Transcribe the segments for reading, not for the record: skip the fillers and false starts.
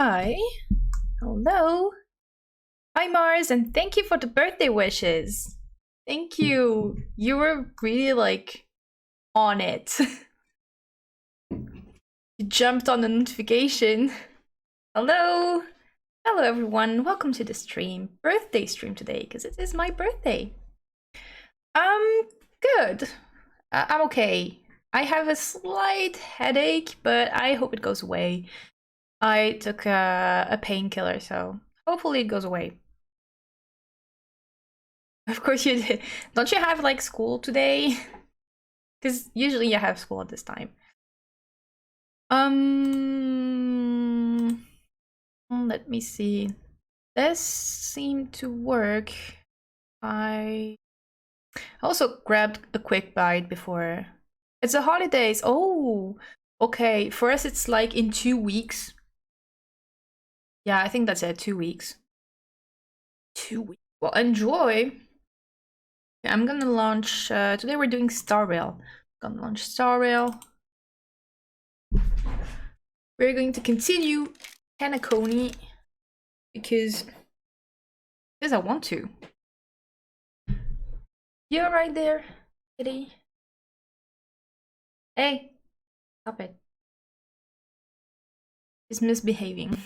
Hi. Hello. Hi, Mars, and thank you for the birthday wishes. Thank you. You were really on it. You jumped on the notification. Hello. Hello, everyone. Welcome to the stream. Birthday stream today, because it is my birthday. Good. I'm okay. I have a slight headache, but I hope it goes away. I took a painkiller, so hopefully it goes away. Of course you did. Don't you have school today? Because usually you have school at this time. Let me see. This seemed to work. I also grabbed a quick bite before. It's the holidays. Oh, okay. For us, it's in 2 weeks. Yeah, I think that's it. 2 weeks. 2 weeks. Well, enjoy. I'm gonna launch. Today we're doing Star Rail. I'm gonna launch Star Rail. We're going to continue Penacony because I want to. You're right there, kitty. Hey, stop it. He's misbehaving.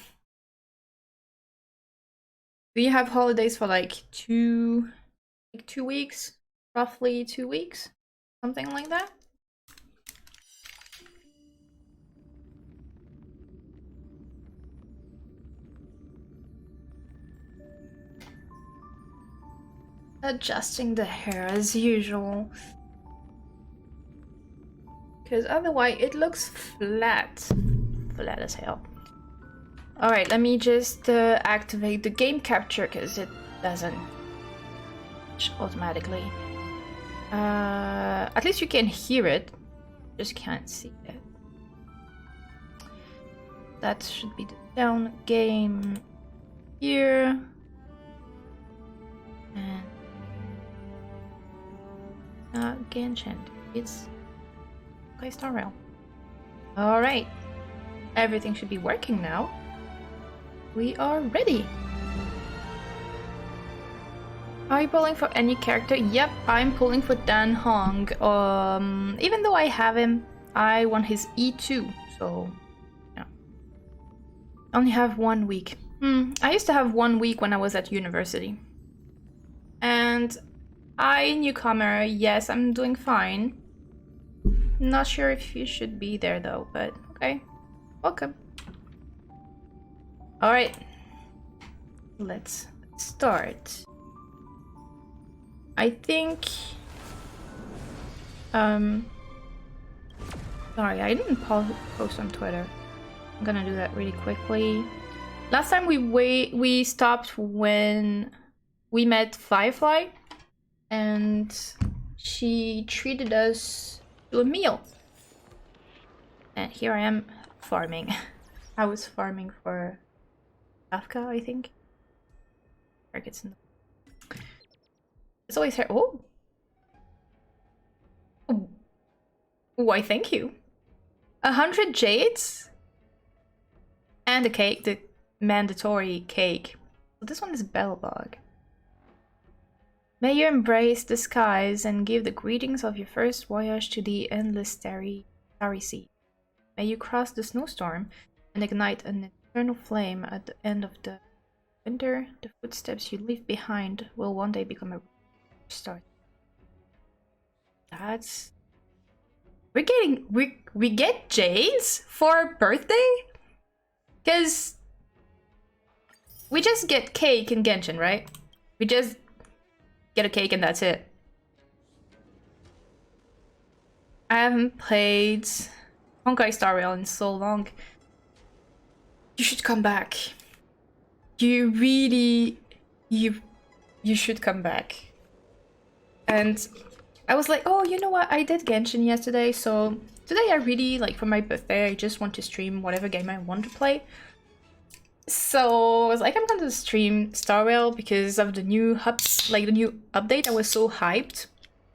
Do you have holidays for 2 weeks? Roughly 2 weeks? Something like that? Adjusting the hair as usual. Because otherwise it looks flat. Flat as hell. Alright, let me just activate the game capture because it doesn't automatically. At least you can hear it. Just can't see it. That should be the down game here. And Genshin. It's okay, Star Rail. Alright. Everything should be working now. We are ready. Are you pulling for any character? Yep, I'm pulling for Dan Hong. Even though I have him, I want his E2, so yeah. I only have 1 week. I used to have 1 week when I was at university. And newcomer, yes, I'm doing fine. Not sure if you should be there though, but okay. Welcome. Alright. Let's start. I think sorry, I didn't post on Twitter. I'm gonna do that really quickly. Last time we stopped when we met Firefly and she treated us to a meal. And here I am farming. I was farming for Kafka, I think. Targets in the... It's always here. Oh. Why, thank you. 100 jades? And a cake, the mandatory cake. So this one is Bellbog. May you embrace the skies and give the greetings of your first voyage to the endless starry sea. May you cross the snowstorm and ignite an eternal flame at the end of the winter. The footsteps you leave behind will one day become a start. That's... we get J's for birthday? Because we just get cake in Genshin, right? We just get a cake and that's it. I haven't played Honkai Star Rail in so long. You should come back. You really... You should come back. And I was like, oh, you know what? I did Genshin yesterday, so today I really, for my birthday, I just want to stream whatever game I want to play. So I was like, I'm gonna stream Star Rail because of the new the new update. I was so hyped,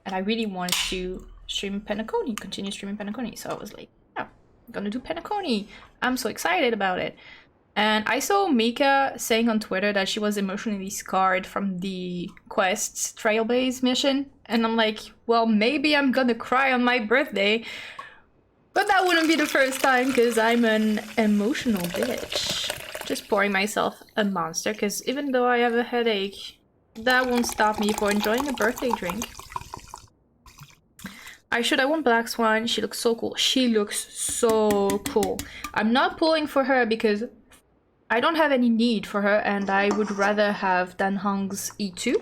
and I really wanted to stream Penacony, continue streaming Penacony. So I was like, yeah, I'm gonna do Penacony. I'm so excited about it. And I saw Mika saying on Twitter that she was emotionally scarred from the Quest's Trailblaze mission. And I'm like, well, maybe I'm gonna cry on my birthday. But that wouldn't be the first time, because I'm an emotional bitch. Just pouring myself a monster, because even though I have a headache, that won't stop me from enjoying a birthday drink. I want Black Swan. She looks so cool. She looks so cool. I'm not pulling for her because I don't have any need for her, and I would rather have Dan Hong's E2.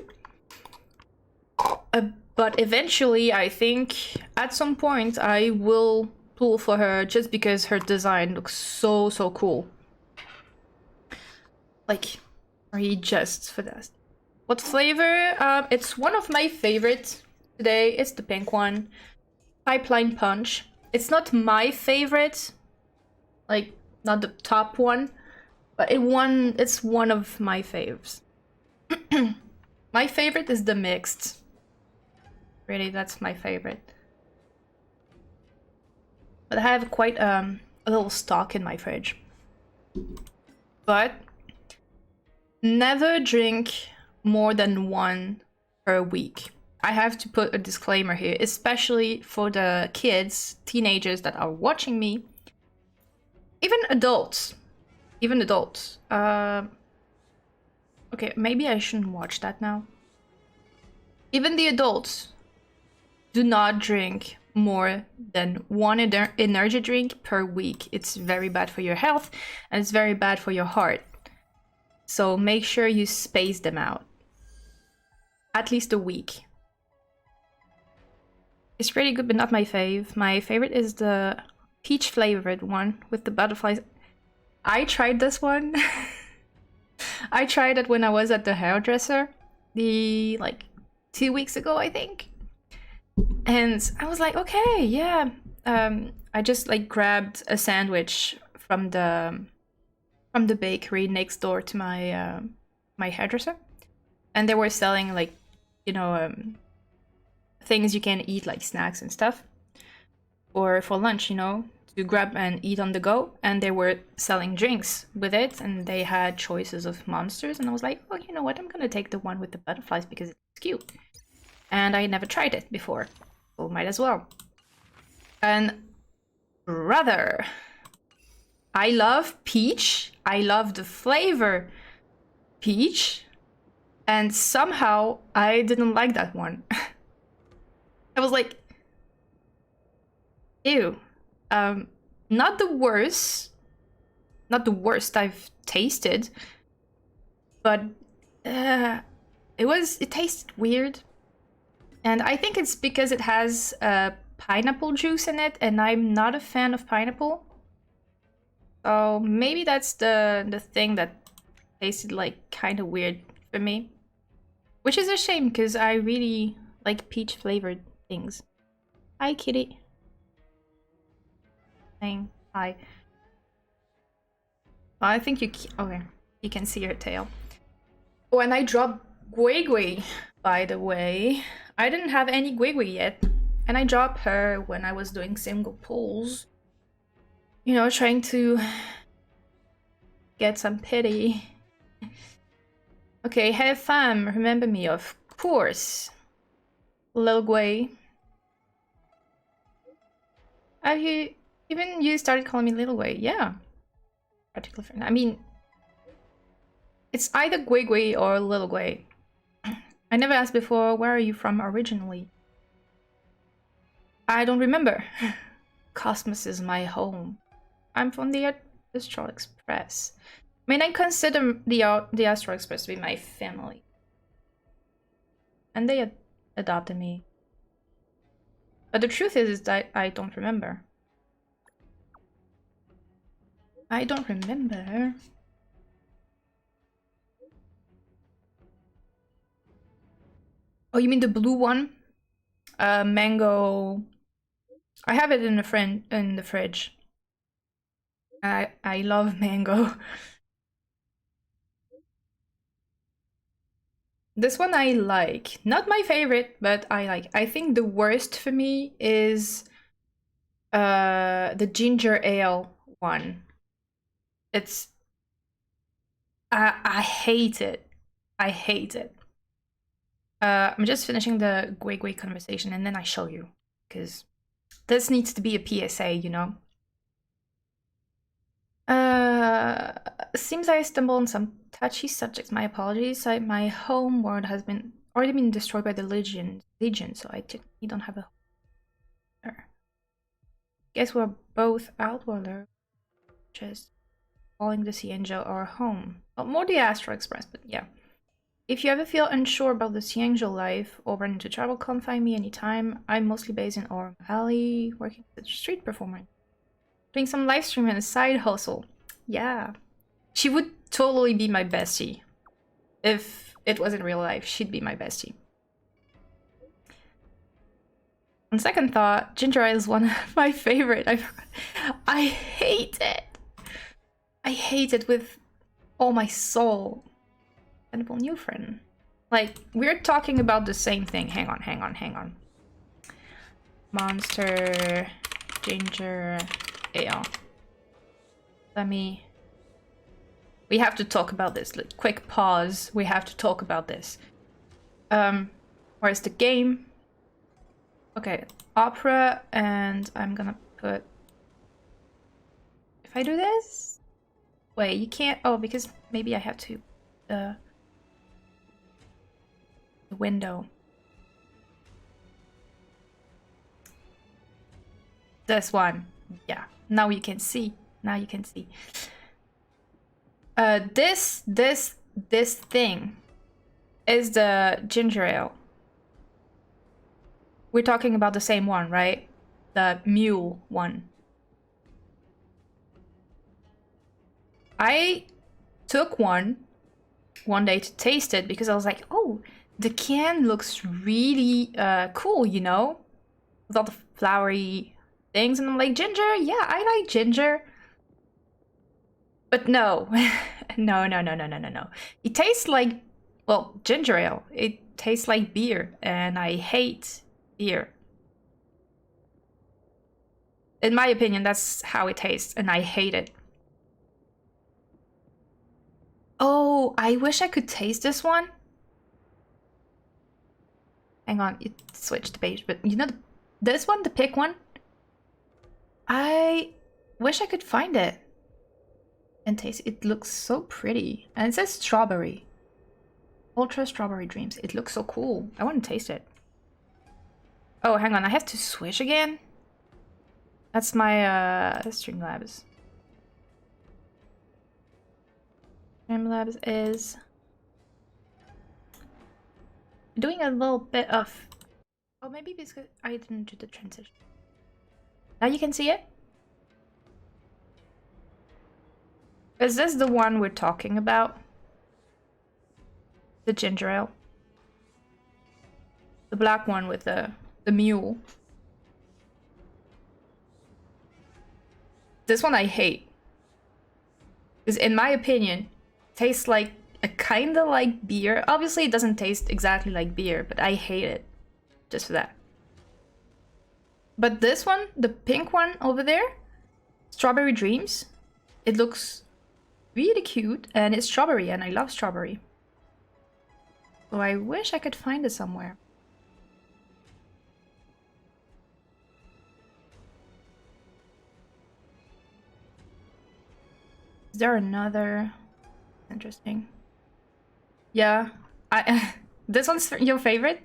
But eventually, I think at some point I will pull for her just because her design looks so cool. Like, really just for that. What flavor? It's one of my favorites today. It's the pink one. Pipeline Punch. It's not my favorite. Like, not the top one. But it's one of my faves. My favorite is the mixed. Really, that's my favorite. But I have quite a little stock in my fridge. But never drink more than one per week. I have to put a disclaimer here, especially for the kids, teenagers that are watching me. Even adults. Okay, maybe I shouldn't watch that now. Even the adults do not drink more than one energy drink per week. It's very bad for your health, and it's very bad for your heart. So make sure you space them out. At least a week. It's pretty good, but not my fave. My favorite is the peach flavored one with the butterflies. I tried this one. I tried it when I was at the hairdresser, like 2 weeks ago, I think. And I was like, okay, yeah. I just like grabbed a sandwich from the bakery next door to my my hairdresser, and they were selling like, you know, things you can eat, like snacks and stuff, or for lunch, you know, to grab and eat on the go. And they were selling drinks with it, and they had choices of monsters. And I was like, oh, you know what? I'm gonna take the one with the butterflies because it's cute. And I never tried it before, so might as well. And brother, I love peach. I love the flavor peach. And somehow I didn't like that one. I was like, ew. Not the worst. Not the worst I've tasted. But it tasted weird. And I think it's because it has pineapple juice in it, and I'm not a fan of pineapple. So maybe that's the thing that tasted like kind of weird for me. Which is a shame, because I really like peach flavored things. Hi, kitty. Saying hi. Oh, I think okay, you can see her tail. Oh, and I dropped Gui Gui, by the way. I didn't have any Gui Gui yet. And I dropped her when I was doing single pulls. You know, trying to get some pity. Okay, have fun. Remember me, of course. Lil Gui. Have you... Even you started calling me Little Gui? Yeah. Particular friend. I mean... It's either Gui Gui or Little Gui. I never asked before, where are you from originally? I don't remember. Cosmos is my home. I'm from the Astral Express. I mean, I consider the Astral Express to be my family. And they adopted me. But the truth is that I don't remember. I don't remember. Oh, you mean the blue one? Mango. I have it in the fridge. I love mango. This one I like. Not my favorite, but I like. I think the worst for me is the ginger ale one. It's I hate it. I hate it. I'm just finishing the Gui Gui conversation and then I show you. Because this needs to be a PSA, you know? Seems I stumbled on some touchy subjects. My apologies. My home world has already been destroyed by the Legion, so I technically don't have a home. Guess we're both outworlders, just calling the Sea Angel our home. Well, more the Astral Express, but yeah. If you ever feel unsure about the Sea Angel life or run into trouble, come find me anytime. I'm mostly based in Orem Alley, working as a street performer. Doing some live stream and a side hustle. Yeah. She would totally be my bestie. If it was in real life, she'd be my bestie. On second thought, ginger ale is one of my favorite. I hate it. I hate it with all my soul. Edible new friend. Like, we're talking about the same thing. Hang on. Monster, ginger ale. We have to talk about this. Like, quick pause. We have to talk about this. Where's the game? Okay, opera, and I'm gonna put... If I do this? Wait, you can't... Oh, because maybe I have to... the window. This one. Yeah, now you can see. This thing is the ginger ale. We're talking about the same one, right? The mule one. I took one day to taste it because I was like, oh, the can looks really cool, you know? With all the flowery things. And I'm like, ginger? Yeah, I like ginger. But no. No. It tastes like, well, ginger ale. It tastes like beer. And I hate beer. In my opinion, that's how it tastes. And I hate it. Oh, I wish I could taste this one. Hang on, it switched the page. But you know, this one, the pink one? I wish I could find it and taste it. It looks so pretty. And it says strawberry. Ultra Strawberry Dreams. It looks so cool. I want to taste it. Oh, hang on. I have to switch again? That's my Streamlabs. Streamlabs is doing a little bit of... Oh, maybe because I didn't do the transition. Now you can see it? Is this the one we're talking about? The ginger ale? The black one with the mule. This one I hate. Because in my opinion, it tastes like a kinda like beer. Obviously it doesn't taste exactly like beer, but I hate it. Just for that. But this one, the pink one over there, Strawberry Dreams, it looks really cute and it's strawberry and I love strawberry. So I wish I could find it somewhere. Is there another? Interesting. Yeah, this one's your favorite?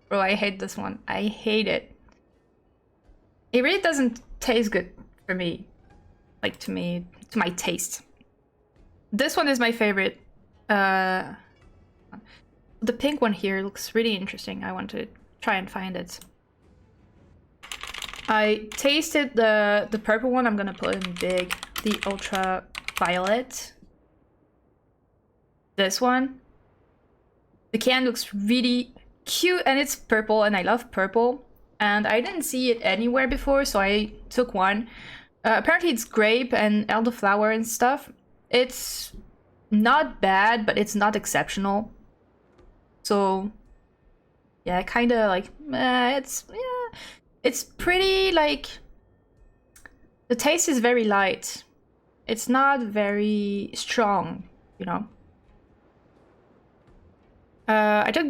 Bro, I hate this one. I hate it. It really doesn't taste good for me. Like to my taste. This one is my favorite. The pink one here looks really interesting. I want to try and find it. I tasted the purple one. I'm gonna put in big. The ultra violet. This one. The can looks really cute and it's purple and I love purple. And I didn't see it anywhere before, so I took one. Apparently it's grape and elderflower and stuff. It's not bad, but it's not exceptional. So yeah, kind of like it's pretty like the taste is very light. It's not very strong, you know. I took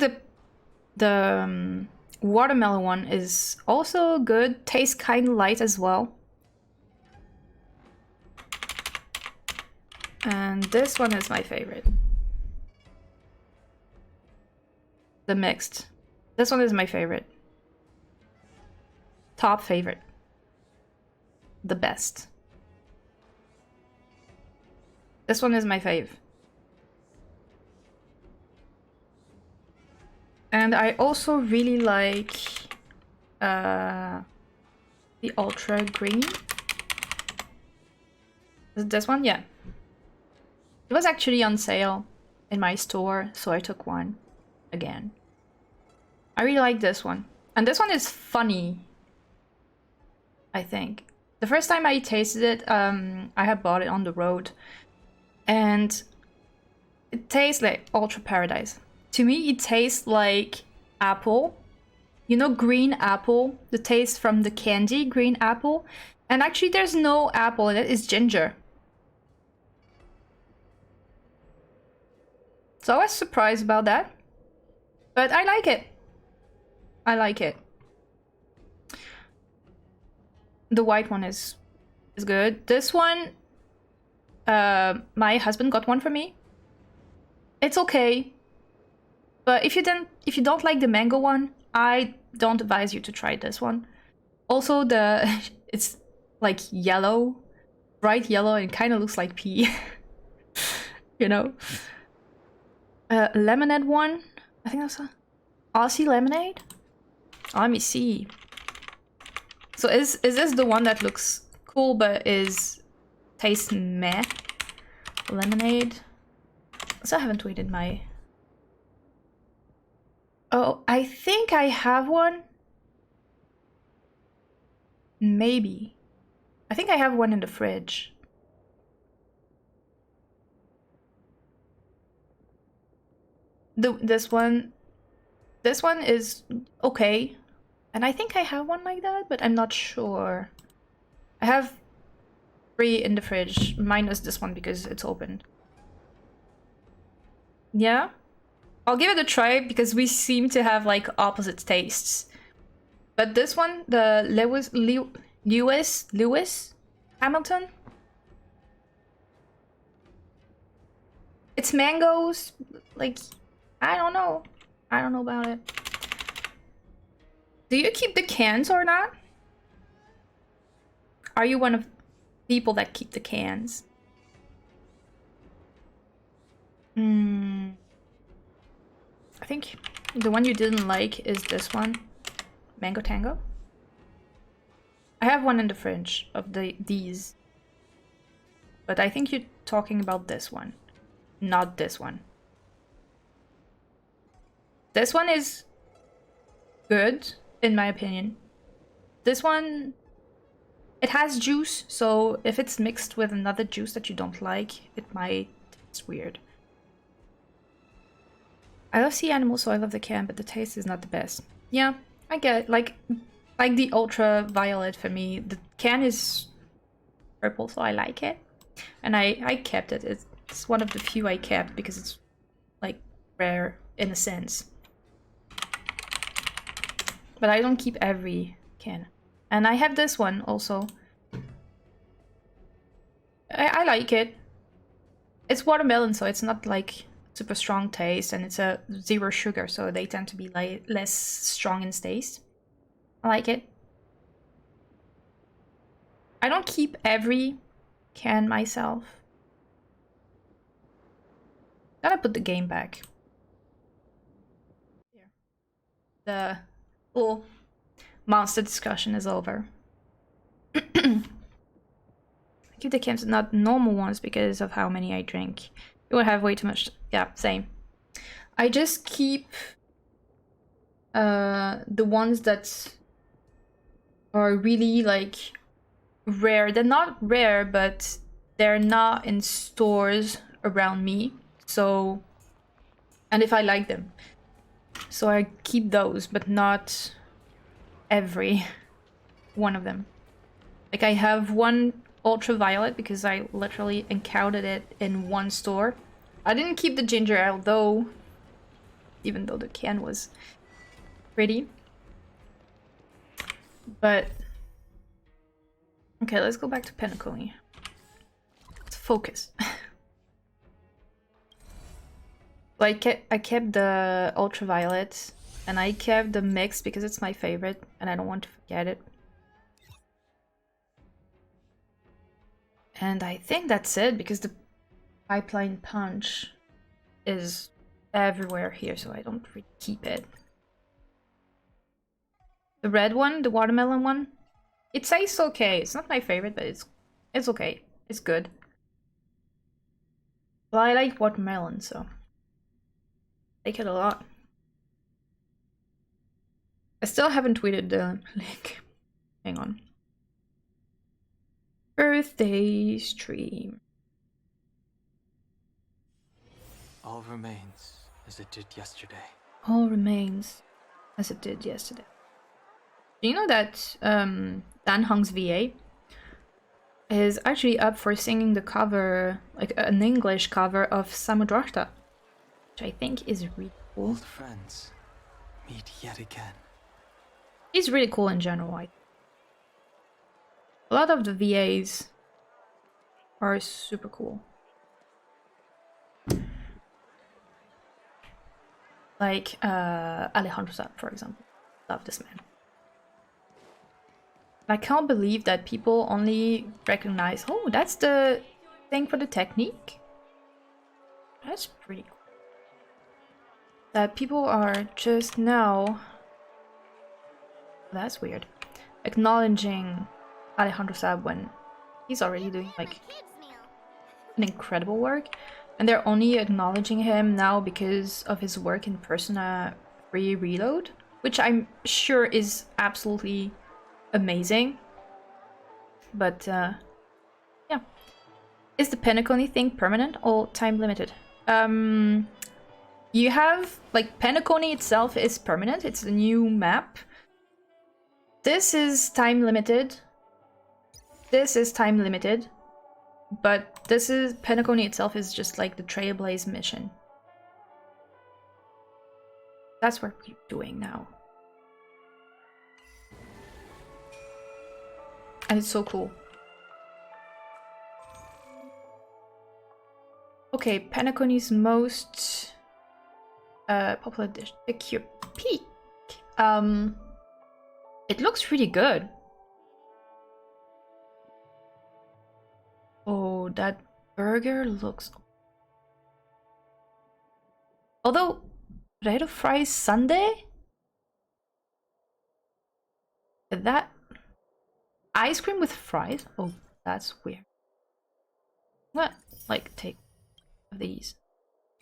the watermelon one is also good. Tastes kind of light as well. And this one is my favorite. The mixed. This one is my favorite. Top favorite. The best. This one is my fave. And I also really like the ultra green. Is it this one? Yeah. It was actually on sale in my store, so I took one again. I really like this one. And this one is funny, I think. The first time I tasted it, I had bought it on the road. And it tastes like Ultra Paradise. To me, it tastes like apple. You know, green apple? The taste from the candy, green apple. And actually, there's no apple in it, it's ginger. So I was surprised about that. But I like it. I like it. The white one is good. This one, my husband got one for me. It's okay. But if you don't like the mango one, I don't advise you to try this one. Also, it's like yellow, bright yellow, and kind of looks like pea. You know. Lemonade one. I think that's a Aussie lemonade. Oh, let me see. So is this the one that looks cool but tastes meh? Lemonade. So I haven't tweeted my... Oh, I think I have one. Maybe. I think I have one in the fridge. This one is okay. And I think I have one like that, but I'm not sure. I have 3 in the fridge, minus this one because it's open. Yeah? I'll give it a try because we seem to have like opposite tastes. But this one, the Lewis Hamilton. It's mangoes, like, I don't know. I don't know about it. Do you keep the cans or not? Are you one of people that keep the cans? I think the one you didn't like is this one. Mango Tango. I have one in the fridge of these. But I think you're talking about this one. Not this one. This one is good, in my opinion. This one, it has juice, so if it's mixed with another juice that you don't like, it might taste weird. I love sea animals, so I love the can, but the taste is not the best. Yeah, I get it. Like the ultraviolet for me, the can is purple, so I like it. And I kept it. It's one of the few I kept because it's like rare in a sense. But I don't keep every can. And I have this one also. I like it. It's watermelon, so it's not like super strong taste, and it's a 0 sugar, so they tend to be like less strong in taste. I like it. I don't keep every can myself. Gotta put the game back. Here. The full monster discussion is over. I keep the cans, not normal ones, because of how many I drink. You would have way too much. Yeah, same. I just keep the ones that are really like rare. They're not rare, but they're not in stores around me. So, and if I like them. So I keep those, but not every one of them. Like I have one ultraviolet because I literally encountered it in one store. I didn't keep the ginger, although even though the can was pretty. But okay, let's go back to Penacony. Let's focus. Like I kept the ultraviolet and I kept the mix because it's my favorite and I don't want to forget it. And I think that's it because the pipeline punch is everywhere here, so I don't really keep it. The red one, the watermelon one, it tastes okay. It's not my favorite, but it's okay. It's good. Well, I like watermelon, so I like it a lot. I still haven't tweeted the link. Hang on. Birthday stream. All remains as it did yesterday. All remains as it did yesterday. Do you know that Dan Hong's VA is actually up for singing the cover, like an English cover of Samudrashta, which I think is really cool. Old friends meet yet again. He's really cool in general. A lot of the VAs are super cool. Like Alejandro Saab, for example. Love this man. I can't believe that people only recognize, oh, that's the thing for the technique. That's pretty cool. That people are just now, that's weird, acknowledging Alejandro Saab when he's already doing like an incredible work. And they're only acknowledging him now because of his work in Persona 3 Reload, which I'm sure is absolutely amazing. But yeah. Is the Penacony thing permanent or time limited? You have, like, Penacony itself is permanent. It's a new map. This is time limited. This is time limited. But this is, Penacony itself is just like the Trailblaze mission. That's what we're doing now. And it's so cool. Okay, Penacony's most popular dish, the Cure Peak. It looks really good. Oh, that burger looks... Although, potato fries sundae? That... Ice cream with fries? Oh, that's weird. What? Like, take these.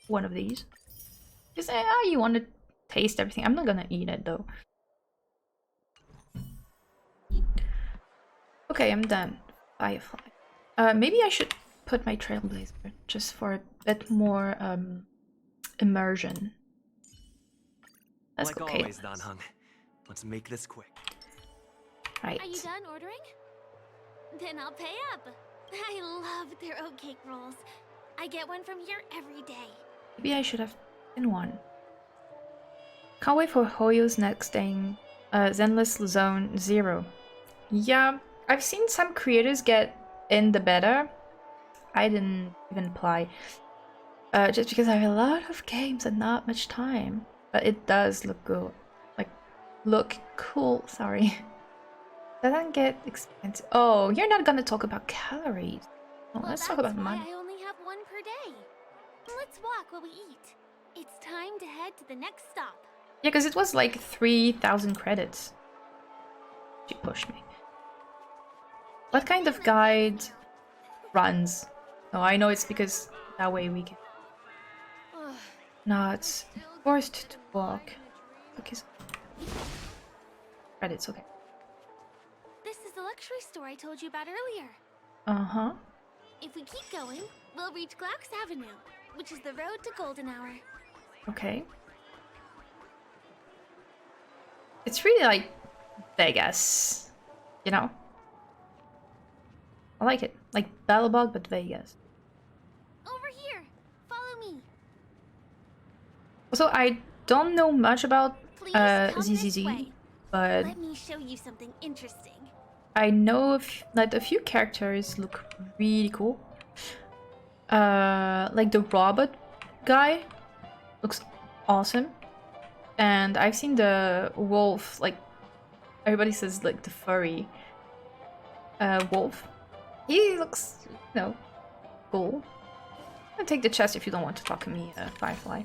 One of these. Just say, ah, you want to taste everything. I'm not gonna eat it, though. Okay, I'm done. Firefly. Maybe I should put my Trailblazer just for a bit more immersion. Let's go, Like always, Dan Hung. Let's make this quick. Right. Are you done ordering? Then I'll pay up. I love their oatcake rolls. I get one from here every day. Maybe I should have been one. Can't wait for Hoyo's next thing. Zenless Zone 0. Yeah, I've seen some creators get in the beta. I didn't even apply. Just because I have a lot of games and not much time. But it does look good. Like, look cool, sorry. Doesn't get expensive. Oh, you're not gonna talk about calories. Oh, Well, let's talk about money. I only have one per day. Let's walk while we eat. It's time to head to the next stop. Yeah, because it was like 3,000 credits. She pushed me. What kind of guide runs? Oh, I know it's because that way we can not forced to walk. Okay. Credits, okay. This is the luxury store I told you about earlier. Uh-huh. If we keep going, we'll reach Glax Avenue, which is the road to Golden Hour. Okay. It's really like Vegas, you know? I like it. Like Bellabog, but Vegas. Over here! Follow me! Also, I don't know much about Please come this ZZZ, way. but Let me show you something interesting. I know that a few characters look really cool. Like the robot guy looks awesome, and I've seen the wolf. Like everybody says, like the furry wolf. He looks, you know, cool. I'll take the chest if you don't want to talk to me, Firefly.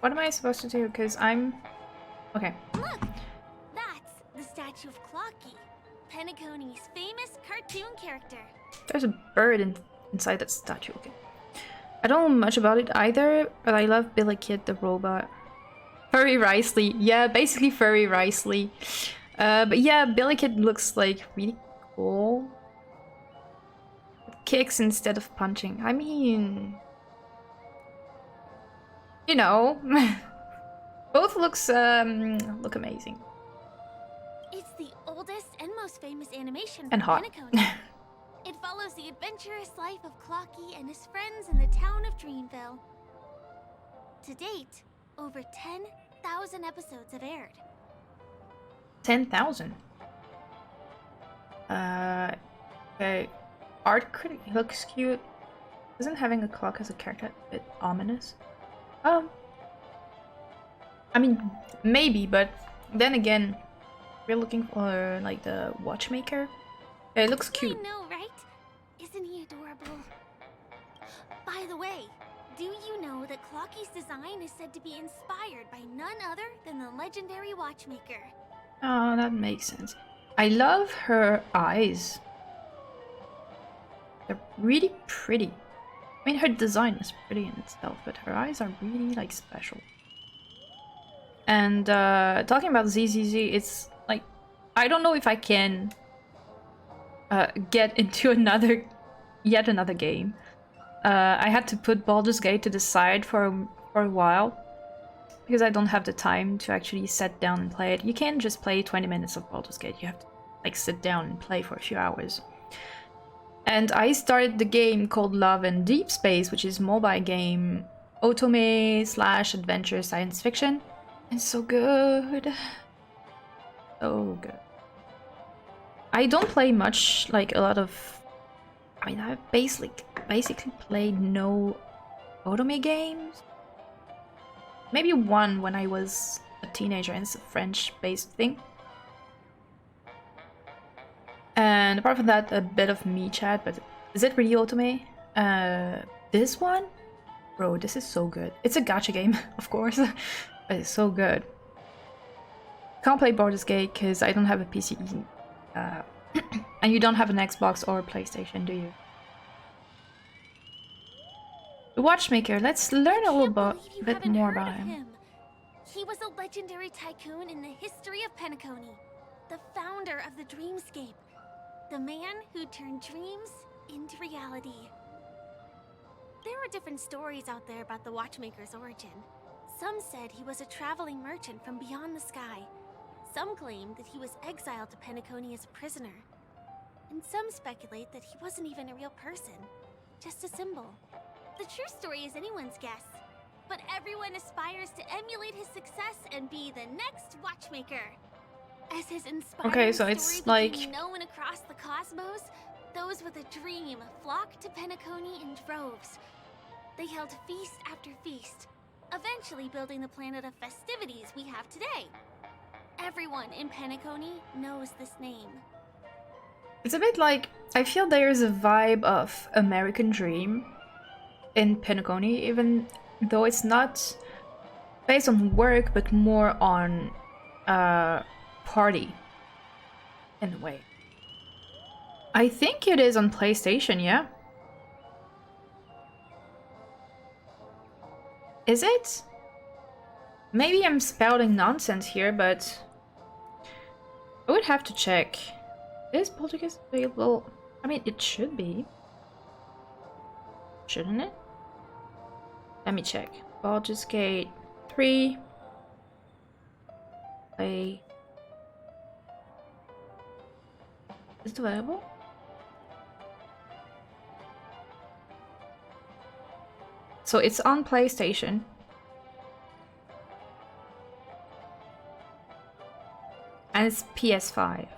What am I supposed to do? Because I'm... Okay. Look! That's the statue of Clocky, Penacony's famous cartoon character. There's a bird inside that statue. Okay. I don't know much about it either, but I love Billy Kid the robot. Furry Ricely. Yeah, basically Furry Ricely. But yeah, Billy Kid looks like really cool. Kicks instead of punching. I mean... You know. Both look amazing. It's the oldest and most famous animation And from hot. Penacony. It follows the adventurous life of Clocky and his friends in the town of Dreamville. To date, over 10,000 episodes have aired. 10,000. Okay. Art critic looks cute. Isn't having a clock as a character a bit ominous? I mean, maybe, but then again, we're looking for like the watchmaker. Yeah, it looks cute. I know, right? Isn't he adorable? By the way, do you know that Clocky's design is said to be inspired by none other than the legendary watchmaker? Oh, that makes sense. I love her eyes. They're really pretty. I mean, her design is pretty in itself, but her eyes are really, like, special. And, talking about ZZZ, it's, like, I don't know if I can get into yet another game. I had to put Baldur's Gate to the side for a while, because I don't have the time to actually sit down and play it. You can't just play 20 minutes of Baldur's Gate, you have to, like, sit down and play for a few hours. And I started the game called Love and Deep Space, which is a mobile game, otome / adventure science fiction. It's so good. So good. I don't play much, like a lot of... I mean, I've basically played no otome games. Maybe one when I was a teenager, and it's a French-based thing. And apart from that, a bit of me chat, but is it really otome? This one? Bro, this is so good. It's a gacha game, of course, but it's so good. Can't play Baldur's Gate because I don't have a PC. And you don't have an Xbox or a PlayStation, do you? The Watchmaker, let's learn a little bit more about him. He was a legendary tycoon in the history of Penacony, the founder of the Dreamscape. The man who turned dreams into reality. There are different stories out there about the Watchmaker's origin. Some said he was a traveling merchant from beyond the sky. Some claim that he was exiled to Penacony as a prisoner. And some speculate that he wasn't even a real person, just a symbol. The true story is anyone's guess, but everyone aspires to emulate his success and be the next Watchmaker. As his inspiring so it's story like became known across the cosmos, those with a dream flocked to Penacony in droves. They held feast after feast, eventually building the planet of festivities we have today. Everyone in Penacony knows this name. It's a bit like, I feel there's a vibe of American Dream in Penacony, even though it's not based on work, but more on party, in a way. I think it is on PlayStation, yeah? Is it? Maybe I'm spouting nonsense here, but I would have to check. Is Baldur's Gate available? I mean, it should be. Shouldn't it? Let me check. Baldur's Gate 3. Play. Is it available? So it's on PlayStation. And it's PS5.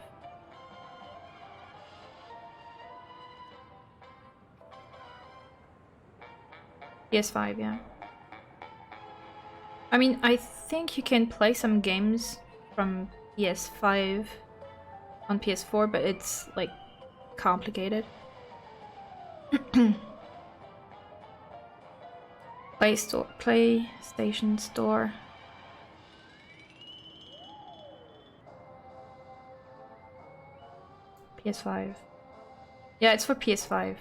PS5, yeah. I mean, I think you can play some games from PS5 on PS4, but it's like complicated. PlayStation Store. PS5. Yeah, it's for PS5.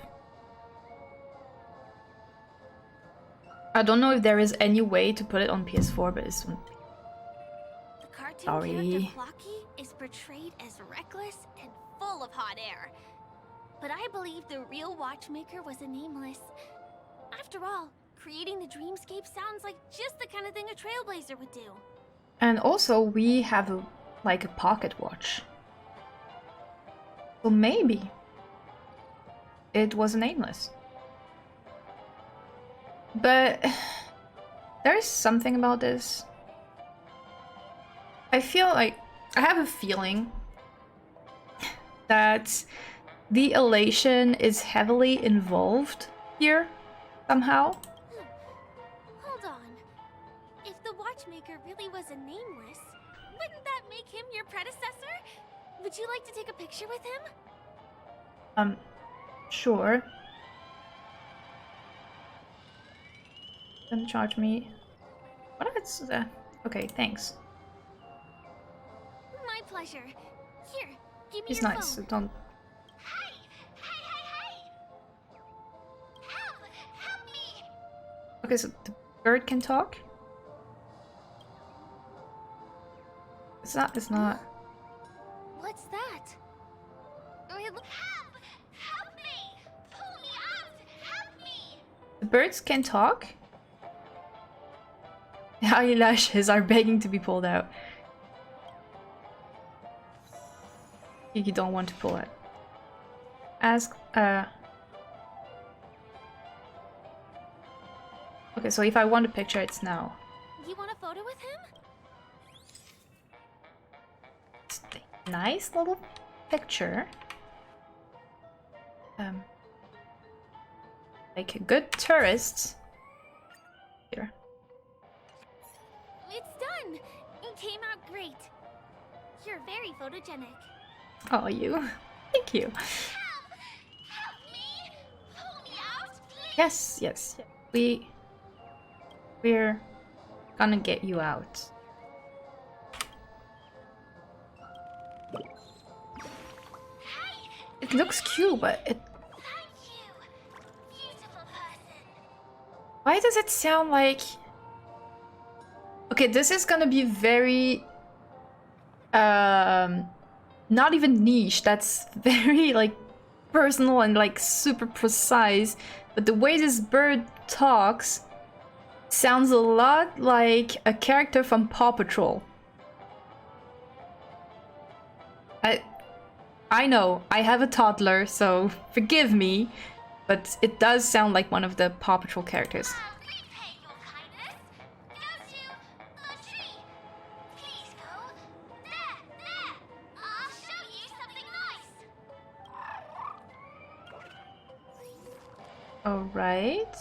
I don't know if there is any way to put it on PS4, but it's on. The cartoon Sorry. character Flocky is portrayed as reckless and full of hot air. But I believe the real watchmaker was a nameless. After all, creating the dreamscape sounds like just the kind of thing a trailblazer would do. And also, we have a pocket watch. So maybe it was a nameless. But there is something about this. I have a feeling that the elation is heavily involved here somehow. Hold on. If the watchmaker really was a nameless, wouldn't that make him your predecessor? Would you like to take a picture with him? Sure. Don't charge me. What is that? Okay, thanks. My pleasure. Here, give me He's your nice, so phone. don't. Hey! Help me! Okay, so the bird can talk? It's not. What's that? Help me! Pull me out! Help me! The birds can talk? The eyelashes are begging to be pulled out. You don't want to pull it. Ask, Okay, so if I want a picture, it's now. You want a photo with him? It's a nice little picture. Like a good tourist. Here. It's done! It came out great. You're very photogenic. Oh, you. Thank you. Help me! Pull me out, please! Yes. We're gonna get you out. Hey! It looks cute, but it. Thank you! Beautiful person! Why does it sound like? Okay, this is gonna be very. Not even niche. That's very like personal and like super precise. But the way this bird talks sounds a lot like a character from Paw Patrol. I know, I have a toddler, so forgive me, but it does sound like one of the Paw Patrol characters. Repay your kindness. Go to the tree. Please go. There. I'll show you something nice. Alright.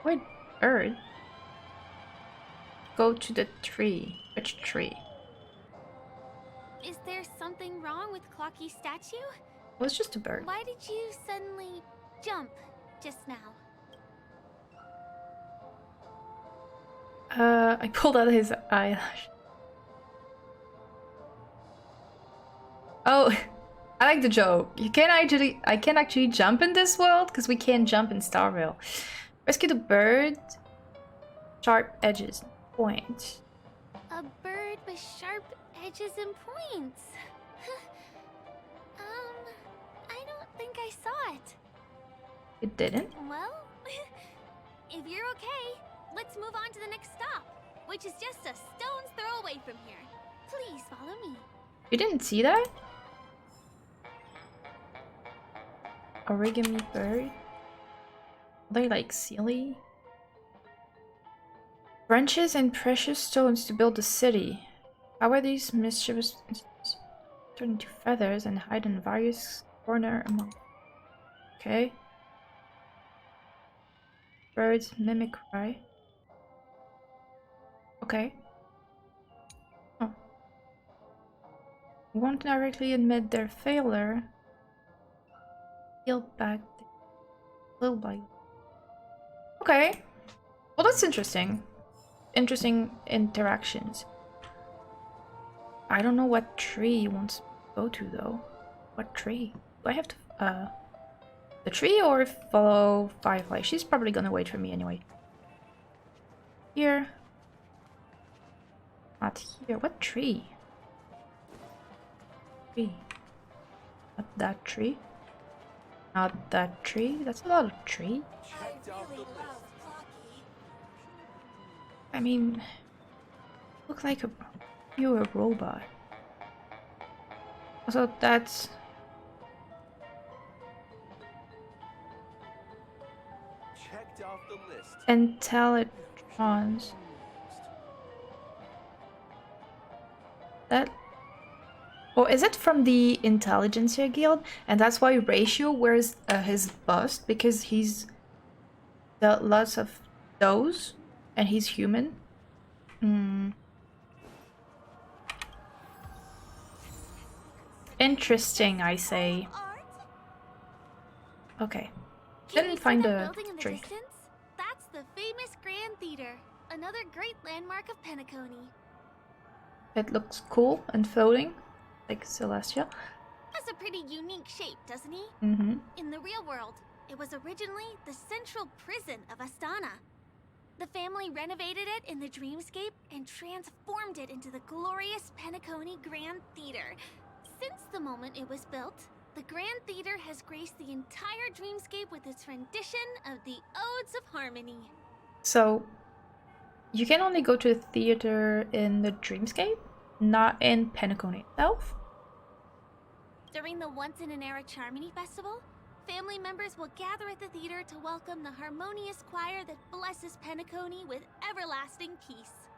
Wait, bird? Go to the tree. Which tree? Is there something wrong with Clocky's statue? It was just a bird. Why did you suddenly jump just now? I pulled out his eyelash. Oh, I like the joke. I can actually jump in this world because we can't jump in Star Rail. Rescue the bird. Sharp edges. Point. A bird with sharp edges and points. I don't think I saw it. It didn't? Well, if you're okay, let's move on to the next stop, which is just a stone's throw away from here. Please follow me. You didn't see that? Origami bird. They like silly. Branches and precious stones to build a city. How are these mischievous turn into feathers and hide in various corner among? Okay. Birds mimic cry. Okay. Oh. Won't directly admit their failure. Peel back little by little. Okay. Well, that's interesting. Interesting interactions. I don't know what tree he wants to go to though. What tree? Do I have to the tree or follow Firefly? She's probably gonna wait for me anyway. Here. Not here. What tree? Tree. Not that tree. Not that tree. That's a lot of tree. I mean, look like you're a robot. So that's Checked off the list. intelligence. That. Or is it from the Intelligentsia Guild? And that's why Ratio wears his bust, because he's got lots of those and he's human. Interesting, I say. Okay. Didn't find a tree. That's the famous Grand Theater, another great landmark of Penacony. It looks cool and floating, like Celestia. Has a pretty unique shape, doesn't he? Mm-hmm. In the real world, it was originally the central prison of Astana. The family renovated it in the dreamscape and transformed it into the glorious Penacony Grand Theater. Since the moment it was built, the Grand Theater has graced the entire dreamscape with its rendition of the Odes of Harmony. So, you can only go to the theater in the dreamscape, not in Penacony itself? During the Once-in-an-Era Charmony Festival, family members will gather at the theater to welcome the harmonious choir that blesses Penacony with everlasting peace.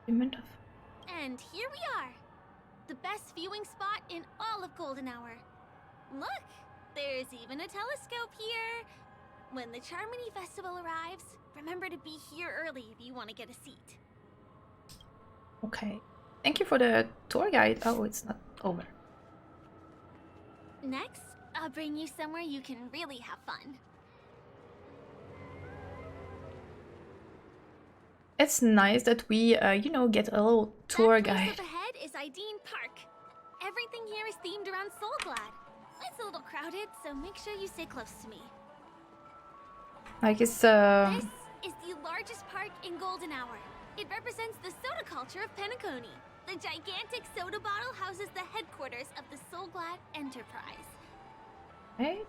And here we are, the best viewing spot in all of Golden Hour. Look, there's even a telescope here. When the Charmony Festival arrives, remember to be here early if you want to get a seat. Okay. Thank you for the tour guide. Oh, it's not over. Next, I'll bring you somewhere you can really have fun. It's nice that we, you know, get a little tour guide. Up ahead is Ideen Park. Everything here is themed around Soulglad. It's a little crowded, so make sure you stay close to me. Like it's This is the largest park in Golden Hour. It represents the soda culture of Penacony. The gigantic soda bottle houses the headquarters of the Soulglad Enterprise. right?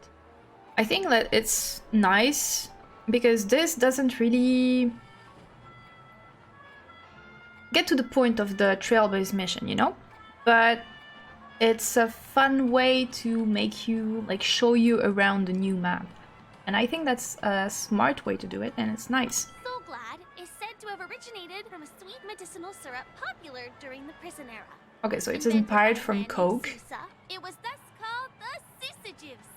I think that it's nice because this doesn't really get to the point of the trail-based mission, you know? But it's a fun way to make you, like, show you around the new map. And I think that's a smart way to do it, and it's nice. Soulglad is said to have originated from a sweet medicinal syrup popular during the prison era. Okay, so it's Invented inspired by a from man named Coke. Sousa, it was thus called the Sousa Juice.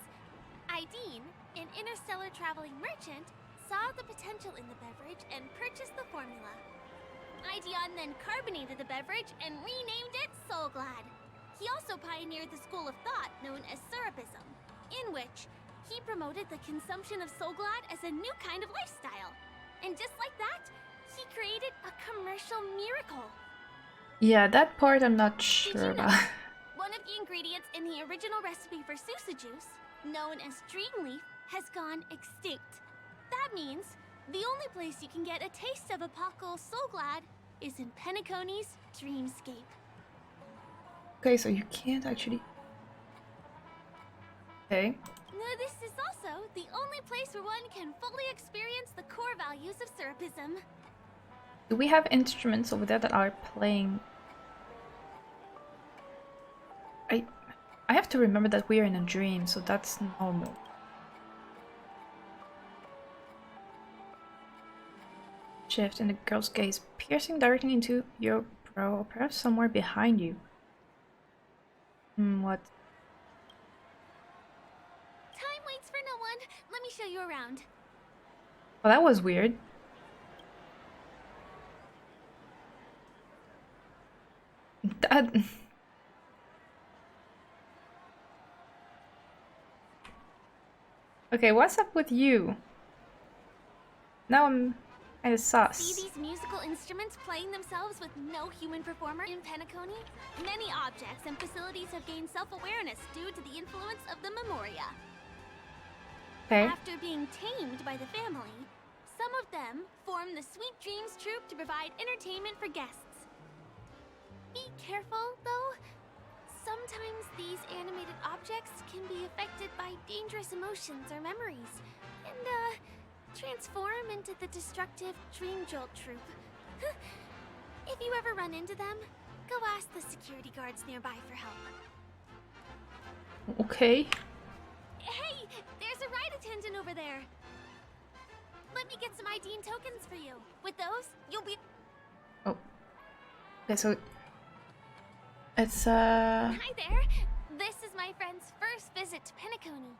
Ideen, an interstellar traveling merchant, saw the potential in the beverage and purchased the formula. Ideon then carbonated the beverage and renamed it Soulglad. He also pioneered the school of thought known as Syrupism, in which he promoted the consumption of Soulglad as a new kind of lifestyle. And just like that, he created a commercial miracle. Yeah, that part I'm not Did sure you know about. one of the ingredients in the original recipe for Sousa Juice, known as Dreamleaf, has gone extinct. That means the only place you can get a taste of Apocal Soulglad is in Penacony's Dreamscape. Okay, so you can't actually... Okay. Now, this is also the only place where one can fully experience the core values of Syrupism. Do we have instruments over there that are playing? I have to remember that we are in a dream, so that's normal. Shift and the girl's gaze piercing directly into your brow, or perhaps somewhere behind you. What? Time waits for no one. Let me show you around. Well, that was weird. That... Okay, what's up with you? Now I'm kind of sus. See these musical instruments playing themselves with no human performer in Penacony? Many objects and facilities have gained self-awareness due to the influence of the Memoria. Okay. After being tamed by the family, some of them form the Sweet Dreams Troupe to provide entertainment for guests. Be careful, though. Sometimes these animated objects can be affected by dangerous emotions or memories, and, transform into the destructive Dream Jolt Troupe. If you ever run into them, go ask the security guards nearby for help. Okay. Hey, there's a ride attendant over there. Let me get some ID and tokens for you. With those, you'll be... Oh. Okay, so... It's, Hi there. This is my friend's first visit to Penacony.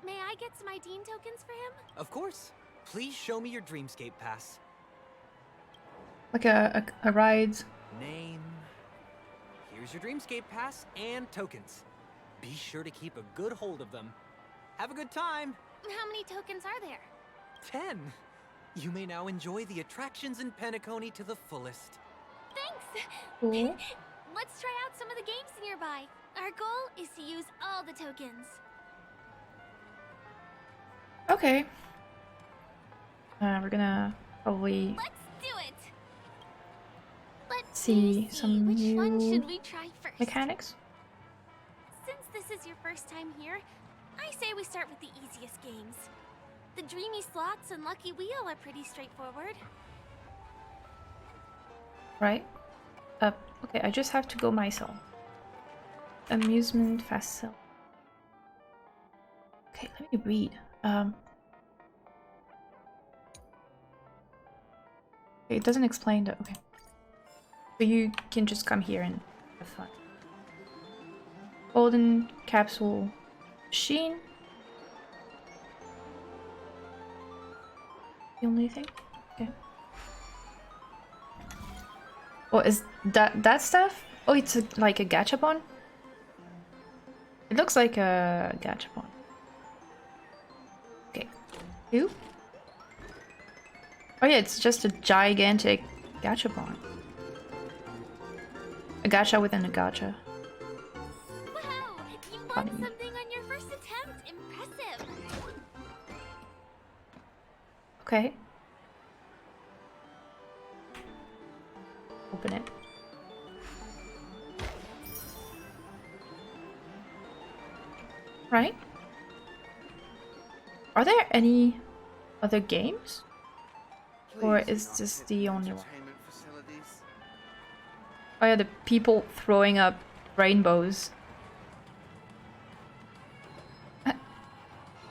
May I get some ID and tokens for him? Of course. Please show me your Dreamscape pass. like a ride. Name. Here's your Dreamscape pass and tokens. Be sure to keep a good hold of them. Have a good time. How many tokens are there? 10. You may now enjoy the attractions in Penacony to the fullest. Thanks! Cool. Let's try out some of the games nearby. Our goal is to use all the tokens. Okay. We're gonna probably Let's do it! Let's see some which one new should we try first? mechanics. Since this is your first time here, I say we start with the easiest games. The Dreamy Slots and Lucky Wheel are pretty straightforward. Right? Okay, I just have to go myself. Amusement fast sell. Okay, let me read. It doesn't explain the... Okay. So you can just come here and have fun. Golden capsule machine. The only thing? Okay. Oh, is that stuff? Oh, it's like a gachapon? It looks like a gachapon. Okay. Two? Oh yeah, it's just a gigantic gachapon. A gacha within a gacha. Wow! You won Funny. something on your first attempt! Impressive! Okay. Open it. Right? Are there any other games? Or is this the only one? Oh yeah, the people throwing up rainbows.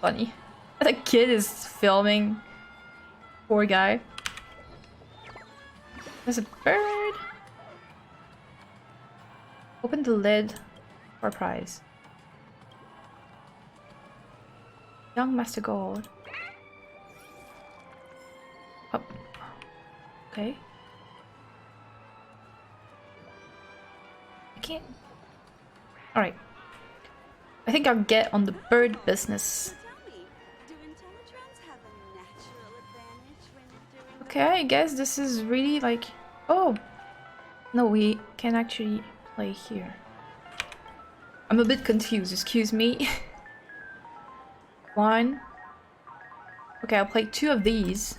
Funny. The kid is filming. Poor guy. There's a bird. Open the lid for a prize. Young Master Gold. Oh. Okay. I can't. Alright. I think I'll get on the bird business. Okay, I guess this is really like... Oh! No, we can actually play here. I'm a bit confused, excuse me. One. Okay, I'll play 2 of these.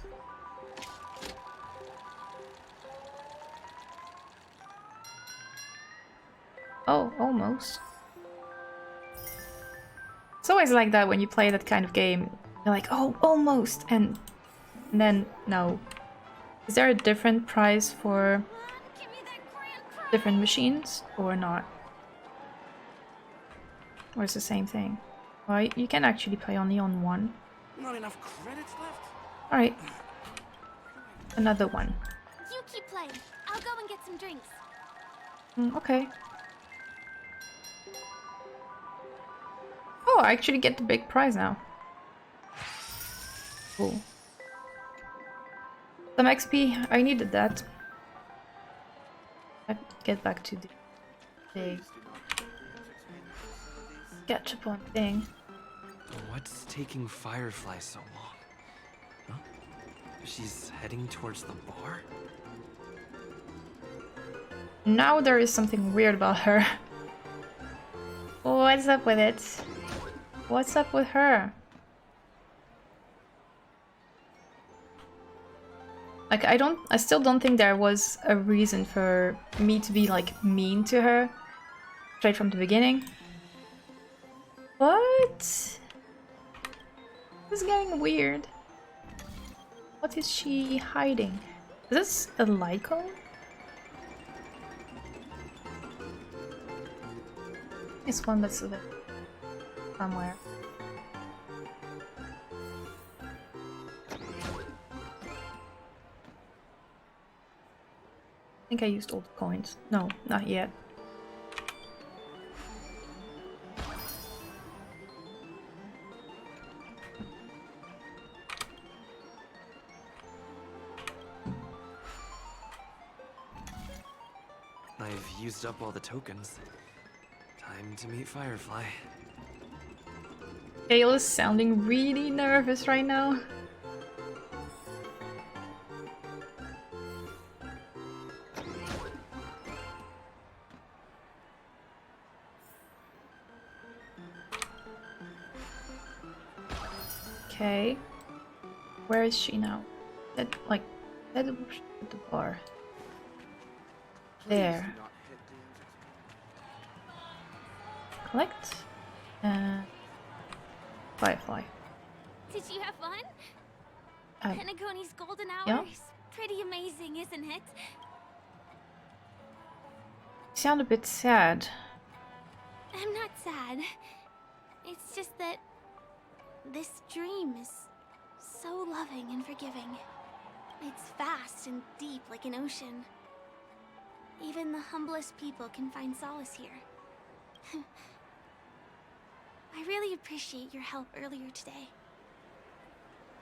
Oh, almost. It's always like that when you play that kind of game. You're like, oh, almost! And then, no. Is there a different price for Give me that grand prize! different machines or not? Or it's the same thing? Well, you can actually play only on one. Not enough credits left? Alright. another one. You keep playing. I'll go and get some drinks. Okay. Oh, I actually get the big prize now. Cool. Some XP. I needed that. I get back to the big catch up on thing. What's taking Firefly so long? Huh? She's heading towards the bar? Now there is something weird about her. What's up with it? What's up with her? Like, I still don't think there was a reason for me to be, like, mean to her straight from the beginning. What? This is getting weird. What is she hiding? Is this a Lyco? It's one that's a bit somewhere. I think I used all the coins. No, not yet. I've used up all the tokens. Time to meet Firefly. Gale is sounding really nervous right now. Okay. Where is she now? At the bar. There. Collect. Firefly. Did you have fun? Penacony's golden hour yeah. is pretty amazing, isn't it? You sound a bit sad. I'm not sad. It's just that this dream is so loving and forgiving. It's vast and deep like an ocean. Even the humblest people can find solace here. I really appreciate your help earlier today.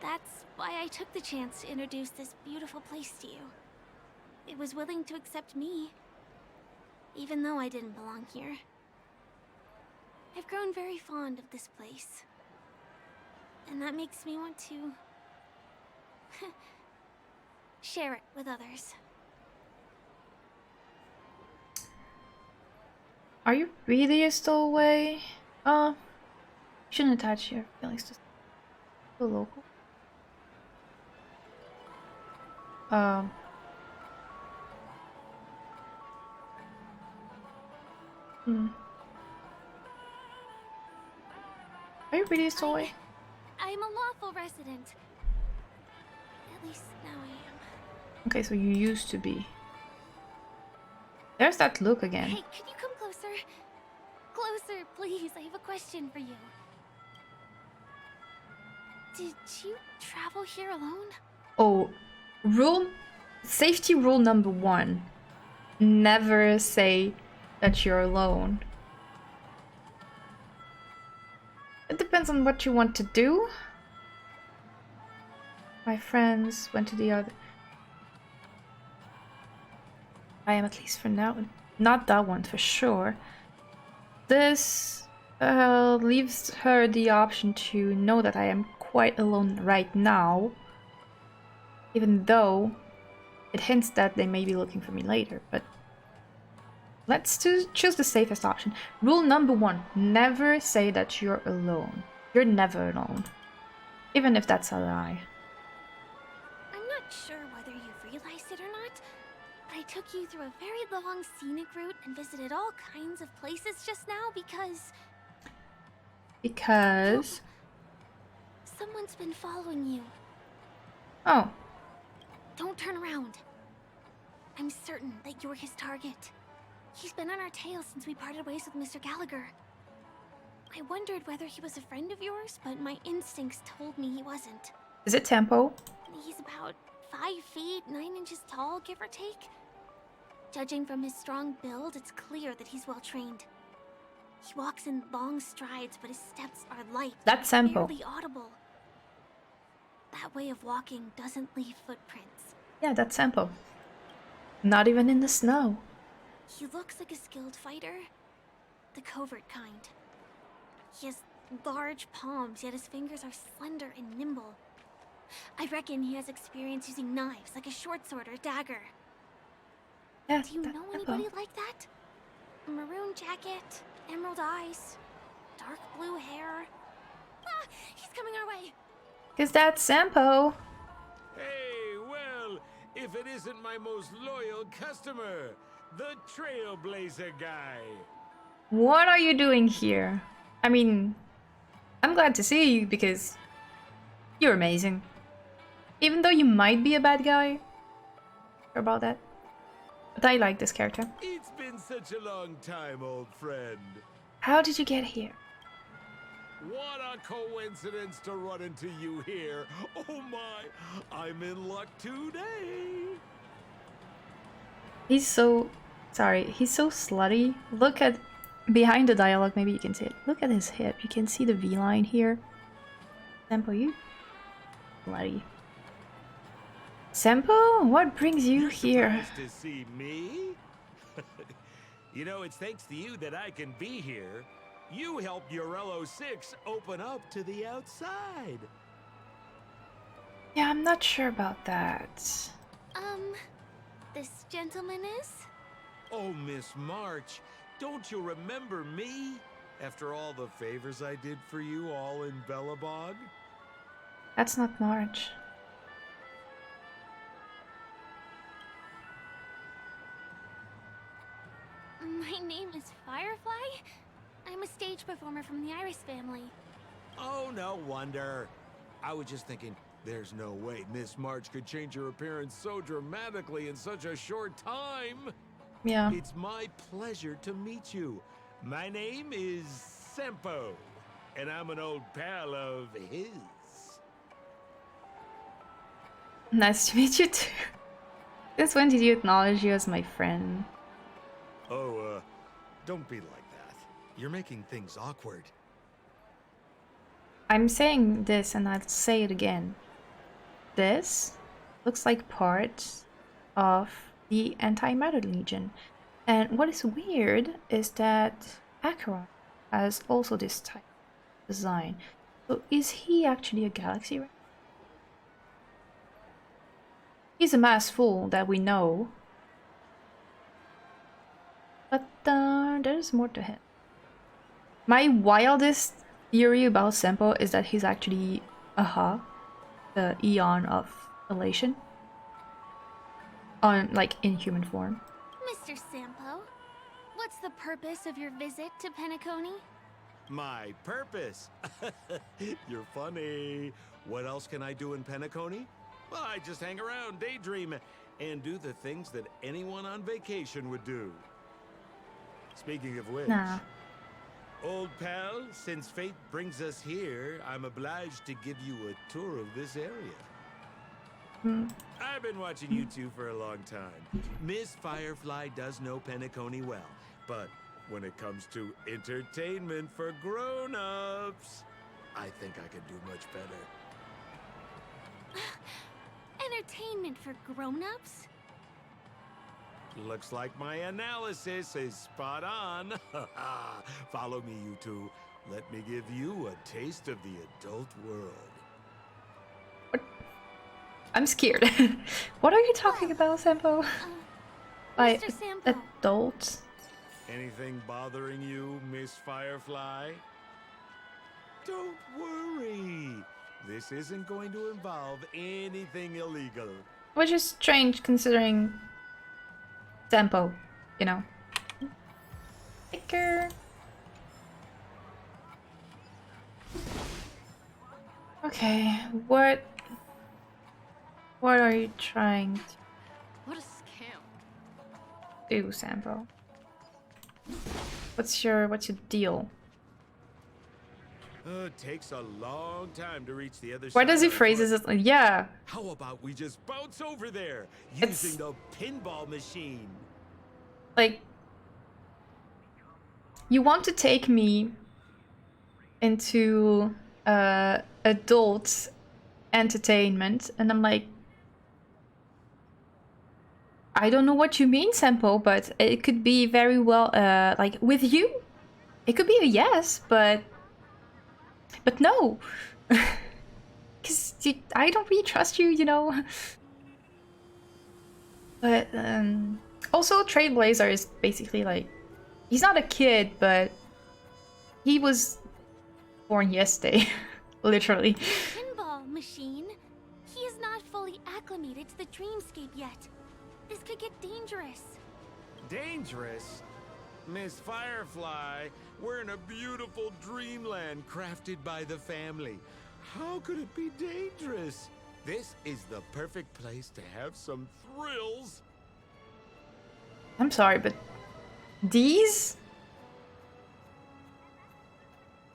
That's why I took the chance to introduce this beautiful place to you. It was willing to accept me, even though I didn't belong here. I've grown very fond of this place. And that makes me want to share it with others. Are you really a stowaway? Shouldn't attach your feelings to the local. Are you really a stowaway? I'm a lawful resident. At least now I am. Okay, so you used to be. There's that look again. Hey, can you come closer? Closer, please. I have a question for you. Did you travel here alone? Oh, safety rule number 1. Never say that you're alone. It depends on what you want to do. My friends went to the other. I am, at least for now. Not that one for sure. This leaves her the option to know that I am quite alone right now. Even though it hints that they may be looking for me later, but let's choose the safest option. Rule number 1, never say that you're alone. You're never alone. Even if that's a lie. I'm not sure whether you've realized it or not, but I took you through a very long scenic route and visited all kinds of places just now because... Because... someone's been following you. Oh. Don't turn around. I'm certain that you're his target. He's been on our tail since we parted ways with Mr. Gallagher. I wondered whether he was a friend of yours, but my instincts told me he wasn't. Is it Tempo? He's about 5 feet, 9 inches tall, give or take. Judging from his strong build, it's clear that he's well trained. He walks in long strides, but his steps are light, That's Sampo. barely audible. That way of walking doesn't leave footprints. Yeah, that's Sampo. Not even in the snow. He looks like a skilled fighter, the covert kind. He has large palms, yet his fingers are slender and nimble. I reckon he has experience using knives, like a short sword or dagger. Yeah, Do you that's know Sampo. anybody like that? Maroon jacket, emerald eyes, dark blue hair. Ah, he's coming our way. Cause that's Sampo. Hey, well, if it isn't my most loyal customer, the Trailblazer guy. What are you doing here? I mean, I'm glad to see you because you're amazing. Even though you might be a bad guy. Sure about that. But I like this character. It's been such a long time, old friend. How did you get here? What a coincidence to run into you here. Oh my, I'm in luck today. He's so... Sorry, he's so slutty. Look at... Behind the dialogue, maybe you can see it. Look at his hip. You can see the V-line here. Sampo, you... Slutty. Sampo, what brings you You're here? surprised to see me? You know, it's thanks to you that I can be here. You helped Urello 6 open up to the outside. Yeah, I'm not sure about that. This gentleman is? Oh, Miss March, don't you remember me? After all the favors I did for you all in Bellabog? That's not March. My name is Firefly. I'm a stage performer from the Iris family. Oh, no wonder. I was just thinking, there's no way Miss March could change her appearance so dramatically in such a short time. Yeah. It's my pleasure to meet you. My name is Sampo, and I'm an old pal of his. Nice to meet you too. Since when did you acknowledge you as my friend? Oh, don't be like that. You're making things awkward. I'm saying this and I'll say it again. This looks like part of the Anti-Matter Legion. And what is weird is that Acheron has also this type of design. So is he actually a galaxy ray? He's a mass fool that we know. But there's more to him. My wildest theory about Sampo is that he's actually Aha, the Eon of Elation. In human form. Mr. Sampo, what's the purpose of your visit to Penacony? My purpose? You're funny. What else can I do in Penacony? Well, I just hang around, daydream, and do the things that anyone on vacation would do. Speaking of which, Nah. old pal, since fate brings us here, I'm obliged to give you a tour of this area. I've been watching you two for a long time. Miss Firefly does know Penacony well, but when it comes to entertainment for grown-ups, I think I can do much better. Entertainment for grown-ups? Looks like my analysis is spot on. Follow me, you two. Let me give you a taste of the adult world. I'm scared. What are you talking about, Sampo? By Mr. Sampo. adults? Anything bothering you, Miss Firefly? Don't worry. This isn't going to involve anything illegal. Which is strange considering Sampo, you know. Sticker. Okay, what are you trying to What a scam. do, Sampo? What's your deal? It takes a long time to reach the other side. Why does he on phrase foot. it like, yeah? How about we just bounce over there It's- using the pinball machine? Like, you want to take me into adult entertainment, and I'm like, I don't know what you mean, Sempo, but it could be very well, like, with you, it could be a yes, but no. Because I don't really trust you, you know? But, also, Trailblazer is basically like, he's not a kid, but he was born yesterday, literally. Pinball machine? He is not fully acclimated to the dreamscape yet. This could get dangerous. Dangerous? Miss Firefly, we're in a beautiful dreamland crafted by the family. How could it be dangerous? This is the perfect place to have some thrills. I'm sorry, but these...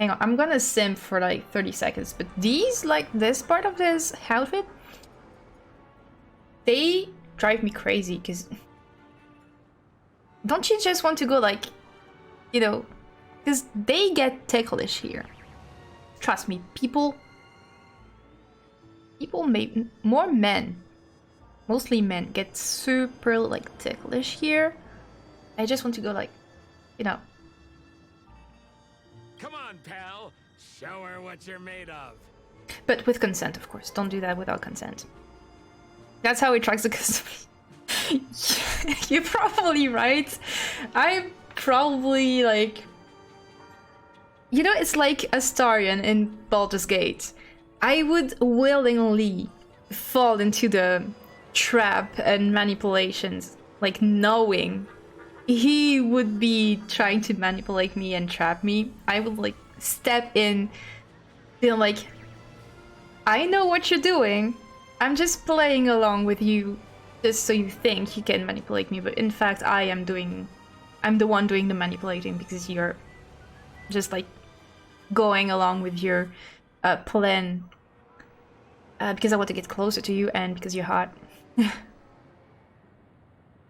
Hang on, I'm gonna simp for like 30 seconds, but these, like this part of this outfit, they drive me crazy, because... Don't you just want to go like, you know, because they get ticklish here. Trust me, people more men, mostly men, get super like ticklish here. I just want to go like, you know. Come on, pal. Show her what you're made of. But with consent, of course. Don't do that without consent. That's how it attracts the customers. You're probably right. I'm probably like... You know, it's like Astarion in Baldur's Gate. I would willingly fall into the trap and manipulations, like knowing he would be trying to manipulate me and trap me. I would like step in, being like, I know what you're doing. I'm just playing along with you just so you think you can manipulate me, but in fact I'm the one doing the manipulating, because you're just like going along with your plan, because I want to get closer to you and because you're hot.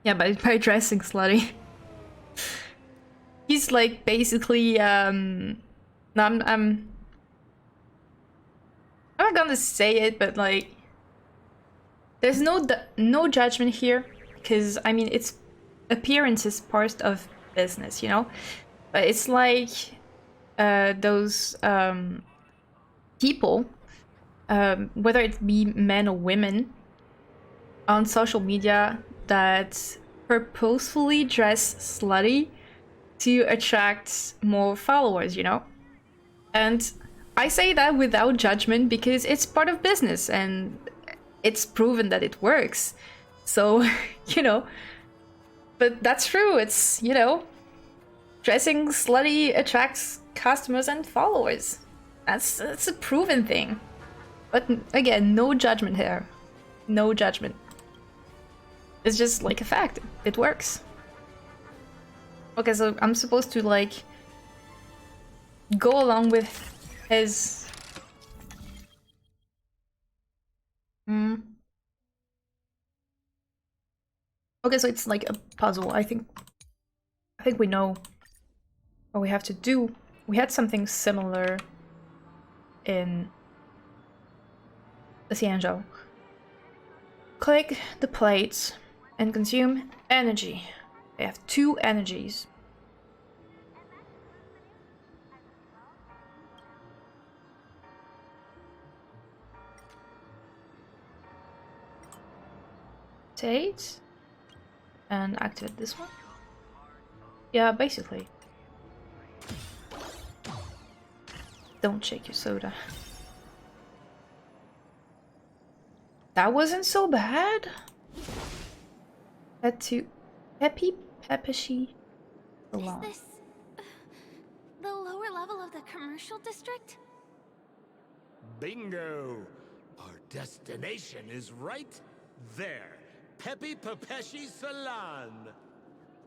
Yeah, by dressing slutty. He's like basically no, I'm not gonna say it, but like there's no judgment here, because I mean it's appearance is part of business, you know. But it's like those people, whether it be men or women, on social media that purposefully dress slutty to attract more followers, you know? And I say that without judgment because it's part of business and it's proven that it works. So, you know, but that's true. It's, you know, dressing slutty attracts customers and followers. That's a proven thing. But again, no judgment here. No judgment. It's just like a fact. It works. Okay, so I'm supposed to like go along with his... Okay, so it's like a puzzle. I think we know what we have to do. We had something similar in the Cianjo. Click the plates and consume energy. They have 2 energies. Rotate and activate this one. Yeah, basically. Don't shake your soda. That wasn't so bad. Had to Peppy along. Is this the lower level of the commercial district? Bingo! Our destination is right there. Peppy Papeshi Salon.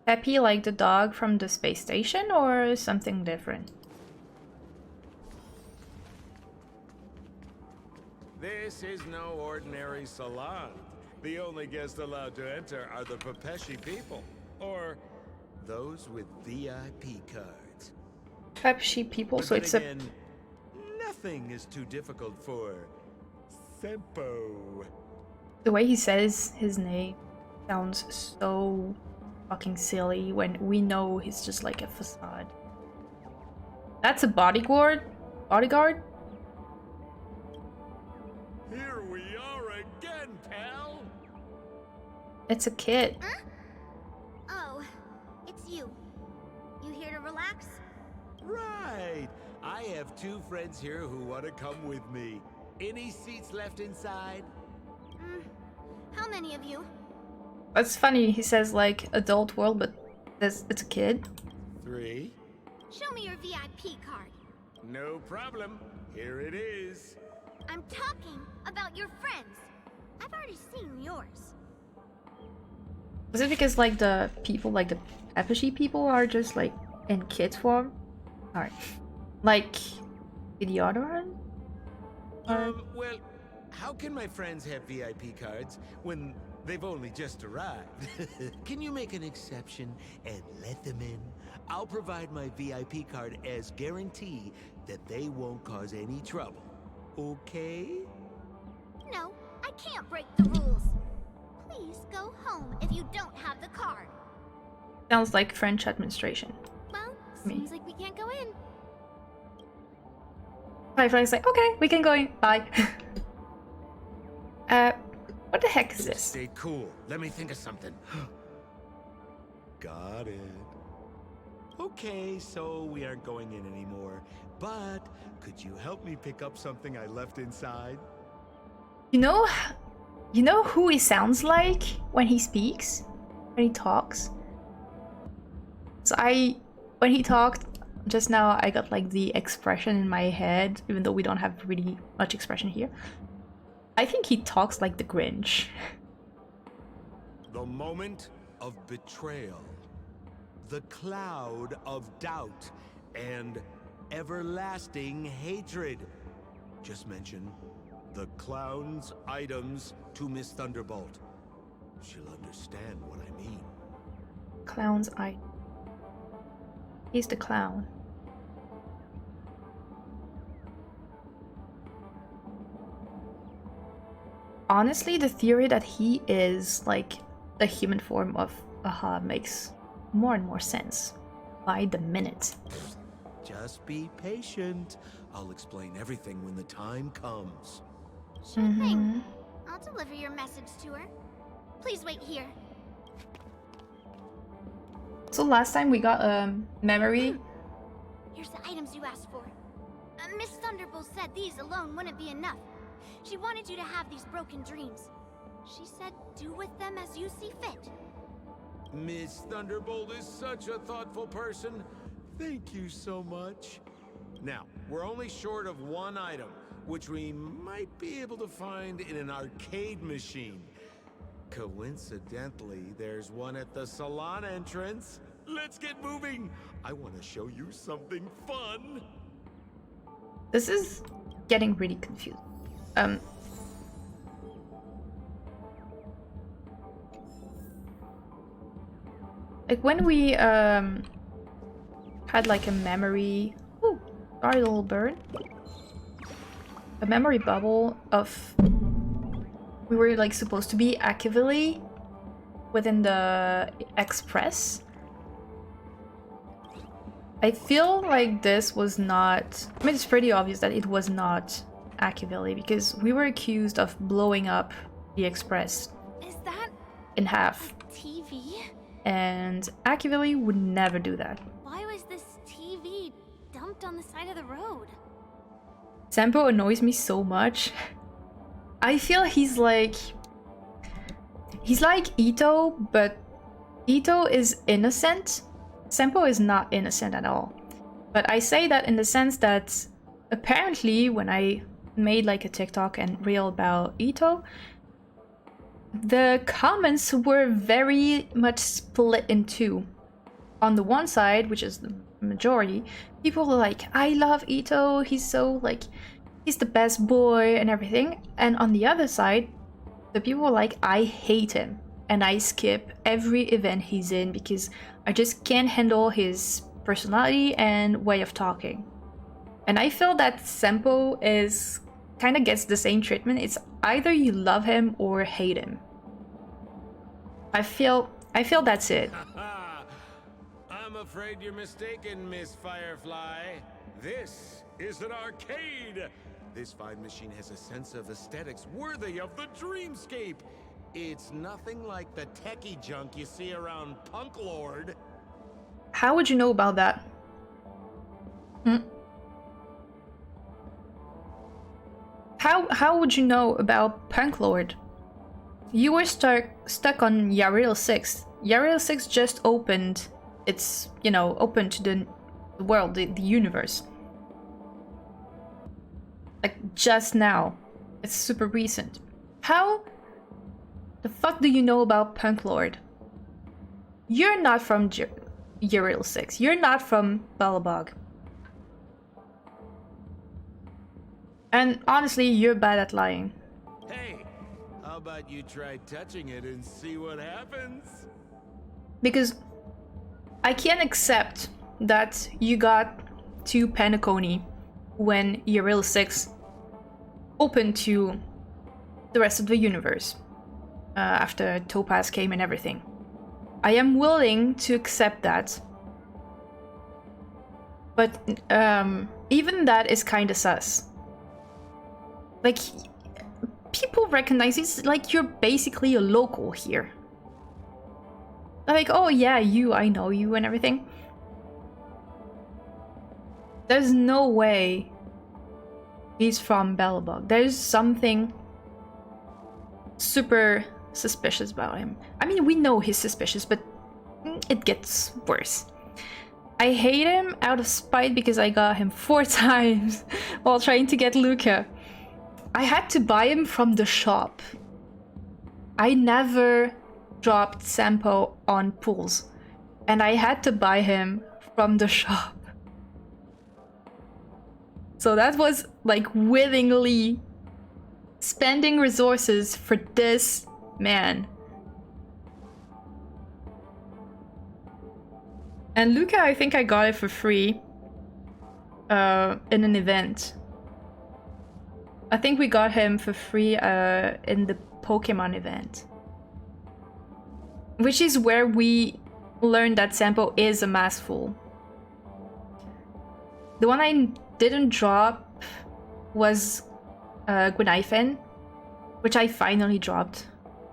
Peppy like the dog from the space station or something different? This is no ordinary salon. The only guests allowed to enter are the Pepeshi people, or those with VIP cards. Type sheep people, But so then it's again, nothing is too difficult for Sempo. the way he says his name sounds so fucking silly when we know he's just like a facade. That's a bodyguard? Bodyguard? Here we are again, pal. It's a kid. Huh? Oh, it's you. You here to relax? Right. I have two friends here who want to come with me. Any seats left inside? How many of you? It's funny, he says like adult world, but it's a kid. 3. Show me your VIP card. No problem. Here it is. I'm talking about your friends. I've already seen yours. Was it because like the people, like the Pepeshi people are just like in kid form? Alright. Like the other one? Well, how can my friends have VIP cards when they've only just arrived? Can you make an exception and let them in? I'll provide my VIP card as guarantee that they won't cause any trouble. Okay? No, I can't break the rules. Please go home if you don't have the card. Sounds like French administration. Well, Me. seems like we can't go in. Firefly's like, okay, we can go in. Bye. What the heck is this? Stay cool. Let me think of something. Got it. Okay, so we aren't going in anymore. But could you help me pick up something I left inside? You know who he sounds like when he speaks? When he talks? So when he talked just now, I got like the expression in my head, even though we don't have really much expression here. I think he talks like the Grinch. The moment of betrayal. The cloud of doubt and everlasting hatred. Just mention the clown's items to Miss Thunderbolt. She'll understand what I mean. Clown's eye. He's the clown. Honestly, the theory that he is like a human form of Aha makes more and more sense by the minute. Just be patient. I'll explain everything when the time comes. Sure thing. I'll deliver your message to her. Please wait here. So last time we got a memory. Here's the items you asked for. Miss Thunderbolt said these alone wouldn't be enough. She wanted you to have these broken dreams. She said do with them as you see fit. Miss Thunderbolt is such a thoughtful person. Thank you so much. Now, we're only short of one item, which we might be able to find in an arcade machine. Coincidentally, there's one at the salon entrance. Let's get moving. I want to show you something fun. This is getting really confused. Like when we had like a memory. Ooh, sorry, little bird. A memory bubble of we were like supposed to be actively within the express. I feel like this was not. I mean, it's pretty obvious that it was not actively because we were accused of blowing up the express Is that in half. TV? And actively would never do that. Why was this TV dumped on the side of the road? Sempo annoys me so much. I feel he's like Ito, but Ito is innocent. Sempo is not innocent at all. But I say that in the sense that apparently when I made like a TikTok and reel about Ito, the comments were very much split in two. On the one side, which is the majority, people are like, I love Ito, he's so like he's the best boy and everything. And on the other side, the people are like, I hate him. And I skip every event he's in because I just can't handle his personality and way of talking. And I feel that Senpo is kind of gets the same treatment. It's either you love him or hate him. I feel that's it. I'm afraid you're mistaken, Miss Firefly. This is an arcade. This fine machine has a sense of aesthetics worthy of the dreamscape. It's nothing like the techie junk you see around Punk Lord. How would you know about that? How would you know about Punk Lord? You were stuck on Yaril 6. Yaril 6 just opened. It's, you know, open to the world, the universe. Like, just now. It's super recent. How the fuck do you know about Punk Lord? You're not from Yaril 6. You're not from Balabog. And honestly, you're bad at lying. Hey, how about you try touching it and see what happens? Because I can't accept that you got to Penacony when Yaril 6 opened to the rest of the universe after Topaz came and everything. I am willing to accept that. But even that is kind of sus. Like, people recognize it's like you're basically a local here. They're like, oh yeah, I know you and everything. There's no way he's from Belobog. There's something super suspicious about him. I mean, we know he's suspicious, but it gets worse. I hate him out of spite because I got him 4 times while trying to get Luca. I had to buy him from the shop. I never dropped Senpo on pools, and I had to buy him from the shop. So that was like willingly spending resources for this man. And Luca, I think I got it for free in an event. I think we got him for free in the Pokemon event. Which is where we learned that Senpo is a maskful. The one I didn't drop was Gwynaifen, which I finally dropped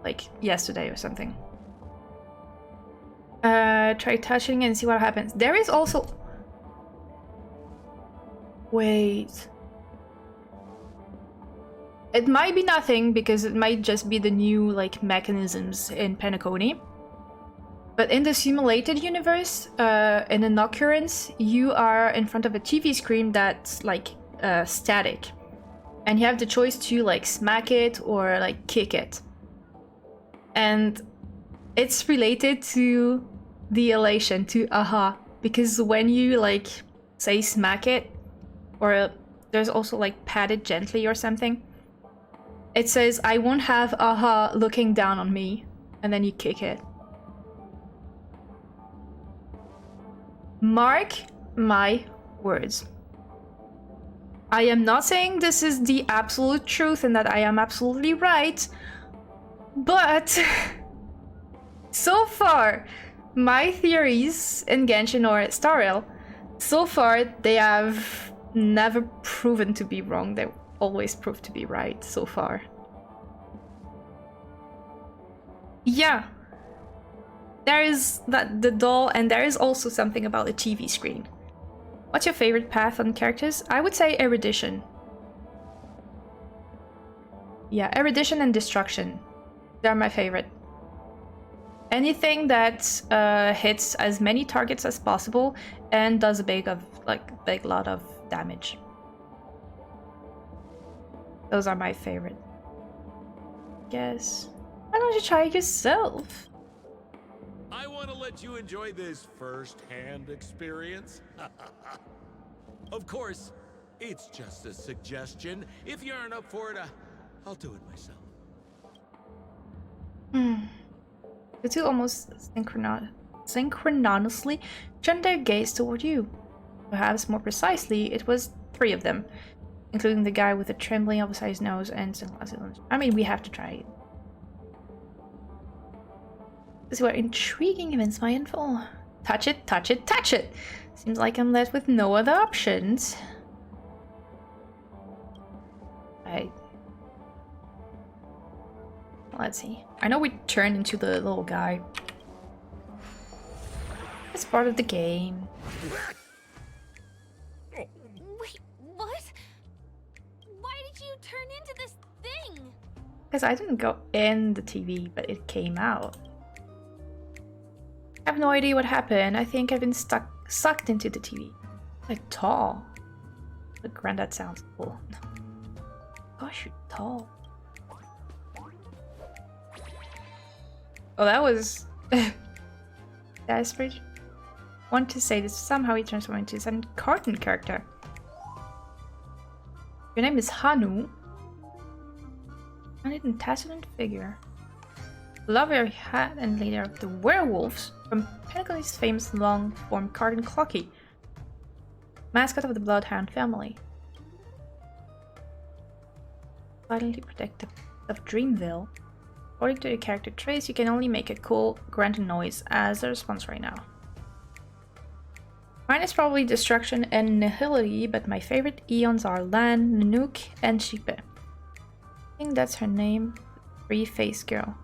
like yesterday or something. Try touching and see what happens. There is also... Wait... It might be nothing, because it might just be the new, like, mechanisms in Penacony. But in the simulated universe, in an occurrence, you are in front of a TV screen that's, like, static. And you have the choice to, like, smack it or, like, kick it. And it's related to the elation, to aha. Because when you, like, say smack it, or there's also, like, pat it gently or something, it says, I won't have aha looking down on me. And then you kick it. Mark my words. I am not saying this is the absolute truth and that I am absolutely right. But so far, my theories in Genshin or Starrail, so far they have never proven to be wrong. They always prove to be right so far. Yeah. There is the doll, and there is also something about the TV screen. What's your favorite path on characters? I would say erudition. Yeah, erudition and destruction. They're my favorite. Anything that hits as many targets as possible and does a big lot of damage. Those are my favorite. Yes. Why don't you try it yourself? I want to let you enjoy this first-hand experience. Of course, It's just a suggestion. If you aren't up for it, I'll do it myself. The two almost synchronously turned their gaze toward you. Perhaps more precisely, it was 3 of them, including the guy with the trembling oversized nose and sunglasses. I mean, we have to try it. These were intriguing events, my info. Touch it, touch it, touch it! Seems like I'm left with no other options. Let's see. I know we turned into the little guy. It's part of the game. Wait, what? Why did you turn into this thing? Because I didn't go in the TV, but it came out. I have no idea what happened. I think I've been sucked into the TV. Like tall. But granddad sounds cool. Gosh, you're tall. Oh, that was desperate. Want to say that somehow he transformed into some cartoon character. Your name is Hanu. And taciturn figure. Lover hat and leader of the werewolves from Penacony's famous long-form cartoon Clocky. Mascot of the Bloodhound family. Silently protective of Dreamville. According to your character traits, you can only make a cool grunting noise as a response right now. Mine is probably destruction and nihility, but my favorite eons are Lan, Nanook, and Shipe. I think that's her name. 3-faced girl.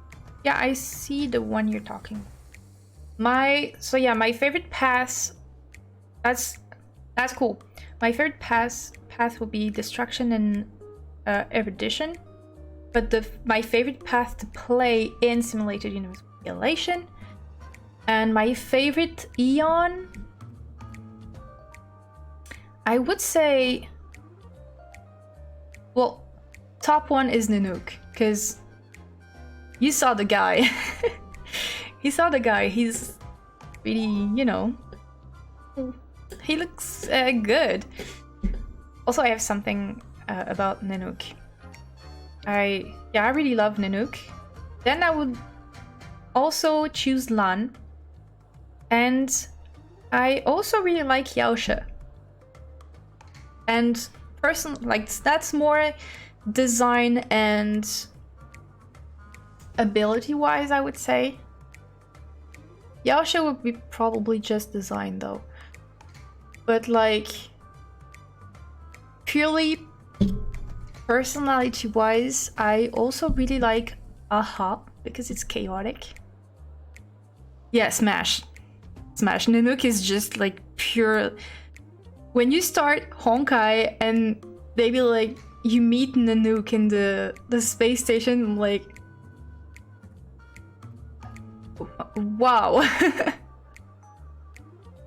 Yeah, I see the one you're talking. My favorite pass. That's cool. My favorite path will be destruction and erudition. But my favorite path to play in simulated universe simulation, and my favorite Eon, I would say, well, top one is Nanook, because you saw the guy. You saw the guy. He's really, you know, he looks good. Also, I have something about Nanook. I really love Nanook. Then I would also choose Lan. And I also really like Yaoshe. And that's more design and ability-wise, I would say. Yaoshe would be probably just design though. But like purely personality-wise, I also really like Aha because it's chaotic. Yeah, Smash. Nanook is just like pure. When you start Honkai and maybe like you meet Nanook in the space station, I'm like, wow.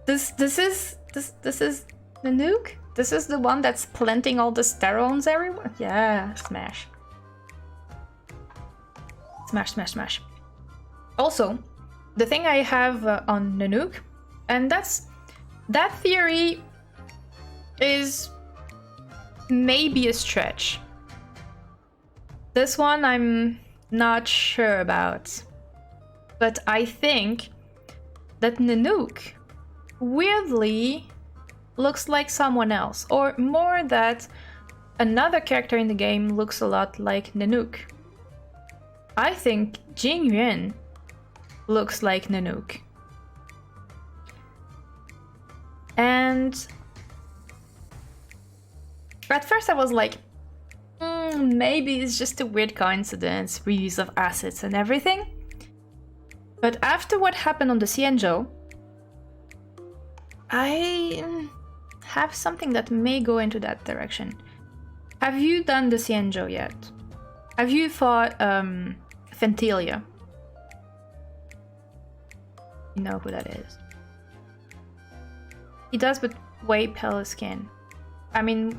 This is Nanook? This is the one that's planting all the sterones everywhere? Yeah, Smash. Smash. Also, the thing I have on Nanook, and that theory is maybe a stretch. This one I'm not sure about. But I think that Nanook weirdly looks like someone else, or more that another character in the game looks a lot like Nanook. I think Jingyuan looks like Nanook. And at first I was like, maybe it's just a weird coincidence, reuse of assets and everything. But after what happened on the Xianzhou, I have something that may go into that direction. Have you done the Xianzhou yet? Have you fought Fentilia? You know who that is. He does, but way paler skin. I mean,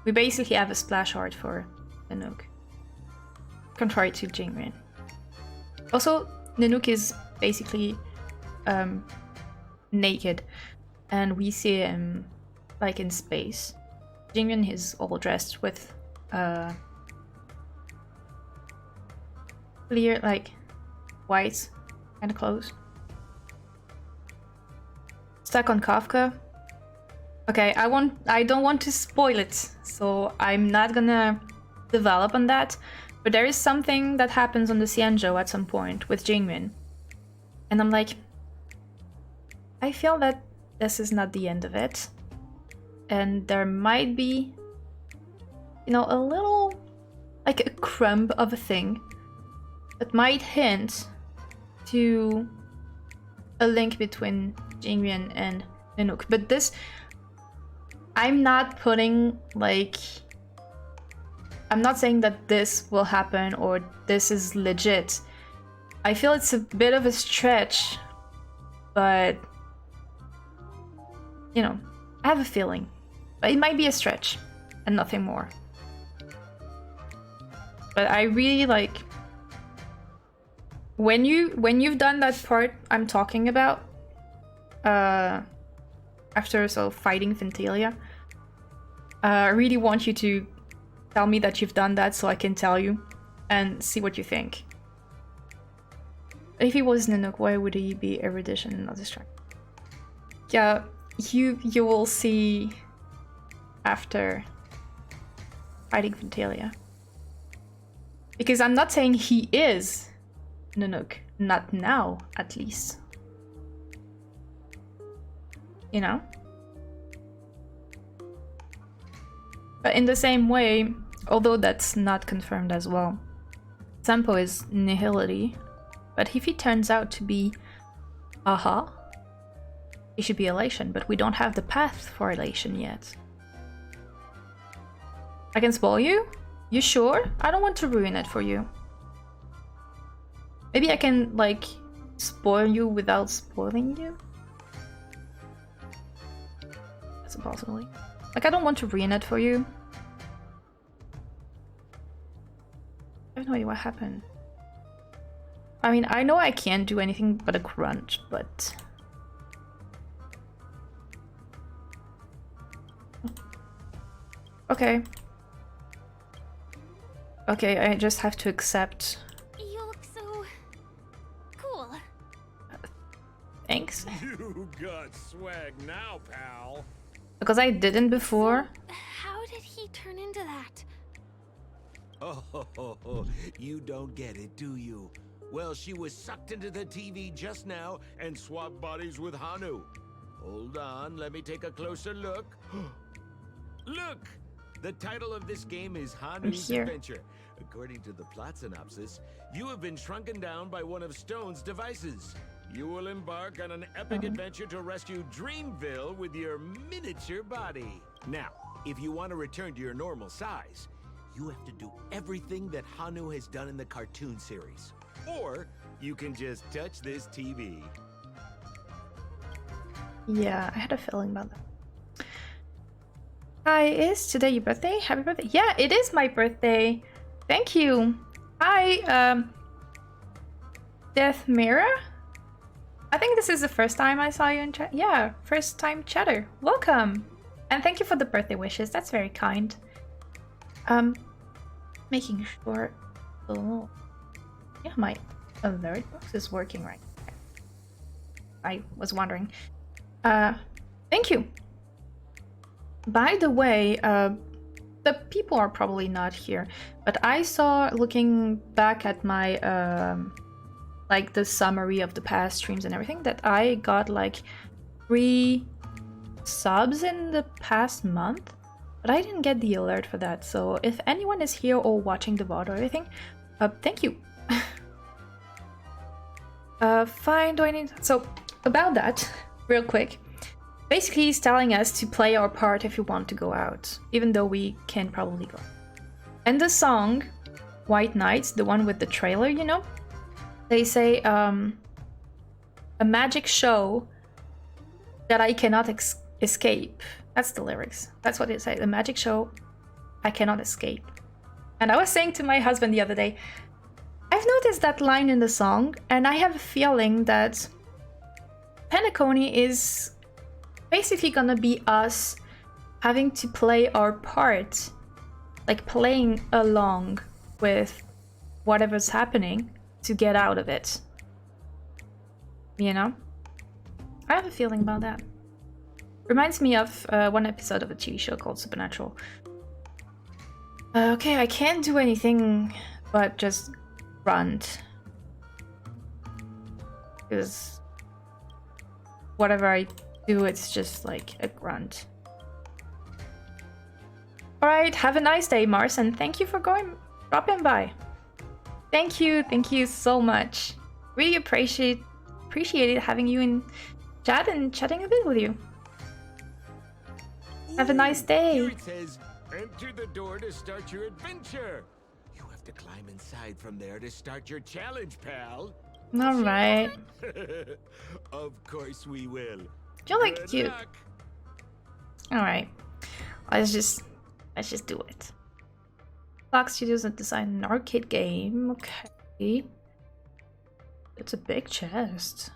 we basically have a splash art for Nanook, contrary to Jingyuan. Also, Nanook is basically naked, and we see him like in space. Jingyun is all dressed with clear, like white kind of clothes. Stuck on Kafka. Okay, I don't want to spoil it, so I'm not gonna develop on that. But there is something that happens on the Xianzhou at some point with Jingmin. And I'm like, I feel that this is not the end of it. And there might be, you know, a little, like a crumb of a thing that might hint to a link between Jingmin and Nanook. But this, I'm not putting, like, I'm not saying that this will happen or this is legit. I feel it's a bit of a stretch, but, you know, I have a feeling. But it might be a stretch and nothing more. But I really like when you've done that part I'm talking about, after fighting Ventilia, I really want you to tell me that you've done that so I can tell you and see what you think. If he was Nanook, why would he be erudition and not distracted? Yeah, you will see after fighting Ventilia. Because I'm not saying he is Nanook, not now at least. You know? But in the same way, although that's not confirmed as well, Sampo is Nihility. But if he turns out to be Aha, he should be Elation, but we don't have the path for Elation yet. I can spoil you? You sure? I don't want to ruin it for you. Maybe I can, like, spoil you without spoiling you? That's a possibility. Like, I don't want to ruin it for you. I have no idea what happened. I mean, I know I can't do anything but a grunt, but... Okay. Okay, I just have to accept. You look so cool. Thanks. You got swag now, pal. Because I didn't before. How did he turn into that? Oh, you don't get it, do you? Well, she was sucked into the TV just now and swapped bodies with Hanu. Hold on, let me take a closer look. Look! The title of this game is Hanu's Adventure. According to the plot synopsis, you have been shrunken down by one of Stone's devices. You will embark on an epic adventure to rescue Dreamville with your miniature body. Now, if you want to return to your normal size, you have to do everything that Hanu has done in the cartoon series. Or you can just touch this TV. Yeah, I had a feeling about that. Hi, is today your birthday? Happy birthday. Yeah, it is my birthday. Thank you. Hi, Death Mirror? I think this is the first time I saw you in chat. Yeah, first time chatter. Welcome. And thank you for the birthday wishes. That's very kind. Making sure. Oh, yeah, my alert box is working right. I was wondering. Thank you. By the way, the people are probably not here, but I saw, looking back at my like the summary of the past streams and everything, that I got like 3 subs in the past month, but I didn't get the alert for that. So if anyone is here or watching the VOD or everything, thank you. Fine, do I need... So, about that, real quick. Basically, he's telling us to play our part if we want to go out, even though we can probably go. And the song, White Nights, the one with the trailer, you know? They say, a magic show that I cannot escape. That's the lyrics. That's what they say. The magic show I cannot escape. And I was saying to my husband the other day, I've noticed that line in the song, and I have a feeling that Penacony is basically gonna be us having to play our part, like playing along with whatever's happening to get out of it. You know? I have a feeling about that. Reminds me of one episode of a TV show called Supernatural. Okay, I can't do anything but just grunt. Because whatever I do, it's just like a grunt. Alright, have a nice day, Mars, and thank you for dropping by. Thank you so much. Really appreciated having you in chat and chatting a bit with you. Have a nice day. Here it says, enter the door to start your adventure. You have to climb inside from there to start your challenge, pal. Alright. Of course we will. You're like Good cute. luck. Alright. Let's just do it. Clock Studios have designed an arcade game. Okay. It's a big chest.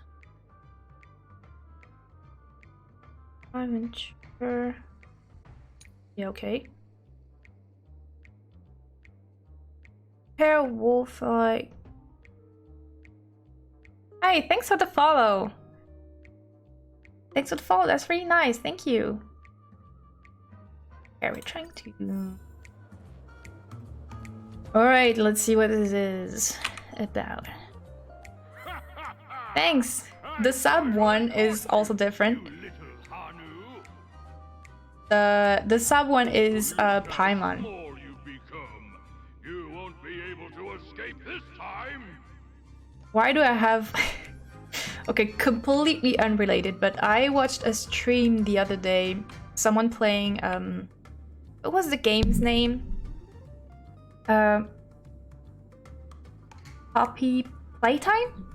I'm not sure. Yeah, okay. Pair wolf like. Hey, thanks for the follow. Thanks for the follow. That's really nice. Thank you. Yeah, we're trying to. Alright, let's see what this is about. Thanks! The sub one is also different. The sub one is Paimon. Why do I have... Okay, completely unrelated, but I watched a stream the other day. Someone playing... What was the game's name? Poppy Playtime?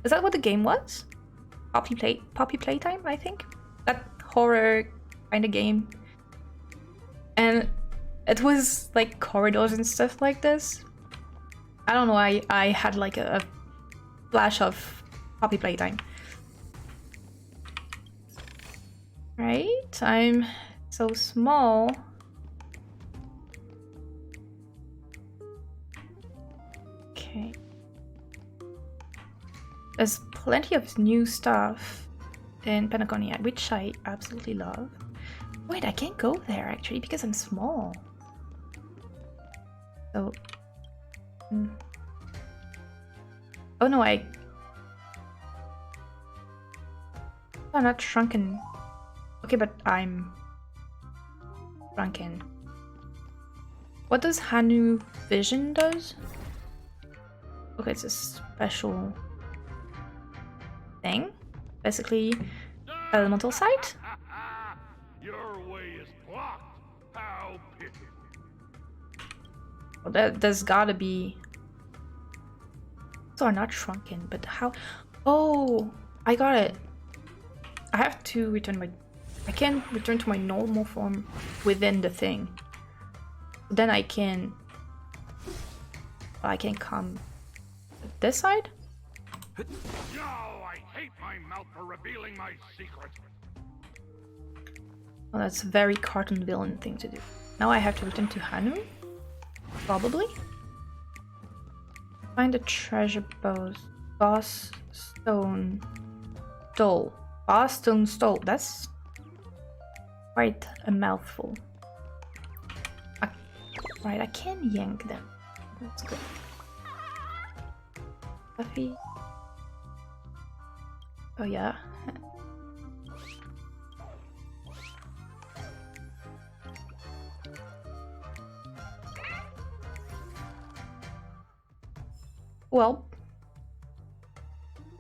Is that what the game was? Poppy Playtime, I think? That horror kind of game. And it was like corridors and stuff like this. I don't know, I had like a flash of Poppy Playtime. Right? I'm so small. Okay. There's plenty of new stuff in Pentagonia, which I absolutely love. Wait, I can't go there actually because I'm small. So... Oh no, I'm not shrunken. Okay, but I'm shrunken. What does Hanu Vision does? Okay, it's a special thing. Basically, elemental sight. Your way is blocked. How pity. Well, there's gotta be. Those are not shrunken, but how? Oh, I got it. I have to return my. I can return to my normal form within the thing. Then I can. I can come this side. No, I hate my mouth for revealing my secret. Well, that's a very cartoon villain thing to do. Now I have to return to Hanu? Probably? Find a treasure boss stone stole. Boss stone stole. That's quite a mouthful. Right, I can yank them. That's good. Buffy. Oh yeah. Well.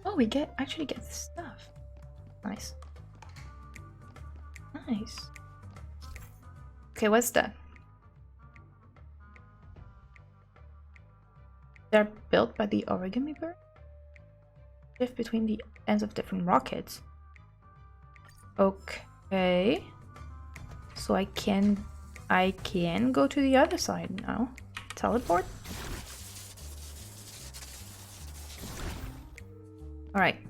Oh, we actually get this stuff. Nice. Nice. Okay, what's that? They're built by the origami bird? Shift between the ends of different rockets. Okay. So I can go to the other side now. Teleport? Alright.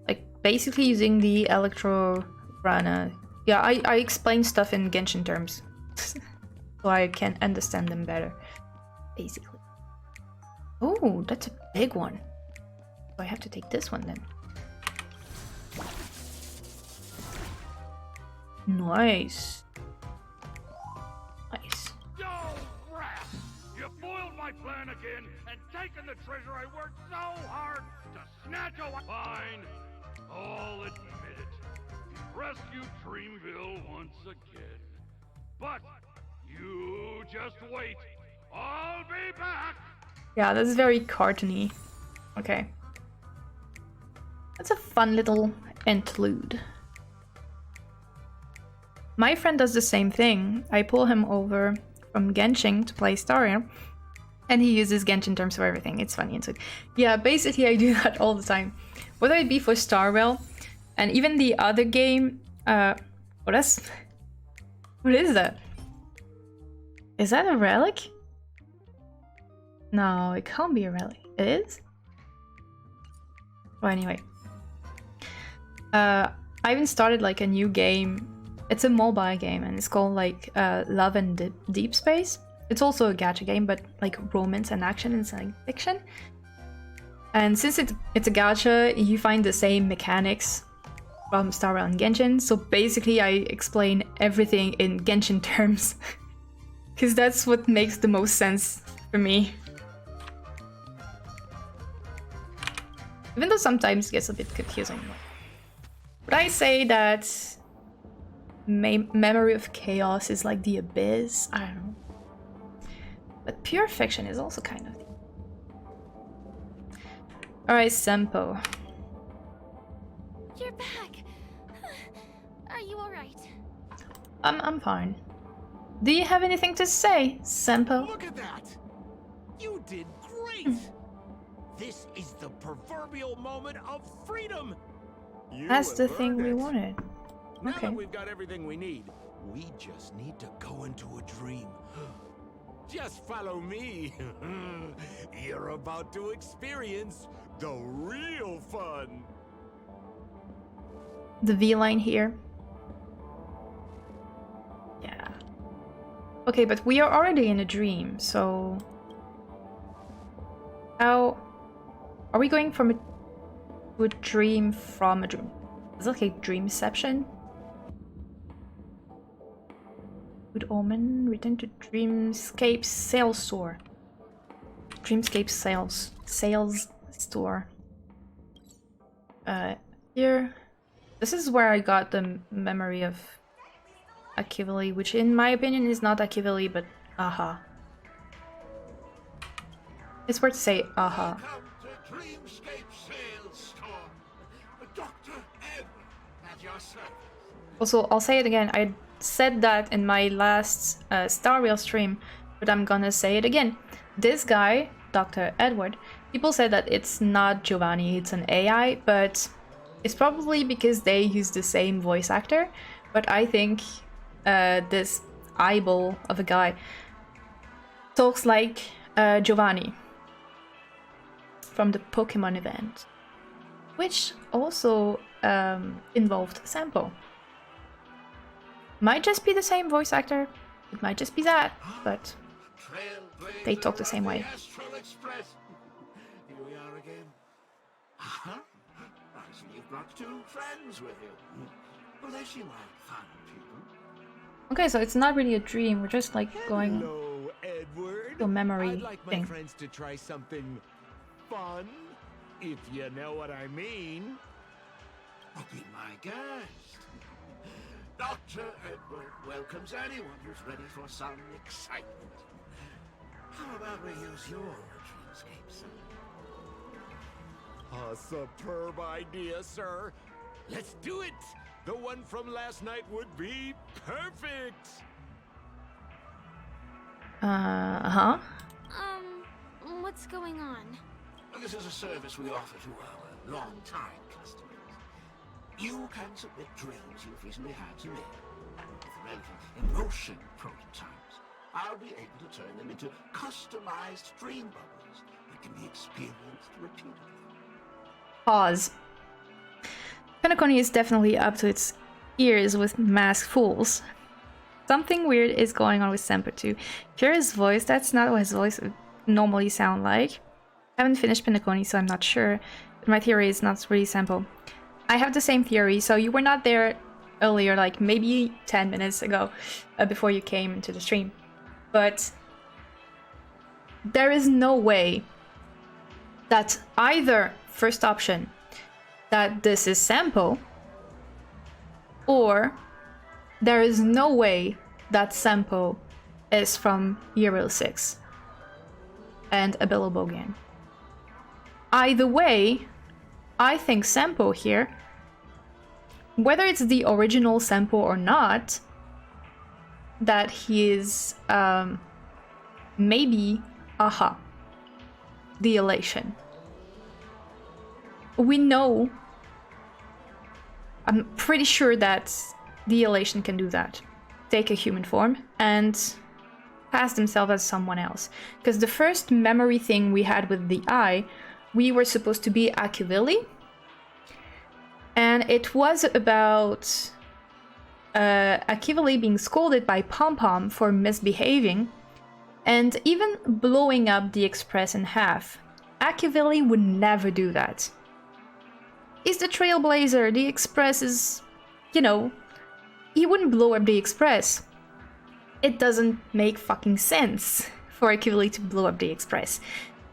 Like basically using the Electro Rana. Yeah, I explain stuff in Genshin terms. So I can understand them better, basically. Oh, that's a big one. So I have to take this one then. Nice. Nice. Yo, rat! You foiled my plan again and taken the treasure I worked so hard to snatch away. Fine. I'll admit it. Rescued Dreamville once again. But you just wait. I'll be back. Yeah, that's very cartoony. Okay. That's a fun little interlude. My friend does the same thing. I pull him over from Genshin to play Star Rail, and he uses Genshin terms for everything. It's funny and sweet. Yeah, basically I do that all the time. Whether it be for Star Rail, and even the other game, what is that? Is that a relic? No, it can't be a relic. It is? Well, anyway. I even started like a new game. It's a mobile game and it's called like Love and Deep Space. It's also a gacha game, but like romance and action and science fiction. And since it's a gacha, you find the same mechanics from Star Rail and Genshin. So basically I explain everything in Genshin terms. Because that's what makes the most sense for me. Even though sometimes it gets a bit confusing. Would I say that Memory of Chaos is like the abyss? I don't know. But pure fiction is also kind of... Alright, Senpo. You're back. Are you alright? I'm fine. Do you have anything to say, Senpo? Look at that! You did great! This is the proverbial moment of freedom! That's the thing we wanted. Now Okay. that we've got everything we need, we just need to go into a dream. Just follow me. You're about to experience the real fun. The V line here. Yeah. Okay, but we are already in a dream, so... How... Are we going from to a dream from a dream? Is it like a dreamception? Good Omen, return to Dreamscape Sales Store. Dreamscape Sales Store. Here. This is where I got the memory of Akivali, which in my opinion is not Akivali, but aha. It's worth to say aha. Welcome to Dreamscape Sales Store. Dr. Edward at your service. Also, I'll say it again. I said that in my last Star Rail stream, but I'm gonna say it again. This guy, Dr. Edward, people said that it's not Giovanni, it's an AI, but it's probably because they use the same voice actor. But I think this eyeball of a guy talks like Giovanni from the Pokemon event, which also involved Sampo. Might just be the same voice actor, it might just be that, but they talk the same way. Here we are again. Huh? I see you've brought two friends with you. Well, they seem like fun people. Okay, so it's not really a dream, we're just like going Hello, Edward. to a memory I'd like my thing. friends to try something fun, if you know what I mean. Oh, be my guest. Dr. Edward welcomes anyone who's ready for some excitement. How about we use your dreamscape, sir? A superb idea, sir. Let's do it. The one from last night would be perfect. Uh-huh. What's going on? Well, this is a service we offer to our long-time customers. You can submit dreams you've recently had to me. With relevant emotion prototypes, I'll be able to turn them into customized dream bubbles that can be experienced repeatedly. Pause. Penacony is definitely up to its ears with masked fools. Something weird is going on with Semper too. Hear his voice, that's not what his voice would normally sound like. I haven't finished Penacony, so I'm not sure. But my theory is not really Sempo. I have the same theory, so you were not there earlier, like maybe 10 minutes ago, before you came into the stream. But there is no way that either first option, that this is Sempo, or there is no way that Sempo is from Uriel 6 and Abelo Bogan. Either way, I think Sempo here, whether it's the original Sempo or not, that he is maybe Aha, the elation. We know, I'm pretty sure that the elation can do that. Take a human form and pass themselves as someone else. Because the first memory thing we had with the eye, we were supposed to be Akivili. And it was about Akivili being scolded by Pom Pom for misbehaving and even blowing up the Express in half. Akivili would never do that. He's the trailblazer, the Express is, you know, he wouldn't blow up the Express. It doesn't make fucking sense for Akivili to blow up the Express.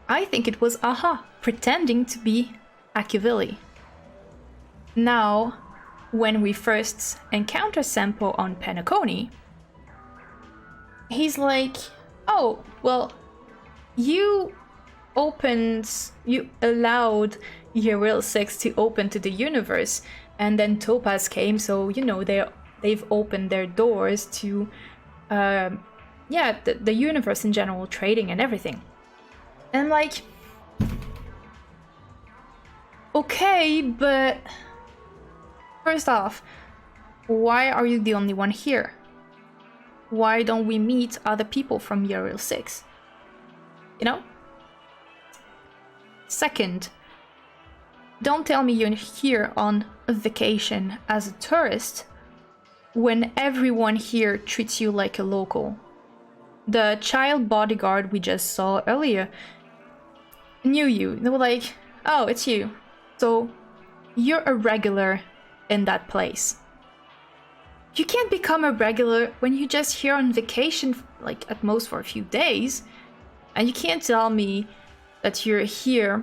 I think it was Aha pretending to be Akivili. Now, when we first encounter Sempo on Penacony, he's like, oh, well, you allowed Uriel 6 to open to the universe, and then Topaz came, so, you know, they've opened their doors to, the universe in general, trading and everything. And I'm like, okay, but first off, why are you the only one here? Why don't we meet other people from Uriel 6? You know? Second, don't tell me you're here on a vacation as a tourist when everyone here treats you like a local. The child bodyguard we just saw earlier knew you. They were like, oh, it's you. So you're a regular in that place. You can't become a regular when you're just here on vacation, like at most for a few days. And you can't tell me that you're here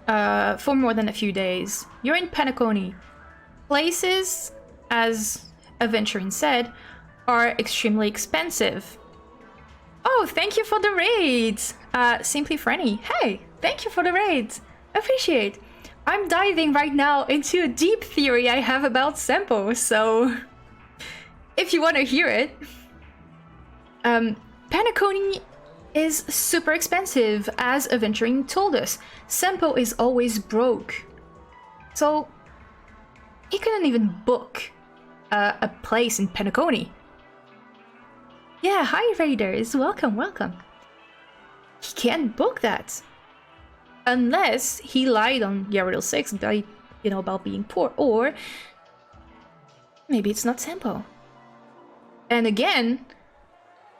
for more than a few days. You're in Penacony. Places, as Aventurine said, are extremely expensive. Oh, thank you for the raids! Simply Frenny. Hey, thank you for the raids. Appreciate. I'm diving right now into a deep theory I have about Sempo, so if you want to hear it. Penacony is super expensive, as Aventurine told us. Sempo is always broke. So he couldn't even book a place in Penacony. Yeah, hi Raiders, welcome, welcome. He can't book that. Unless he lied on Uriel 6 by, you know, about being poor, or maybe it's not Sempo. And again,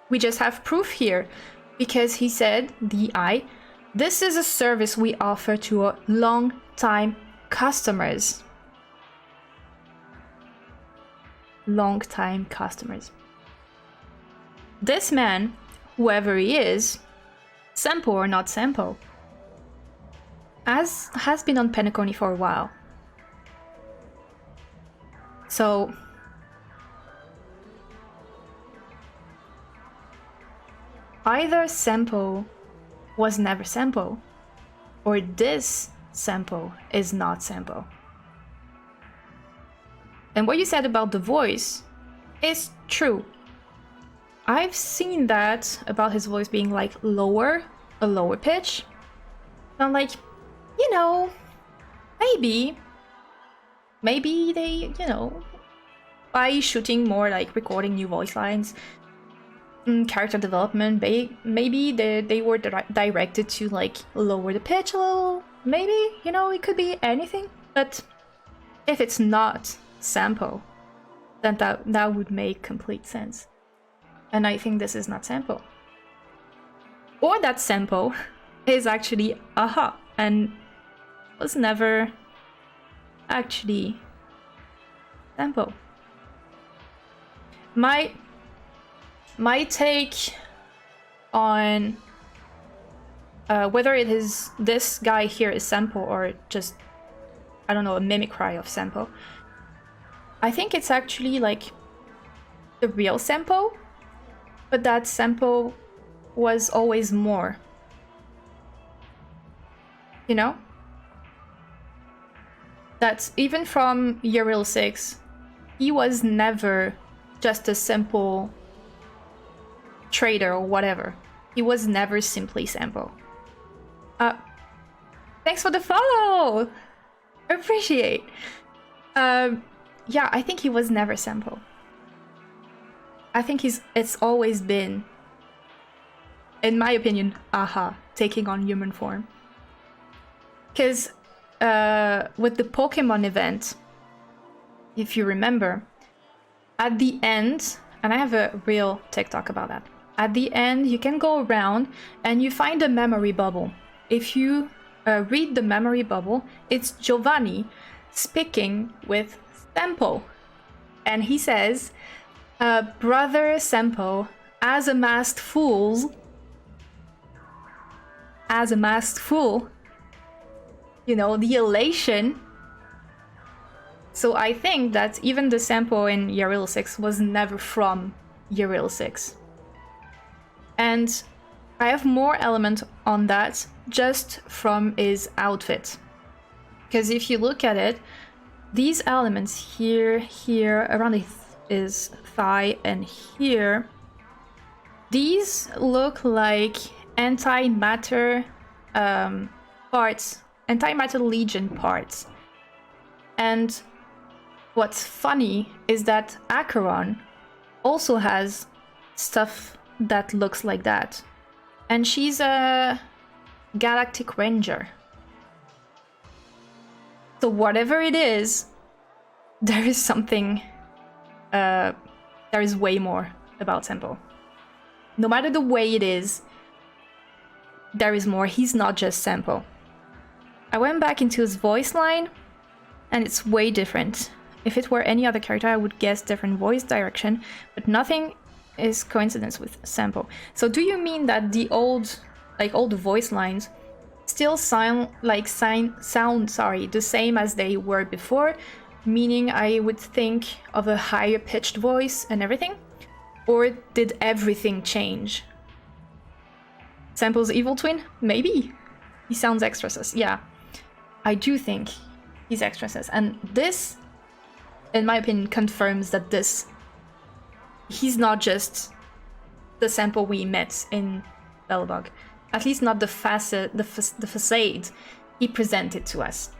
we just have proof here, because he said, this is a service we offer to our long-time customers. Long-time customers. This man, whoever he is, Sempo or not Sempo, has been on Penacony for a while. So either Sempo was never Sempo, or this Sempo is not Sempo. And what you said about the voice is true. I've seen that about his voice being like a lower pitch. I'm like, you know, maybe they, you know, by shooting more, like recording new voice lines, character development, maybe they were directed to like lower the pitch a little. Maybe, you know, it could be anything. But if it's not Sampo, then that would make complete sense. And I think this is not Sampo. Or that Sampo is actually Aha and was never actually Sampo. My take on whether it is this guy here is Sampo or just, I don't know, a mimicry of Sampo. I think it's actually like the real Sampo, but that Sampo was always more. You know? That even from Uriel 6, he was never just a simple trader or whatever. He was never simply Sampo. Thanks for the follow! Appreciate. Yeah, I think he was never Sampo. I think it's always been, in my opinion, Aha taking on human form. Because with the Pokemon event, if you remember, at the end, and I have a real TikTok about that, at the end you can go around and you find a memory bubble. If you read the memory bubble, it's Giovanni speaking with Sampo. And he says, Brother Sampo, as a masked fool, you know, the elation. So I think that even the Sampo in Uriel 6 was never from Uriel 6. And I have more element on that just from his outfit. Because if you look at it, these elements here, around his thigh, and here, these look like antimatter parts, antimatter legion parts. And what's funny is that Acheron also has stuff that looks like that. And she's a Galactic Ranger. So whatever it is, there is something, there is way more about Sampo. No matter the way it is, there is more. He's not just Sampo. I went back into his voice line, and it's way different. If it were any other character, I would guess different voice direction, but nothing is coincidence with Sampo. So do you mean that the old, like all the voice lines, still sound the same as they were before? Meaning I would think of a higher pitched voice and everything? Or did everything change? Sampo's evil twin? Maybe. He sounds extra sus. Yeah, I do think he's extra sus. And this, in my opinion, confirms that he's not just the Sampo we met in Belobog. At least not the facade he presented to us.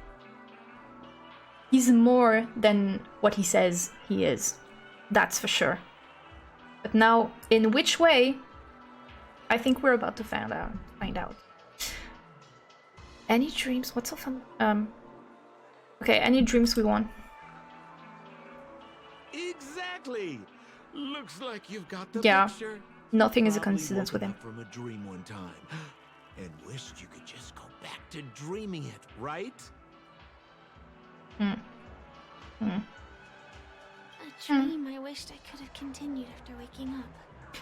He's more than what he says he is. That's for sure. But now, in which way? I think we're about to find out. Any dreams? What's so fun? Okay, any dreams we want? Exactly. Looks like you've got the Yeah. picture. Nothing is a Probably coincidence with woken him. up from a dream one time and wished you could just go back to dreaming it, right? A dream I wished I could have continued after waking up.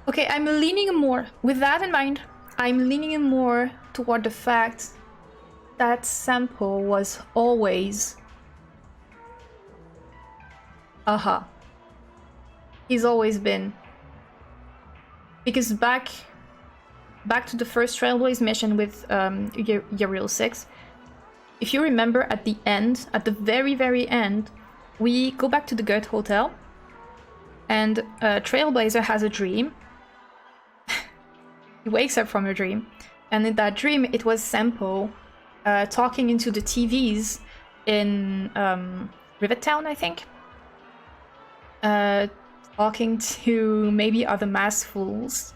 Okay, I'm leaning more, with that in mind, I'm leaning more toward the fact that Sampo was always Aha. He's always been. Because back to the first Trailblaze mission with Uriel 6, if you remember at the end, at the very, very end, we go back to the Goethe Hotel, and Trailblazer has a dream. He wakes up from a dream, and in that dream, it was Sampo talking into the TVs in Rivet Town, I think. Talking to maybe other mass fools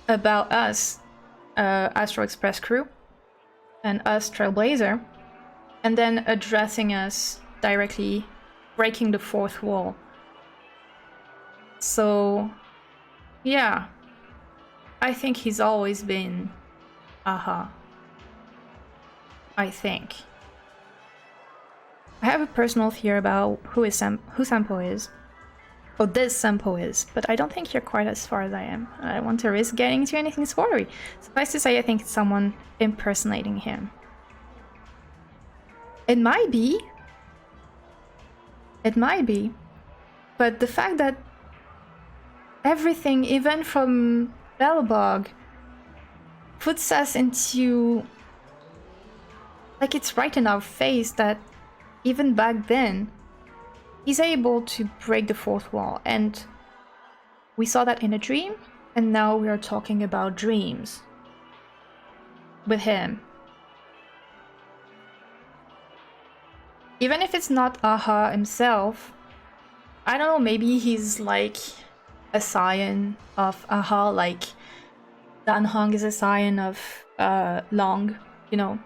about us, Astro Express crew, and us, Trailblazer. and then addressing us directly, breaking the fourth wall. So, yeah, I think he's always been Aha. I think. I have a personal fear about who Sampo is. Oh, this Sampo is, but I don't think you're quite as far as I am. I don't want to risk getting into anything spoilery. Suffice to say, I think it's someone impersonating him. It might be. It might be. But the fact that everything, even from Belobog, puts us into... Like, it's right in our face that even back then, he's able to break the fourth wall. And we saw that in a dream, and now we are talking about dreams with him. Even if it's not Aha himself, I don't know, maybe he's like a scion of Aha, like Dan Hong is a scion of Long, you know?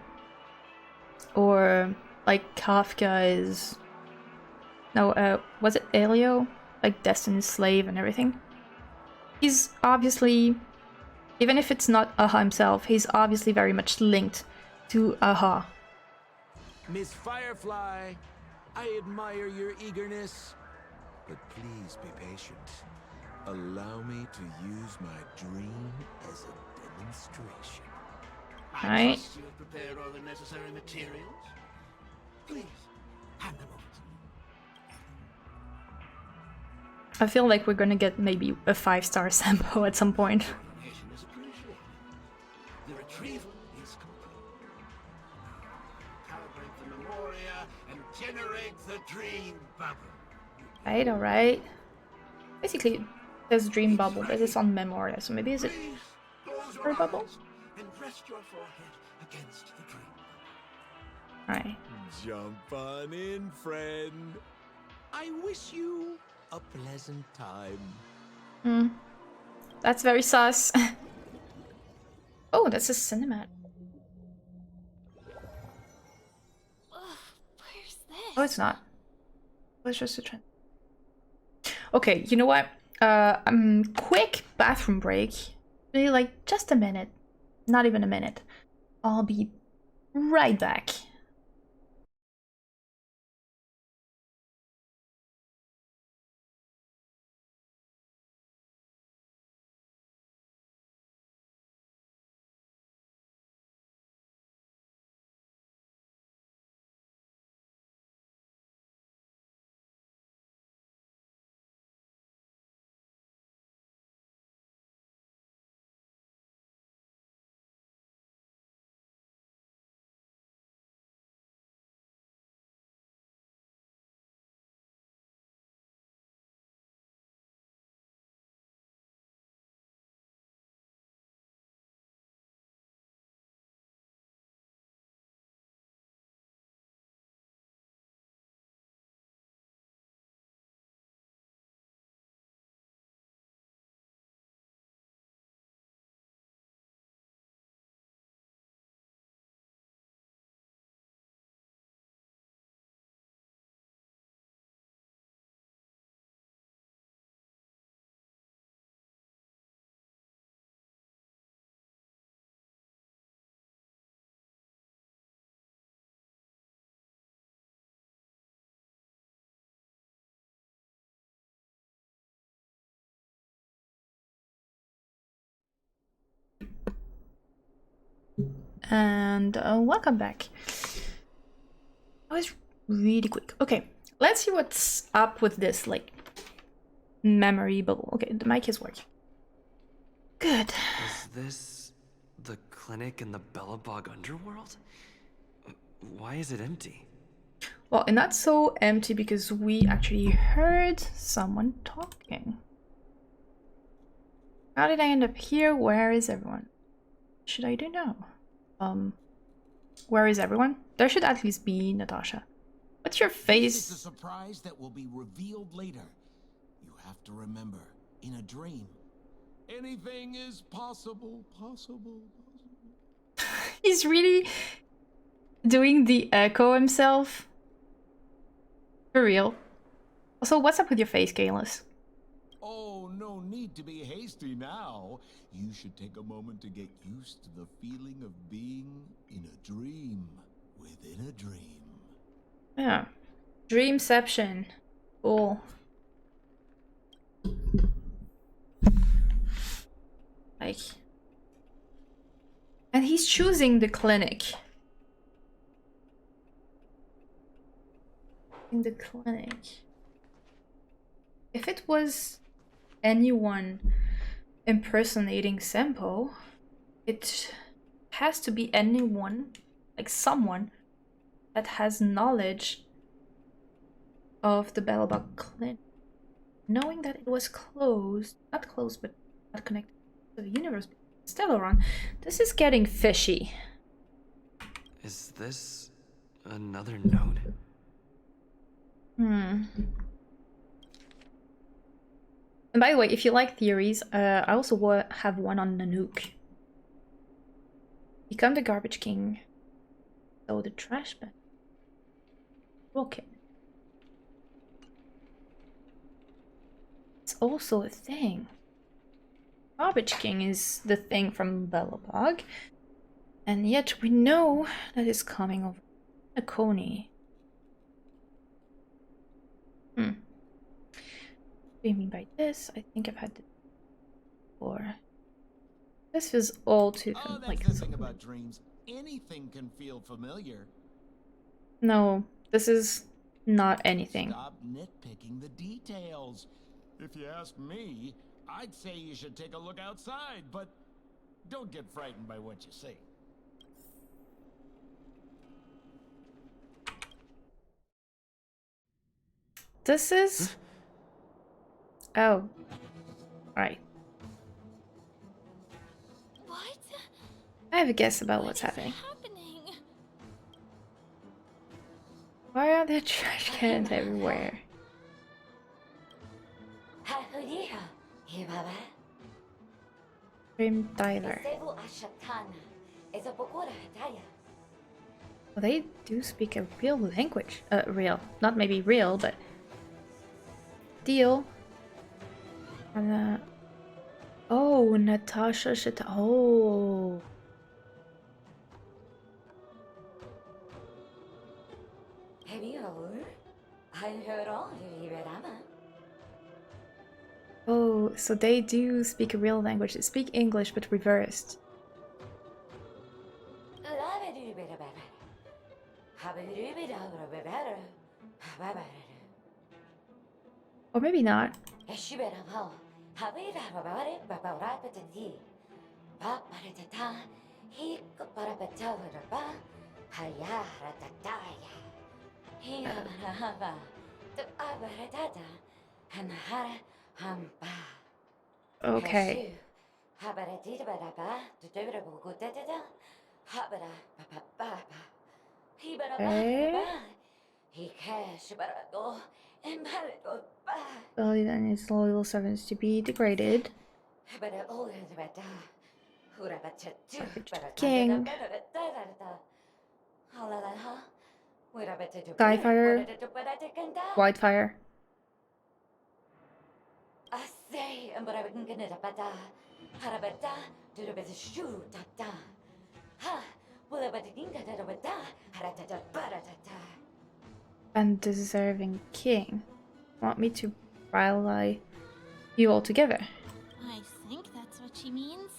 Or like Kafka is... No, was it Elio? Like Destiny's Slave and everything? He's obviously, even if it's not Aha himself, he's obviously very much linked to Aha. Miss Firefly, I admire your eagerness, but please be patient. Allow me to use my dream as a demonstration. Right. I trust you have prepared all the necessary materials. Please, hand them over to me. I feel like we're gonna get maybe a 5-star Sampo at some point. Information is appreciated. The retrieval is complete. Calibrate the memoria and generate the dream bubble. Alright. Basically, there's dream bubble, but it's on Memoria, so maybe is it Please close her your bubble? eyes and rest your forehead against the dream bubble. Alright. Jump on in, friend. I wish you a pleasant time. That's very sus. Oh, that's a cinematic. Where's this? Oh, it's not. It's just a trend. Okay, you know what? Quick bathroom break. Really, like, just a minute. Not even a minute. I'll be right back. And welcome back. That was really quick. Okay, let's see what's up with this, like, memory bubble. Okay, the mic is working. Good. Is this the clinic in the Belobog underworld? Why is it empty? Well, and not so empty because we actually heard someone talking. How did I end up here? Where is everyone? Should I do now? Where is everyone? There should at least be Natasha. What's your face? It's a surprise that will be revealed later. You have to remember, in a dream, anything is possible. He's really... doing the echo himself. For real. Also, what's up with your face, Kalis? Oh, no need to be hasty now. You should take a moment to get used to the feeling of being in a dream within a dream. Yeah. Dreamception. Cool. Like... And he's choosing the clinic. In the clinic. If it was anyone impersonating Sempo, it has to be anyone, like someone, that has knowledge of the Bellbug clinic. Knowing that it was closed, not closed, but not connected to the universe, still around, this is getting fishy. Is this another node? And by the way, if you like theories, I also have one on Nanook. Become the garbage king. So the trash bag. Okay. It's also a thing. Garbage king is the thing from Bellabog. And yet we know that it's coming over Coney. What do you mean by this? I think I've had this before. This is all too That's the thing about dreams. Anything can feel familiar. No, this is not anything. Stop nitpicking the details. If you ask me, I'd say you should take a look outside, but don't get frightened by what you see. This is... Oh. Right. What? I have a guess about what's happening. Why are there trash cans everywhere? Grim Diver. Well, they do speak a real language. Real. Not maybe real, but... Deal. And, oh, Natasha should... Oh... Oh, so they do speak a real language. They speak English, but reversed. Or maybe not. Okay. Ability that needs loyal servants to be degraded. King. Skyfire. Whitefire. Undeserving king. Want me to rally you all together? I think that's what she means.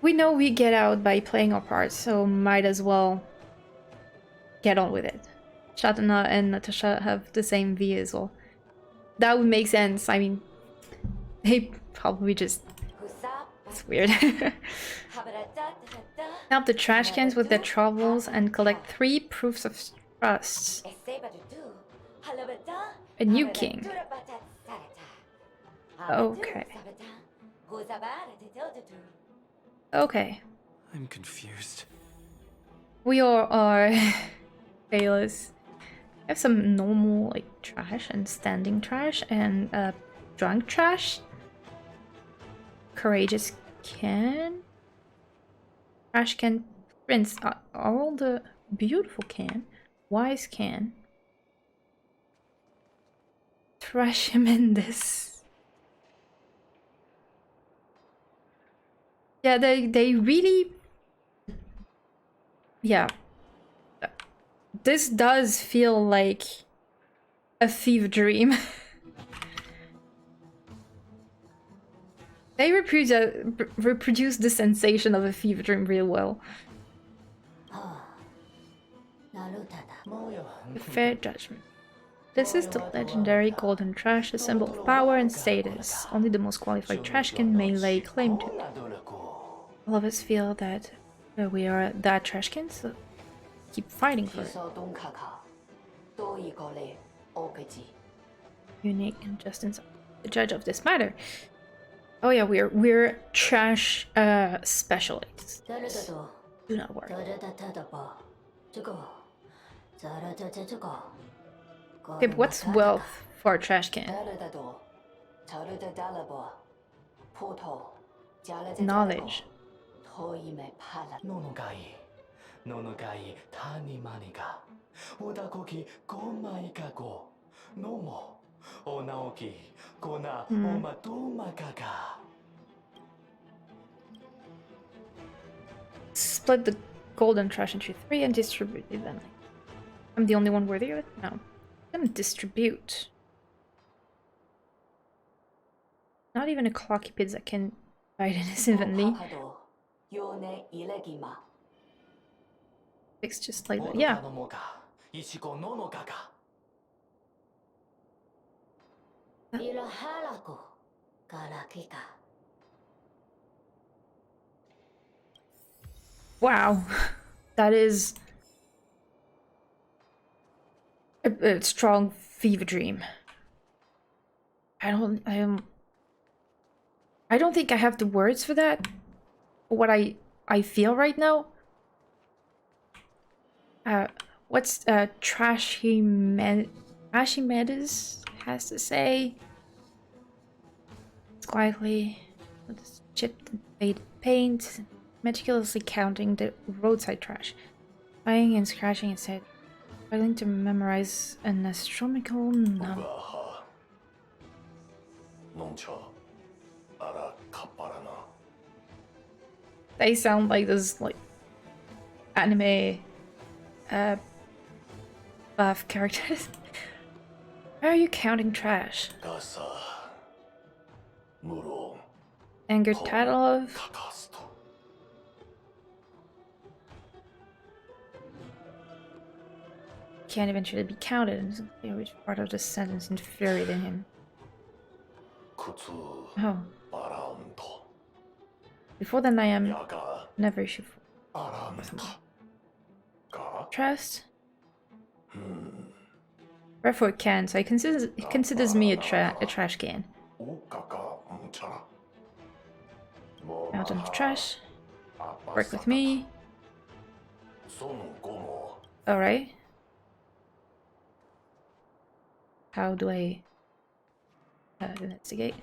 We know we get out by playing our parts, so might as well get on with it. Shatana and Natasha have the same V as well. That would make sense. I mean, they probably just... It's weird. Help the trash cans with their troubles and collect 3 proofs of trust. A new king. Okay. Okay. I'm confused. We all are. Bayless. have some normal like trash and standing trash and drunk trash. Courageous can. Trash can. Prince. All the beautiful can. Wise can. Tremendous. Yeah, they really. Yeah. This does feel like a fever dream. They reproduce the sensation of a fever dream real well. Fair judgment. This is the legendary golden trash, a symbol of power and status. Only the most qualified trashkin may lay claim to it. All of us feel that we are that trashkin, so keep fighting for it. Unique and Justin's the judge of this matter. Oh yeah, we're trash specialists. Do not worry. Okay, but what's wealth for a trash can? Knowledge. Split the golden trash into 3 and distribute it evenly. I'm the only one worthy of it? No. I'm gonna distribute. Not even a clocky pizza can divide it evenly. It's just like that. Yeah. Wow, that is a strong fever dream. I don't think I have the words for that. What I feel right now. What's Trashimedes has to say? Quietly, with this chipped and faded paint, meticulously counting the roadside trash, buying and scratching its head, struggling to memorize an astronomical number. They sound like those like anime buff characters. Why are you counting trash? Anger Tatalov. Can't eventually be counted, and which part of the sentence infuriated him. Oh. Before then I am never issue for trust. Therefore can, so he considers me a trash can. Mountain of trash. Work with me. Alright. How do I investigate?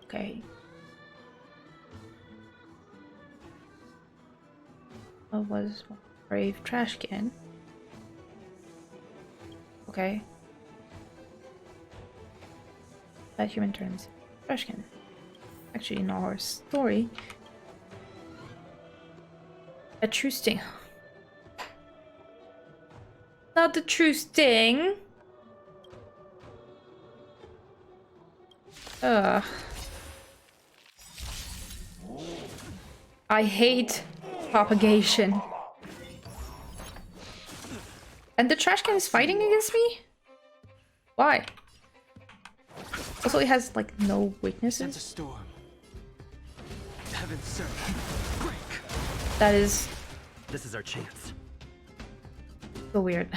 Okay. What was one brave trash can? Okay. That human turns trash can. Actually, in our story, a true sting. Not the true sting. Ugh. I hate propagation. And the trash can is fighting against me? Why? Also, it has like no weaknesses. Sense a storm. Heaven's servant. Break. That is. This is our chance. So weird.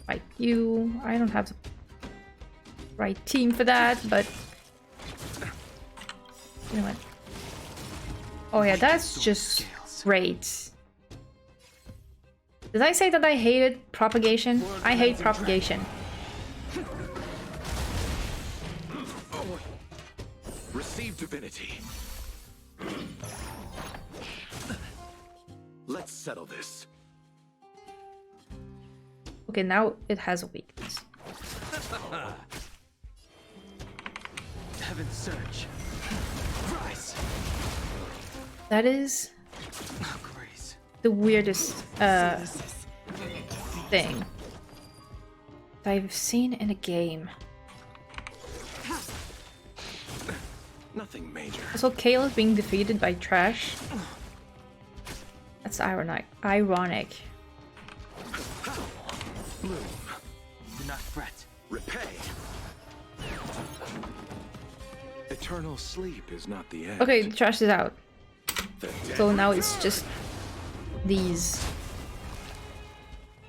Fight. you. I don't have the right team for that, but you know what? Oh yeah, that's just great. Did I say that I hated propagation? I hate propagation. Receive divinity. Let's settle this. Okay, now it has a weakness. Heaven's surge. Rise. That is Grace. the weirdest thing that I've seen in a game. Nothing major. Also, Caleb being defeated by trash. That's ironic. Ironic. Bloom. Do not fret. Repay. Eternal sleep is not the end. Okay, the trash is out. The dead So now return. it's just these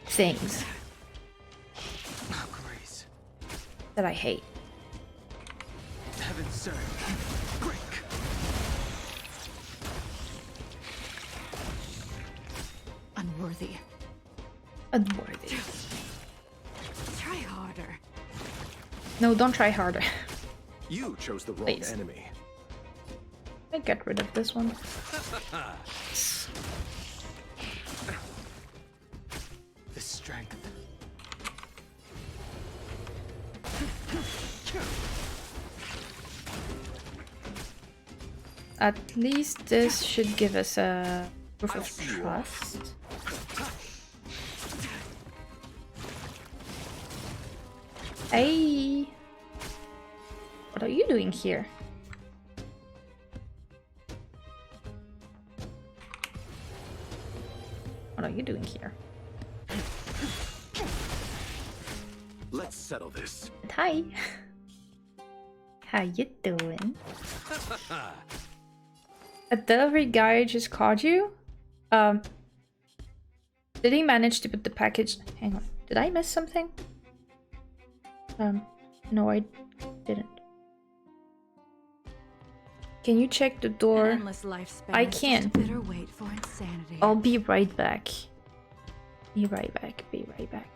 things Grace. that I hate. Heaven's surge. Break. Unworthy. Unworthy. Try harder. No, don't try harder. You chose the wrong Please. enemy. I get rid of this one. The strength. At least this should give us a proof of trust. Hey! What are you doing here? What are you doing here? Let's settle this. Hi! How you doing? A delivery guy just called you? Did he manage to put the package... Hang on. Did I miss something? No, I didn't. Can you check the door? Endless lifespan I is just can. a bitter wait for insanity. I'll be right back. Be right back. Be right back.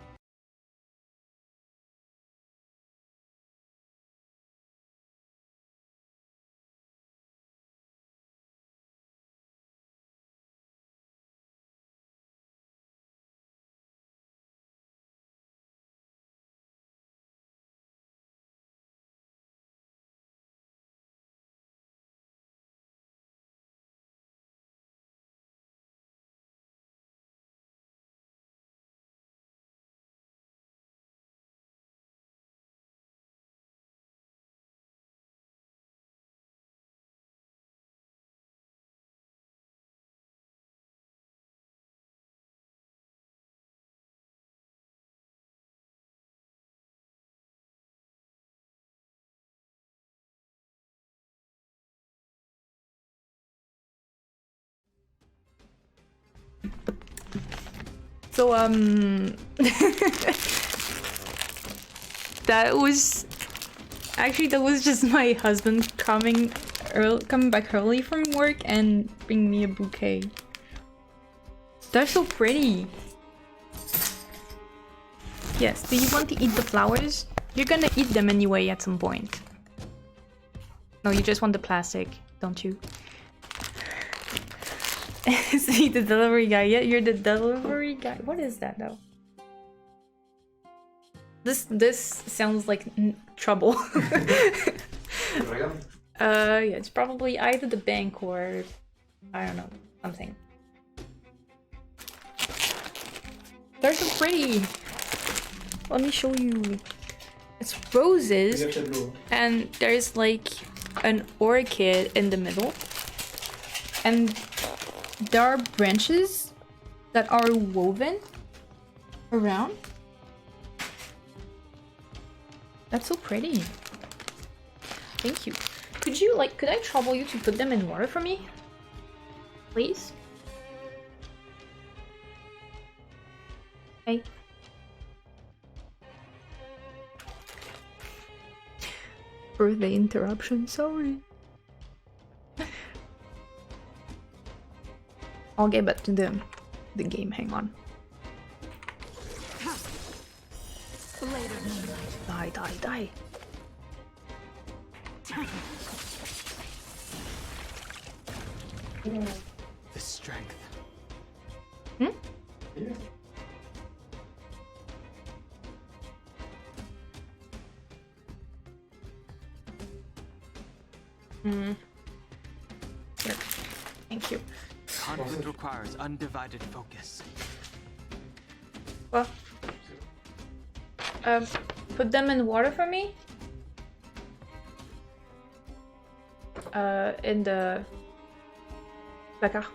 So, that was... Actually, that was just my husband coming back early from work and bringing me a bouquet. They're so pretty. Yes, do you want to eat the flowers? You're gonna eat them anyway at some point. No, you just want the plastic, don't you? See, the delivery guy. Yeah, you're the delivery guy. What is that though? This sounds like trouble. Yeah, it's probably either the bank or I don't know, something. They're so pretty. Let me show you. It's roses, and there's like an orchid in the middle, and there are branches that are woven around. That's so pretty. Thank you. Could I trouble you to put them in water for me? Please? Hey. for the interruption, sorry. I'll get back to the game, hang on. Die, die, die. The strength. Hmm? Hmm. Here. Thank you. Conflict requires undivided focus. Well, put them in water for me. In the placard.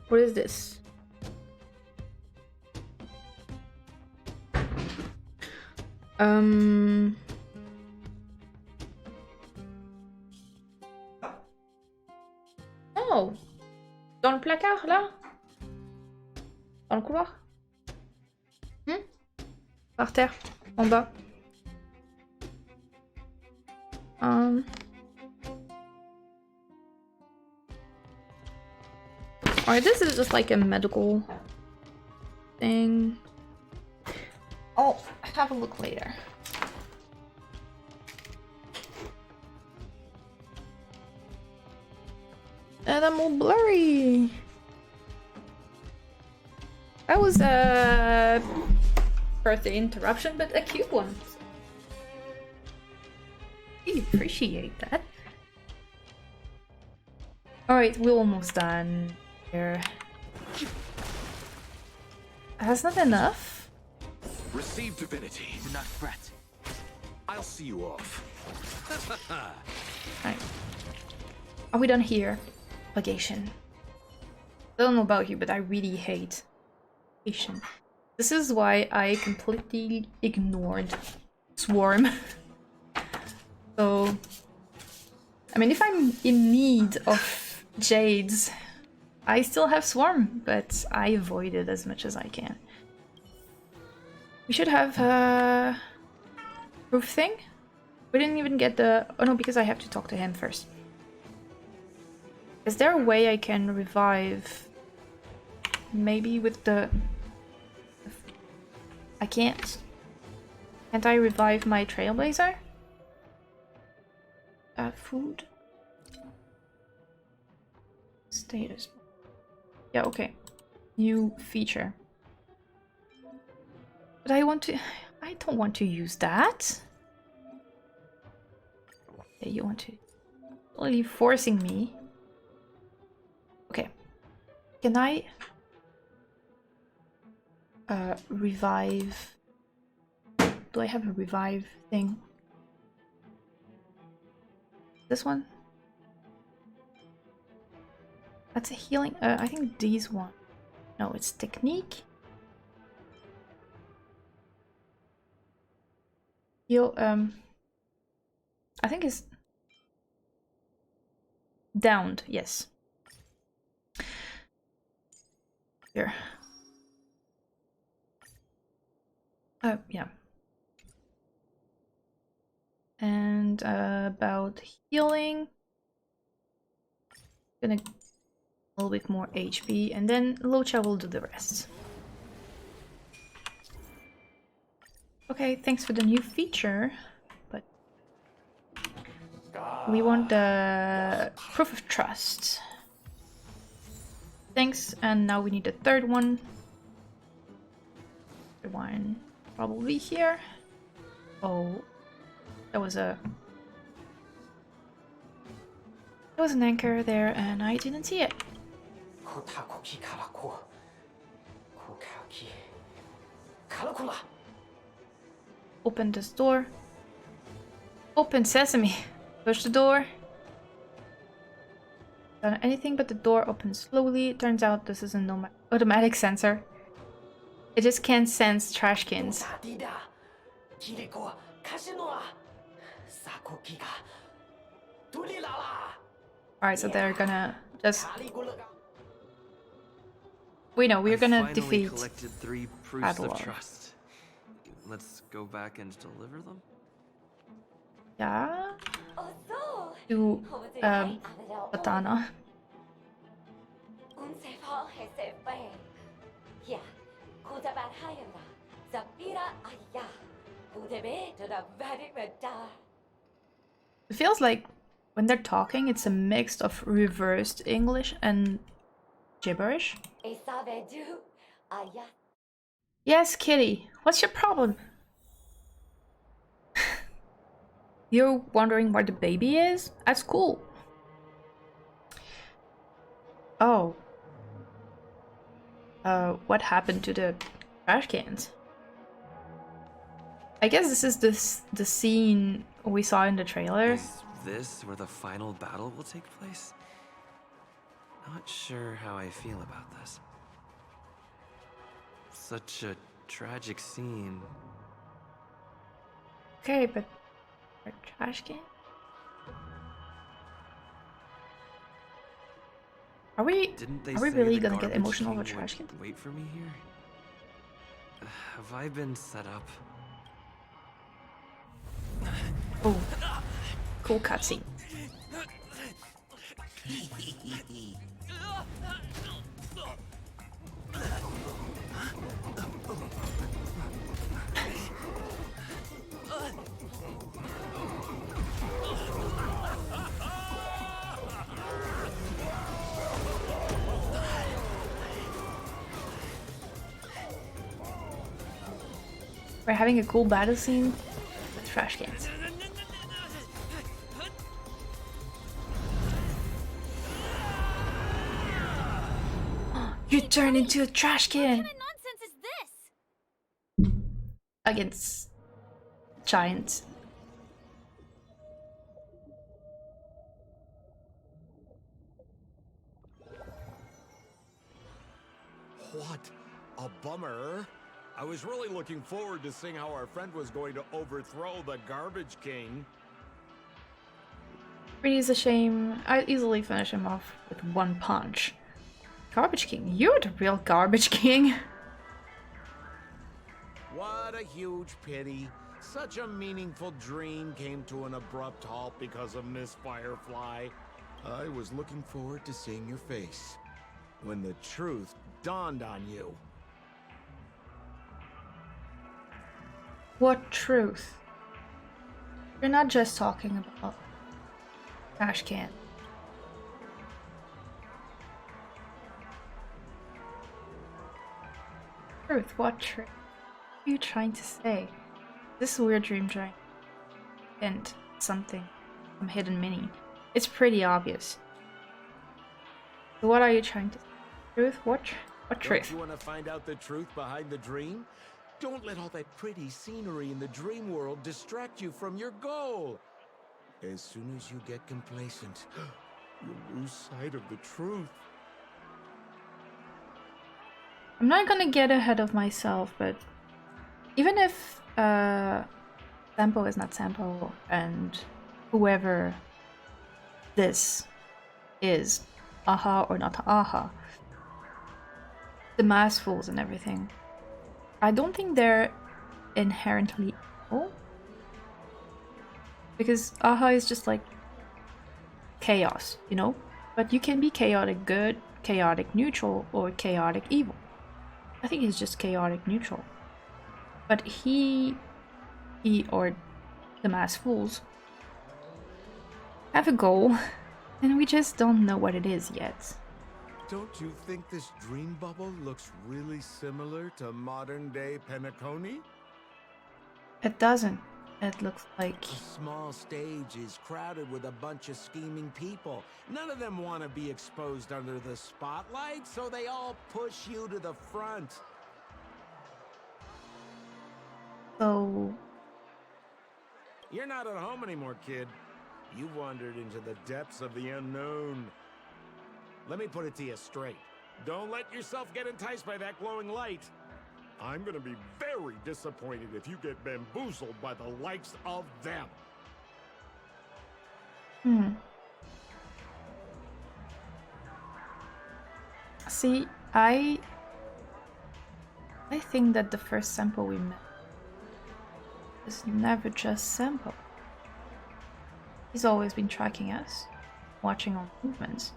What is this? Oh, dans le placard là, dans le couloir. Par terre, en bas. Alright, this is just like a medical thing. I'll have a look later. And I'm all blurry. That was a birthday interruption, but a cute one. I appreciate that. Alright, we're almost done here. That's not enough. Receive divinity. Do not fret. I'll see you off. Alright. Are we done here? Legation. I don't know about you, but I really hate legation. This is why I completely ignored Swarm. So, I mean, if I'm in need of Jades, I still have Swarm, but I avoid it as much as I can. We should have a proof thing. We didn't even get the... Oh no, because I have to talk to him first. Is there a way I can revive? Maybe with the... I can't. Can't I revive my Trailblazer? Food? Status. Yeah, okay. New feature. But I don't want to use that. Yeah, you want to... Only forcing me. Okay. Can I... revive... Do I have a revive thing? This one? That's a healing... I think these one. No, it's technique. Heal, I think it's... Downed, yes. Here. Yeah. And about healing, gonna a little bit more HP, and then Locha will do the rest. Okay, thanks for the new feature, but we want the proof of trust. Thanks, and now we need a third one. Third one probably here. Oh. There was an anchor there and I didn't see it. Open this door. Open sesame. Push the door. Done anything but the door opens slowly. Turns out this is an automatic sensor. It just can't sense trash cans. Alright, so they're gonna just... We know we're gonna defeat collected 3 proofs of trust. let's go back and deliver them? Yeah. To Katana. It feels like when they're talking, it's a mix of reversed English and gibberish. Yes, Kitty. What's your problem? You're wondering where the baby is? At school. Oh. What happened to the trash cans? I guess this is the scene we saw in the trailer. Is this where the final battle will take place? Not sure how I feel about this. Such a tragic scene. Okay, but our trash can? Are we really gonna get emotional over trash can? Wait for me here? Have I been set up? Oh, cool cutscene. We're having a cool battle scene with trash cans. You turn into a trash can! What kind of nonsense is this? Against giants. What a bummer. I was really looking forward to seeing how our friend was going to overthrow the Garbage King. Really is a shame. I'd easily finish him off with one punch. Garbage King, you're the real Garbage King. What a huge pity. Such a meaningful dream came to an abrupt halt because of Miss Firefly. I was looking forward to seeing your face when the truth dawned on you. What truth? You're not just talking about trash can. Truth? What truth? What are you trying to say? This weird dream trying and something, some hidden meaning. It's pretty obvious. So what are you trying to say? Truth? What truth? Don't you want to find out the truth behind the dream? Don't let all that pretty scenery in the dream world distract you from your goal. As soon as you get complacent, you'll lose sight of the truth. I'm not gonna get ahead of myself, but even if Sampo is not Sampo and whoever this is, Aha or not Aha, the mask fools and everything, I don't think they're inherently evil. Because Aha is just like chaos, you know? But you can be chaotic good, chaotic neutral, or chaotic evil. I think he's just chaotic neutral. But he or the masked fools have a goal, and we just don't know what it is yet. Don't you think this dream bubble looks really similar to modern-day Penacony? It doesn't. It looks like... A small stage is crowded with a bunch of scheming people. None of them want to be exposed under the spotlight, so they all push you to the front. So... You're not at home anymore, kid. You've wandered into the depths of the unknown. Let me put it to you straight. Don't let yourself get enticed by that glowing light. I'm gonna be very disappointed if you get bamboozled by the likes of them. See, I think that the first sample we met It's never just Sampo. He's always been tracking us, watching our movements.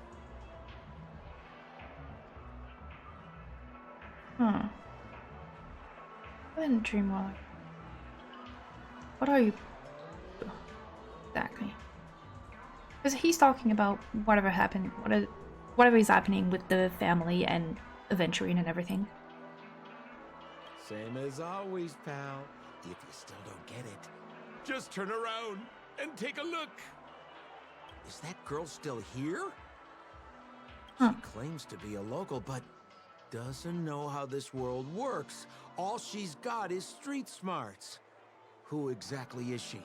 Huh. Then dream more like. What are you exactly? Because he's talking about whatever happened, whatever is happening with the family and Aventurine and everything. Same as always, pal. If you still don't get it, just turn around and take a look. Is that girl still here? Huh. She claims to be a local, but doesn't know how this world works. All she's got is street smarts. Who exactly is she?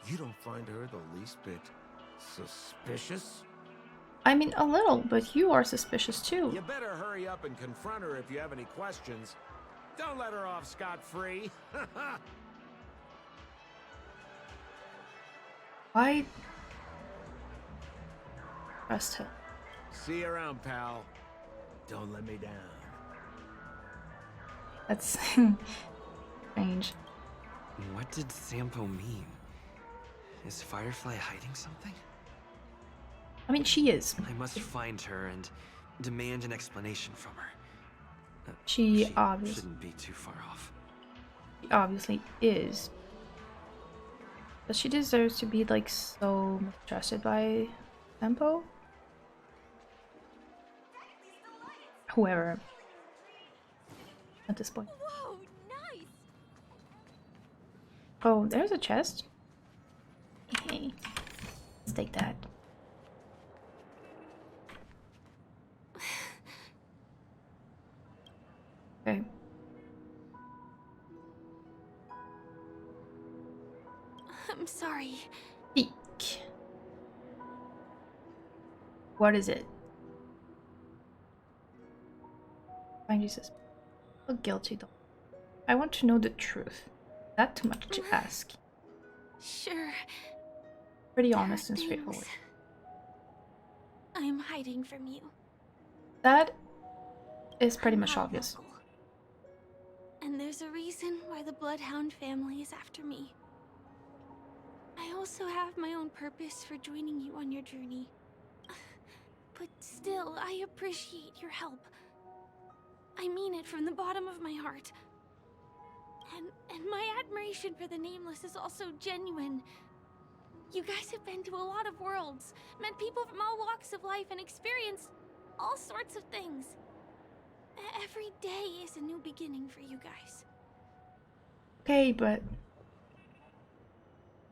You don't find her the least bit suspicious? I mean, a little, but you are suspicious too. You better hurry up and confront her if you have any questions. Don't let her off scot-free. Why trust her? See you around, pal. Don't let me down. That's strange. What did Sampo mean? Is Firefly hiding something? I mean, she is. I must find her and demand an explanation from her. She shouldn't be too far off. obviously is. But she deserves to be like so mistrusted by Sampo? Whoever. At this point. Whoa, nice! Oh, there's a chest. Hey, let's take that. Okay. I'm sorry. Eek. What is it? Find Jesus. Feel guilty though. I want to know the truth. That too much to ask. Sure. Pretty there are honest and things straightforward. I'm hiding from you. That is pretty I'm much not obvious. local. And there's a reason why the Bloodhound family is after me. I also have my own purpose for joining you on your journey. But still, I appreciate your help. I mean it from the bottom of my heart. And my admiration for the Nameless is also genuine. You guys have been to a lot of worlds, met people from all walks of life, and experienced all sorts of things. Every day is a new beginning for you guys. Okay, but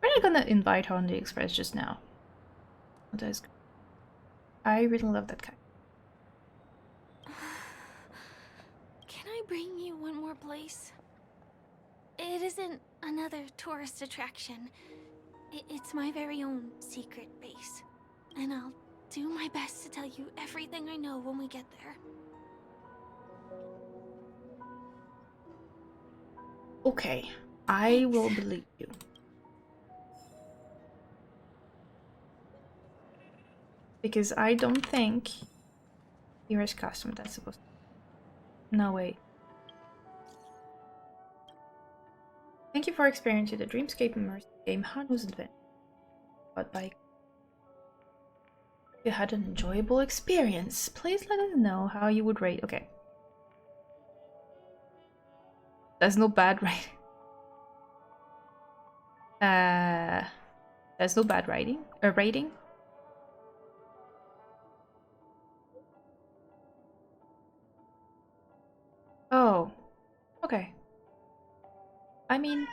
we're not gonna invite her on the express just now. That is good. I really love that guy. Can I bring you one more place? It isn't another tourist attraction. It's my very own secret base. And I'll do my best to tell you everything I know when we get there. Okay, I will believe you. Because I don't think here is custom that's supposed to. No, wait. Thank you for experiencing the Dreamscape immersive game Hanu's Adventure. But by if you had an enjoyable experience, please let us know how you would rate. Okay. There's no bad rating. There's no bad rating. Rating. Oh. Okay. I mean,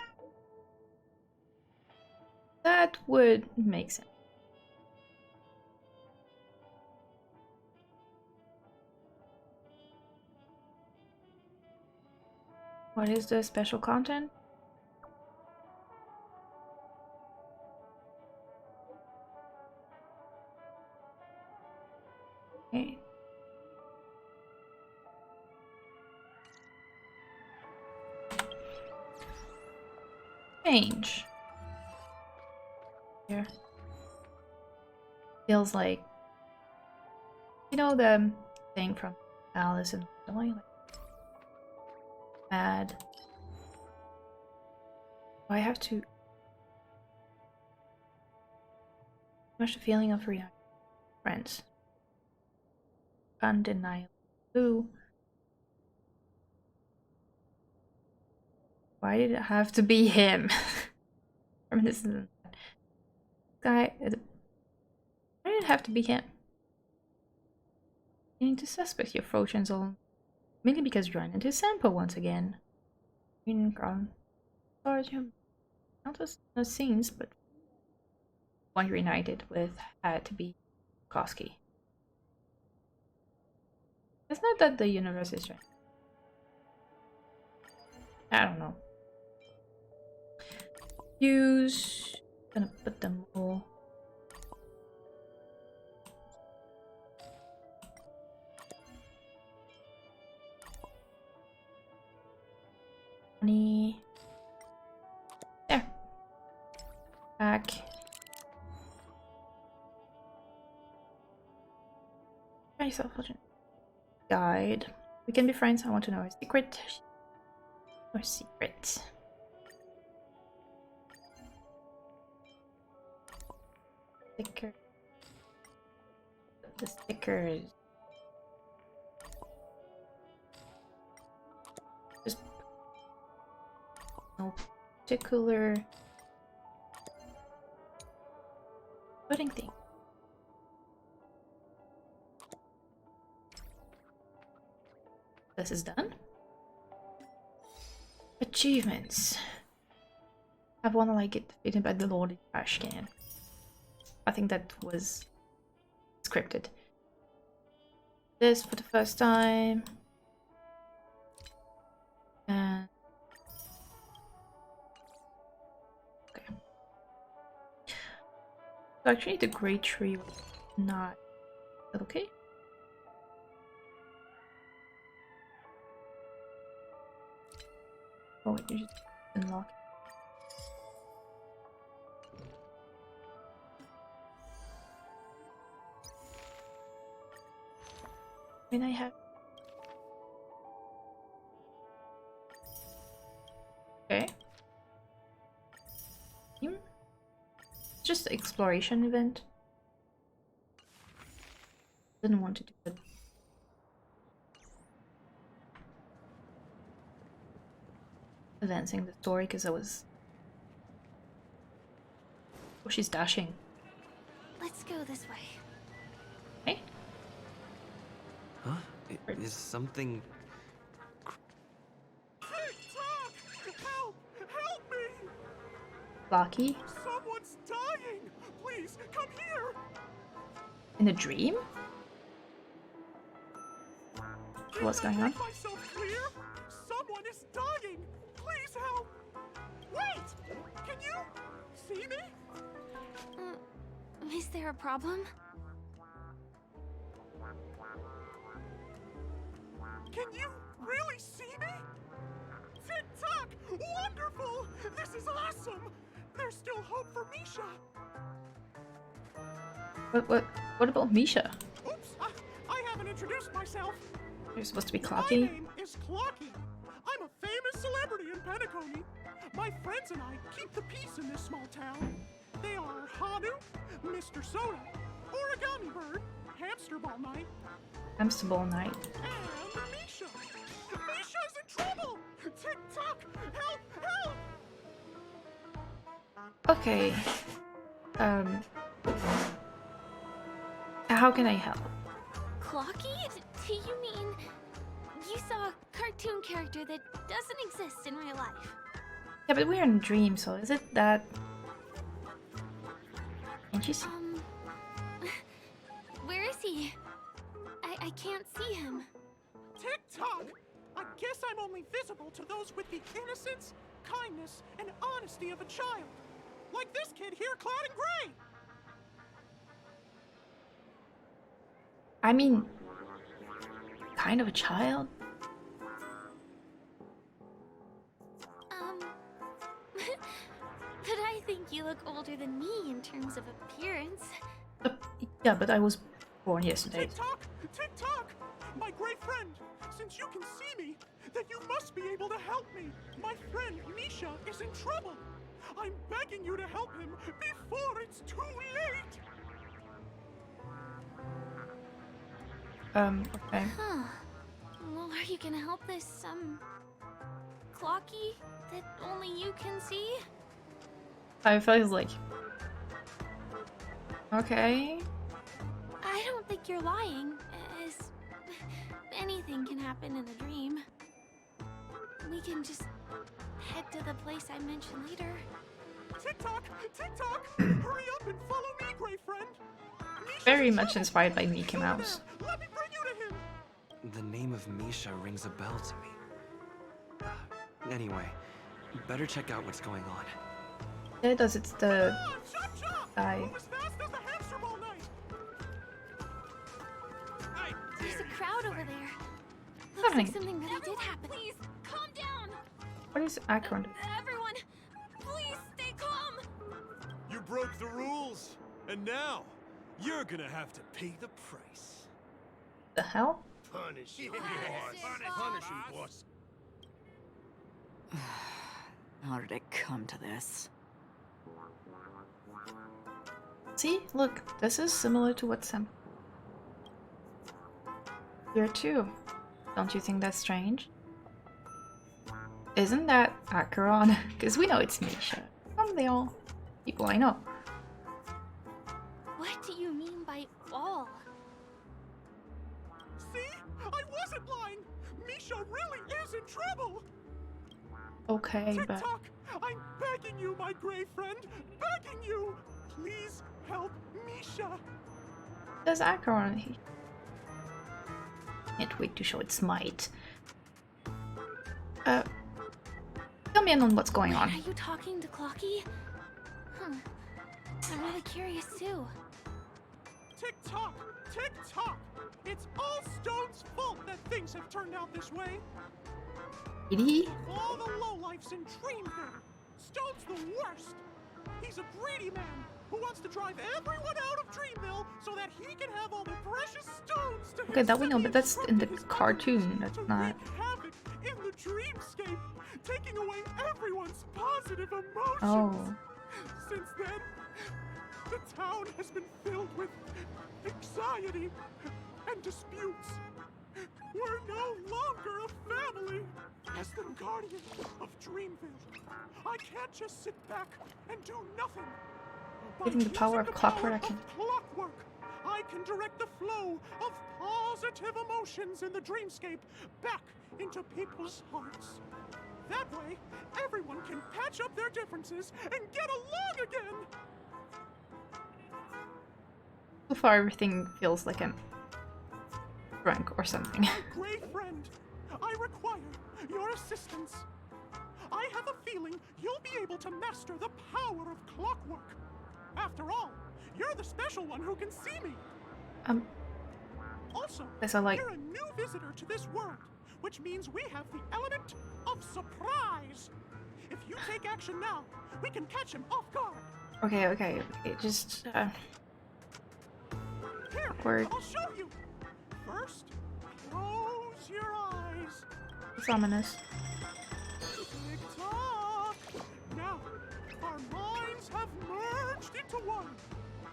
that would make sense. What is the special content? Okay. Change. Here. Feels like, you know, the thing from Alice in Wonderland, like mad. I have to much the feeling of reality. Friends. Undeniable. Ooh. Why did it have to be him? I mean, this isn't guy. Why did it have to be him? You need to suspect your fortunes all mainly because you ran into Sampo once again. Not as no scenes, but one reunited with had to be Koski. It's not that the universe is right. I don't know. Use. Gonna put them all. Money. There. Back. Try yourself. Guide. We can be friends. I want to know a secret. Or secret. Sticker. The stickers. Just no particular putting thing. This is done. Achievements. I wanna like get defeated by the Lord trash can. I think that was scripted. This for the first time. And okay. So actually the great tree was not. Is that okay? Oh, you just unlock it. I mean, I have. Okay. Just exploration event. Didn't want to do it. Advancing the story because I was. Oh, she's dashing. Let's go this way. Hey. Huh? Is something... Help! Help me! Blocky? Someone's dying! Please, come here! In a dream? What's going on? Make myself clear? Someone is dying! Please help! Wait! Can you see me? Is there a problem? Can you really see me? Tick-tock! Wonderful! This is awesome! There's still hope for Misha! What about Misha? Oops! I haven't introduced myself! You're supposed to be My Clocky? name is Clocky. I'm a famous celebrity in Penacony. My friends and I keep the peace in this small town. They are Hanu, Mr. Soda, Origami Bird, Hamster Ball Night, Hamster Ball Night. and Misha. Misha's in trouble! Tick-tock! Help! Help! Okay. How can I help? Clocky? Do you mean you saw a cartoon character that doesn't exist in real life? Yeah, but we're in a dream, so is it that... Can't you see? Where is he? I can't see him. Tick-tock! I guess I'm only visible to those with the innocence, kindness, and honesty of a child. Like this kid here clad in gray. I mean... kind of a child? But I think you look older than me in terms of appearance. Yeah, but I was born yesterday. Tick-tock! Tick-tock! My great friend, since you can see me, then you must be able to help me. My friend Misha is in trouble. I'm begging you to help him before it's too late! Okay. Huh. Well, are you gonna help this, Clocky that only you can see? I feel like... Okay. I don't think you're lying, as anything can happen in a dream. We can just head to the place I mentioned later. TikTok! TikTok! Hurry up and follow me, Gray Friend! Very much inspired by Mickey Mouse. Let me bring you to him! The name of Misha rings a bell to me. Anyway, better check out what's going on. Yeah, it does. It's the guy. Move as fast as the hamster ball knight! There's a crowd over there. Looks Happening. like something really did happen. Please, calm down! What is Acorn? Everyone, please stay calm! You broke the rules, and now you're gonna have to pay the price. The hell? Punish him, Punish him, boss. How did it come to this? See, look, this is similar to what Sam. Here too. Don't you think that's strange? Isn't that Acheron? Because we know it's Misha. Some the all people I know. What do you mean by all? See? I wasn't lying! Misha really is in trouble! Okay, but TikTok! I'm begging you, my Gray Friend! Begging you! Please help Misha! there's Acheron. He can't wait to show its might. Fill me in on what's going on. Are you talking to Clocky? Huh. I'm really curious too. TikTok! TikTok! It's all Stone's fault that things have turned out this way! Did he? All the lowlifes in Dreamville! Stone's the worst! He's a greedy man who wants to drive everyone out of Dreamville so that he can have all the precious stones to Okay, that we know, but that's in the cartoon. That's to not. wreak havoc in the dreamscape, taking away everyone's positive emotions. Oh. Since then, the town has been filled with anxiety and disputes. We're no longer a family. As the guardian of Dreamville, I can't just sit back and do nothing. By Getting the power using of clockwork, I power can. of clockwork, I can direct the flow of positive emotions in the dreamscape back into people's hearts. That way, everyone can patch up their differences and get along again. So far, everything feels like I'm drunk or something. My Gray Friend, I require your assistance. I have a feeling you'll be able to master the power of clockwork. After all, you're the special one who can see me. Also, Guess I like. you're a new visitor to this world, which means we have the element of surprise. If you take action now, we can catch him off guard. Okay, just Here, awkward. I'll show you. First, close your eyes. It's ominous. Tick-tock! Now, our minds have merged into one.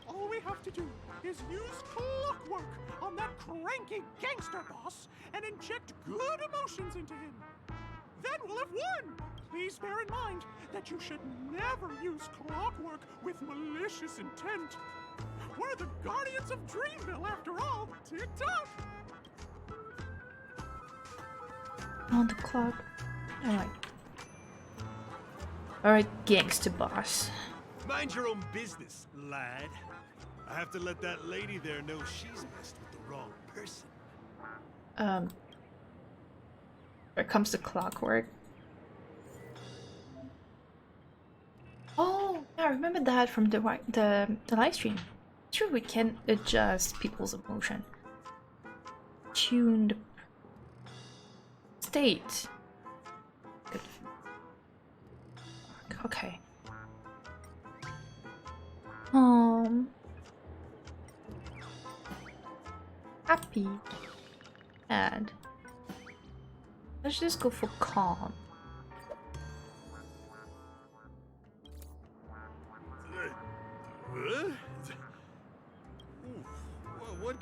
All we have to do is use clockwork on that cranky gangster boss and inject good emotions into him. Then we'll have won! Please bear in mind that you should never use clockwork with malicious intent. We're the guardians of Dreamville after all. Tick-tock! On the clock. Alright, gangster boss. Mind your own business, lad. I have to let that lady there know she's messed with the wrong person. Here comes the clockwork. Oh, yeah, I remember that from the live stream. Sure, we can adjust people's emotion. Tuned state. Good. Okay. Happy. Sad. Let's just go for calm.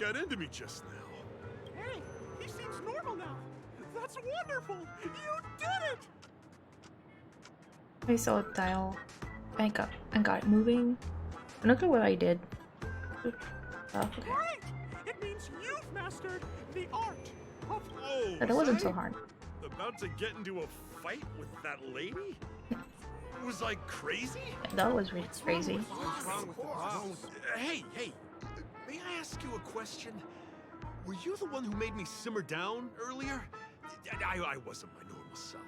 got into me just now. Hey, he seems normal now. That's wonderful. You did it. I saw it dial and got it moving. And look at what I did. Oh, okay. Great! It means you've mastered the art of. Oh, That wasn't so hard. About to get into a fight with that lady? Was I crazy? That was really crazy. What's wrong with the boss? Hey, may I ask you a question? Were you the one who made me simmer down earlier? I wasn't my normal self.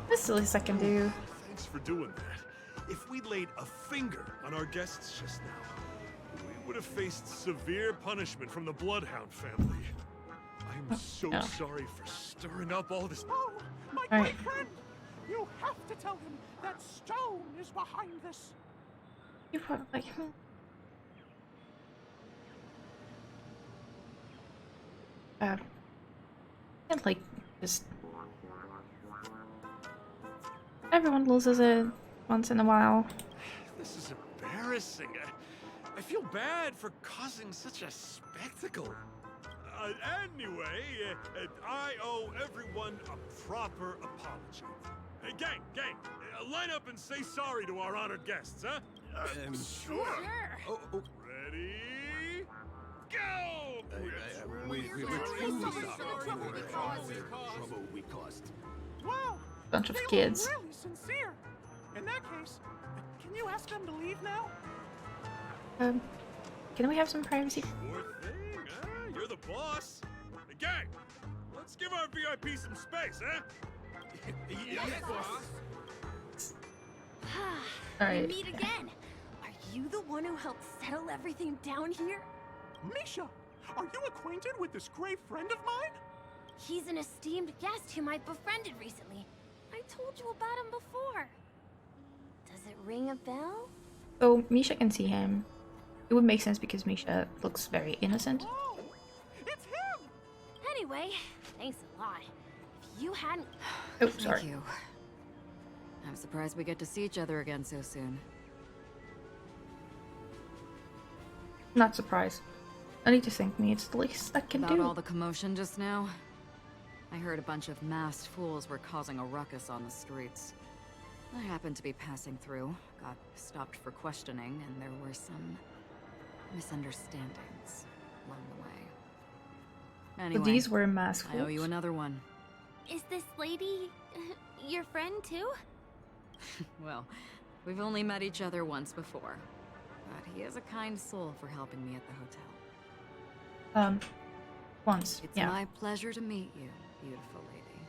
That's the least I can do. Thanks for doing that. If we'd laid a finger on our guests just now, we would have faced severe punishment from the Bloodhound family. I'm so no. sorry for stirring up all this. Oh, my All great right. friend! You have to tell him that Stone is behind this. You're probably like, can't like just. Everyone loses it once in a while. This is embarrassing. I feel bad for causing such a spectacle. Anyway, I owe everyone a proper apology. Gang, line up and say sorry to our honored guests, huh? Sure. Oh, Ready? Go! We're trouble we caused. Wow! Bunch of They kids. were really sincere. In that case, can you ask them to leave now? Can we have some privacy? Sure thing, huh? You're the boss. Hey, gang, let's give our VIP some space, huh? Yes, boss. All right. We meet again. Are you the one who helped settle everything down here? Misha, are you acquainted with this great friend of mine? He's an esteemed guest whom I befriended recently. I told you about him before. Does it ring a bell? So Misha can see him. It would make sense because Misha looks very innocent. Oh, it's him! Anyway, thanks a lot. If you hadn't... Oh, sorry. Thank you. I'm surprised we get to see each other again so soon. Not surprised. I need to thank me. It's the least I can About do. all the commotion just now, I heard a bunch of masked fools were causing a ruckus on the streets. I happened to be passing through, got stopped for questioning, and there were some misunderstandings along the way. Anyway, So these were mask I owe you fools? another one. Is this lady... your friend too? Well, we've only met each other once before, but he is a kind soul for helping me at the hotel. Once. It's Yeah. my pleasure to meet you, beautiful lady.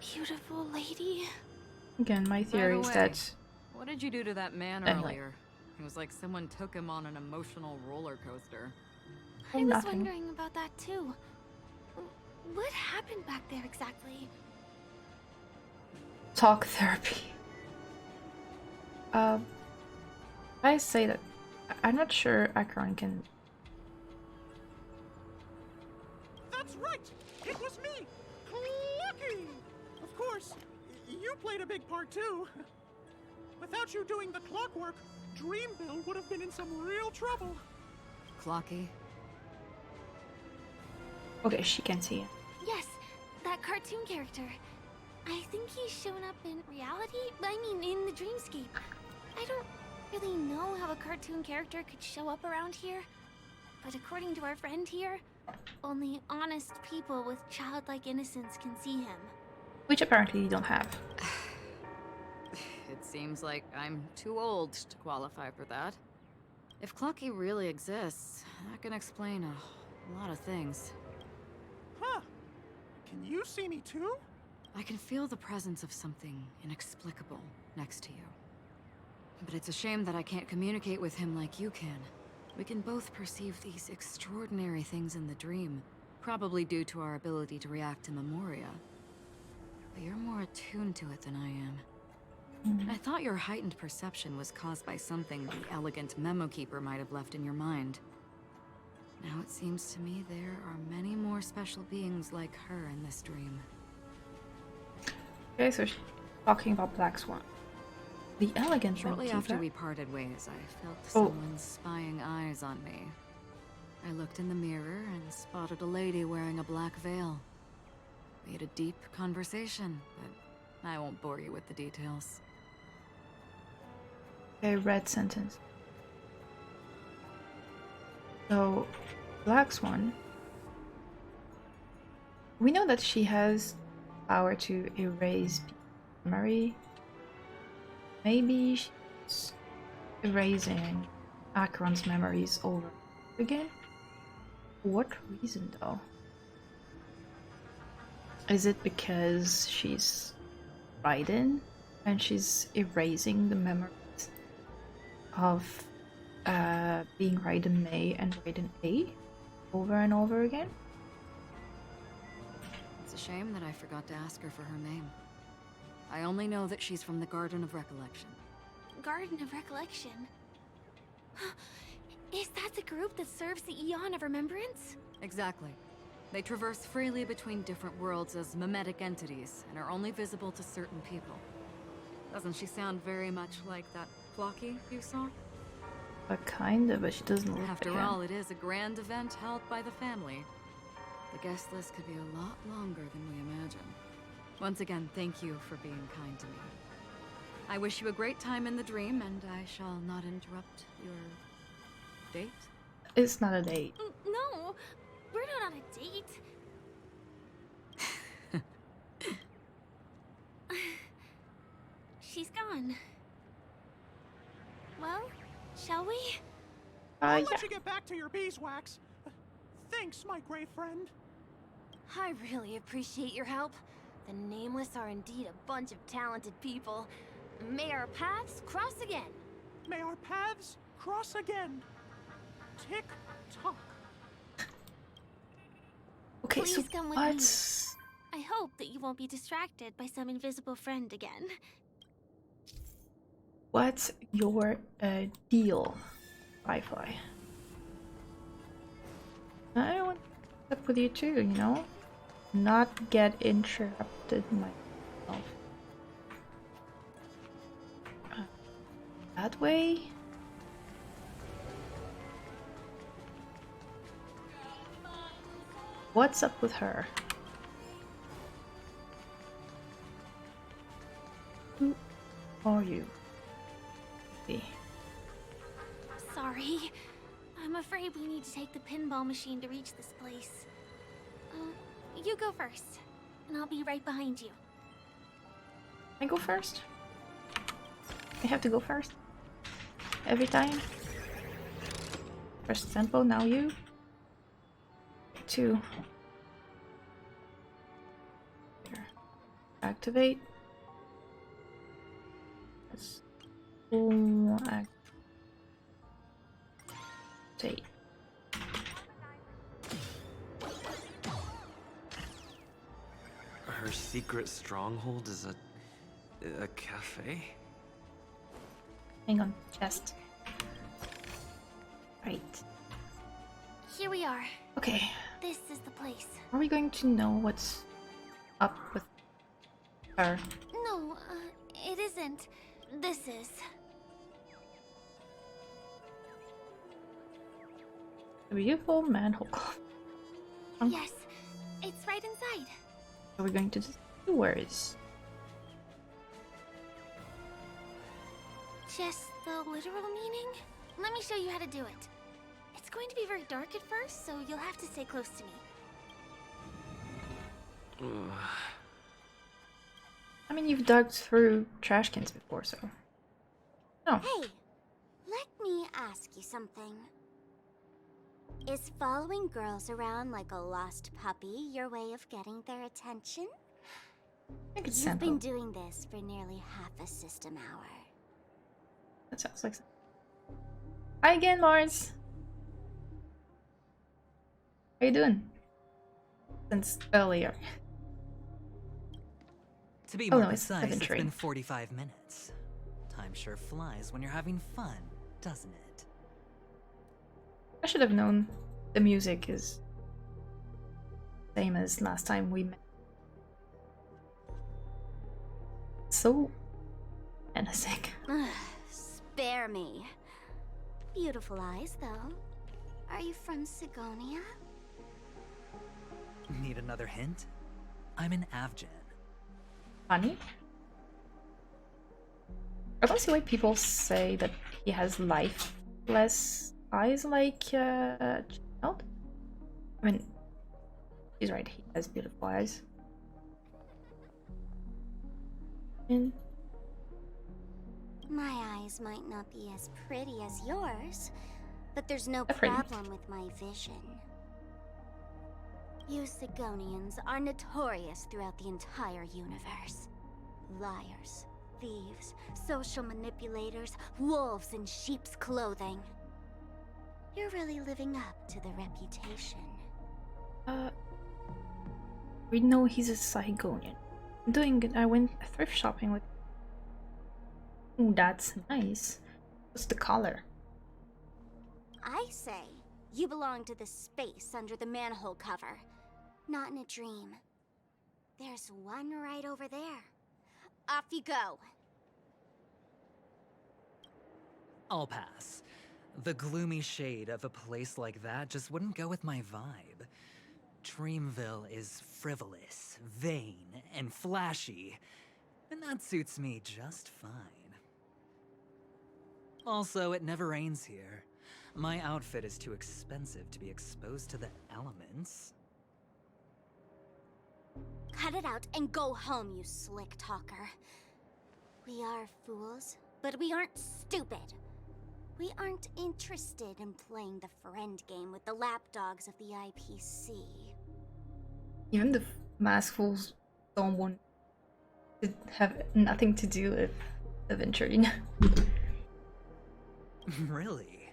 Beautiful lady. Again, my By theory the is way, that what did you do to that man Anyway. earlier? It was like someone took him on an emotional roller coaster. I was nothing. wondering about that too. What happened back there exactly? talk therapy. I say that I'm not sure Akron can. That's right! It was me! Clucky! Of course, you played a big part too. Without you doing the clockwork, Dreamville would have been in some real trouble. Clocky? Okay, she can see it. Yes, that cartoon character. I think he's shown up in reality? I mean, in the dreamscape. I don't really know how a cartoon character could show up around here. But according to our friend here, only honest people with childlike innocence can see him. Which apparently you don't have. It seems like I'm too old to qualify for that. If Clocky really exists, that can explain a lot of things. Huh. Can you see me too? I can feel the presence of something inexplicable next to you. But it's a shame that I can't communicate with him like you can. We can both perceive these extraordinary things in the dream, probably due to our ability to react to Memoria. But you're more attuned to it than I am. I thought your heightened perception was caused by something the elegant memo keeper might have left in your mind. Now it seems to me there are many more special beings like her in this dream. Okay, so she's talking about Black Swan. The elegant Shortly Lord after Tifa. we parted ways, I felt Oh. someone's spying eyes on me. I looked in the mirror and spotted a lady wearing a black veil. We had a deep conversation, but I won't bore you with the details. A red sentence. So, Black Swan. We know that she has power to erase memory. Maybe she's erasing Acheron's memories over again? For what reason though? Is it because she's Raiden and she's erasing the memories of being Raiden May and Raiden A over and over again? It's a shame that I forgot to ask her for her name. I only know that she's from the Garden of Recollection. Garden of Recollection? Is that the group that serves the Eon of Remembrance? Exactly. They traverse freely between different worlds as mimetic entities and are only visible to certain people. Doesn't she sound very much like that Flocky you saw? Kinda, but she doesn't look After like all, it is a grand event held by the family. The guest list could be a lot longer than we imagine. Once again, thank you for being kind to me. I wish you a great time in the dream, and I shall not interrupt your date. It's not a date. No, we're not on a date. She's gone. Well, shall we? I'll Yeah. let you get back to your beeswax. Thanks, my great friend. I really appreciate your help. The Nameless are indeed a bunch of talented people. May our paths cross again. May our paths cross again. Tick tock. Okay, Please so come with me. what's I hope that you won't be distracted by some invisible friend again. what's your deal, Firefly? I want to up with you too, you know? Not get interrupted myself. That way? What's up with her? Who are you? See. Sorry. I'm afraid we need to take the pinball machine to reach this place. You go first, and I'll be right behind you. I go first? I have to go first? Every time? First tempo, now you? Two. Here. Activate. Let's activate. Her secret stronghold is a cafe? Hang on, chest. Right. Here we are. Okay. This is the place. Are we going to know what's up with her? No, it isn't. This is. A beautiful manhole. Yes, it's right inside. So we're going to the sewers. Just the literal meaning? Let me show you how to do it. It's going to be very dark at first, so you'll have to stay close to me. I mean, you've dug through trash cans before, so. No. Hey, let me ask you something. Is following girls around like a lost puppy your way of getting their attention? I think it's You've simple. been doing this for nearly half a system hour. That sounds like. Hi again, Lars. How you doing? Since earlier. To be Oh, more no, it's precise, it's inventory. been 45 minutes. Time sure flies when you're having fun, doesn't it? I should have known the music is same as last time we met. So menacing. Spare me. Beautiful eyes, though. Are you from Sigonia? Need another hint? I'm an Avgen. Funny. I don't see why people say that he has lifeless eyes like Child. I mean, he's right, he has beautiful eyes. And My eyes might not be as pretty as yours, but there's no They're pretty. problem with my vision. You Sigonians are notorious throughout the entire universe. Liars, thieves, social manipulators, wolves in sheep's clothing. You're really living up to the reputation. we know he's a Sahigonian. I went thrift shopping with. Ooh, that's nice. What's the color? I say, you belong to the space under the manhole cover, not in a dream. There's one right over there. Off you go. I'll pass. The gloomy shade of a place like that just wouldn't go with my vibe. Dreamville is frivolous, vain, and flashy, and that suits me just fine. Also, it never rains here. My outfit is too expensive to be exposed to the elements. Cut it out and go home, you slick talker. We are fools, but we aren't stupid. We aren't interested in playing the friend game with the lapdogs of the IPC. Even the maskfuls don't want to have nothing to do with adventuring. Really?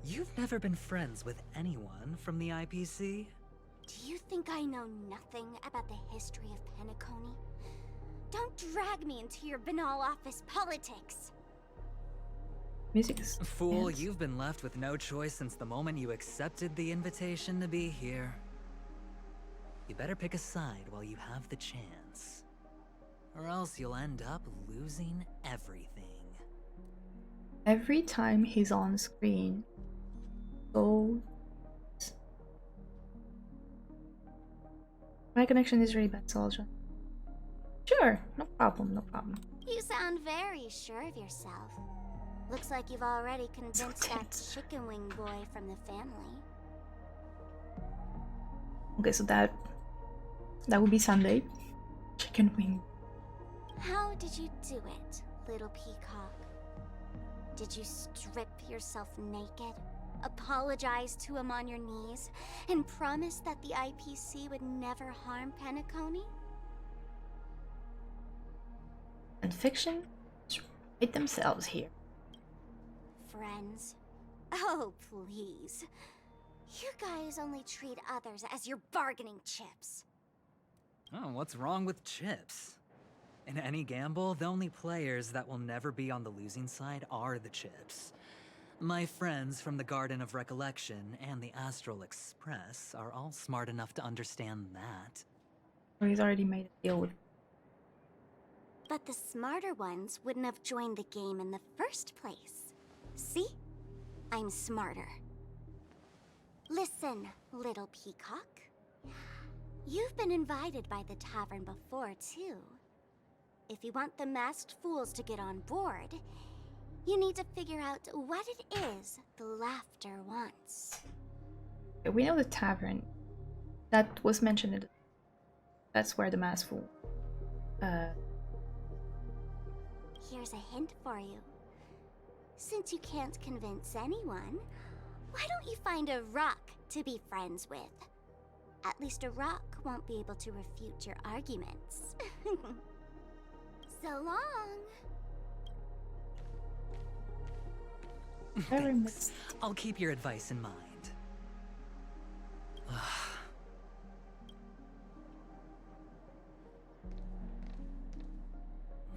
You've never been friends with anyone from the IPC? Do you think I know nothing about the history of Penacony? Don't drag me into your banal office politics! Music is... Fool, yes. you've been left with no choice since the moment you accepted the invitation to be here. You better pick a side while you have the chance. Or else you'll end up losing everything. Every time he's on screen, so... My connection is really bad, Soldier. Sure, no problem, no problem. You sound very sure of yourself. Looks like you've already convinced that chicken wing boy from the family. Okay, so that would be Sunday. Chicken wing. How did you do it, little peacock? Did you strip yourself naked, apologize to him on your knees, and promise that the IPC would never harm Penacony? And fiction write themselves here. Friends? Oh, please. You guys only treat others as your bargaining chips. Oh, what's wrong with chips? In any gamble, the only players that will never be on the losing side are the chips. My friends from the Garden of Recollection and the Astral Express are all smart enough to understand that. Or he's already made a deal with... But the smarter ones wouldn't have joined the game in the first place. See? I'm smarter. Listen, little peacock. You've been invited by the tavern before, too. If you want the masked fools to get on board, you need to figure out what it is the laughter wants. We know the tavern. That was mentioned. That's where the maskful... Here's a hint for you. Since you can't convince anyone, why don't you find a rock to be friends with? At least a rock won't be able to refute your arguments. So long! Thanks. I'll keep your advice in mind.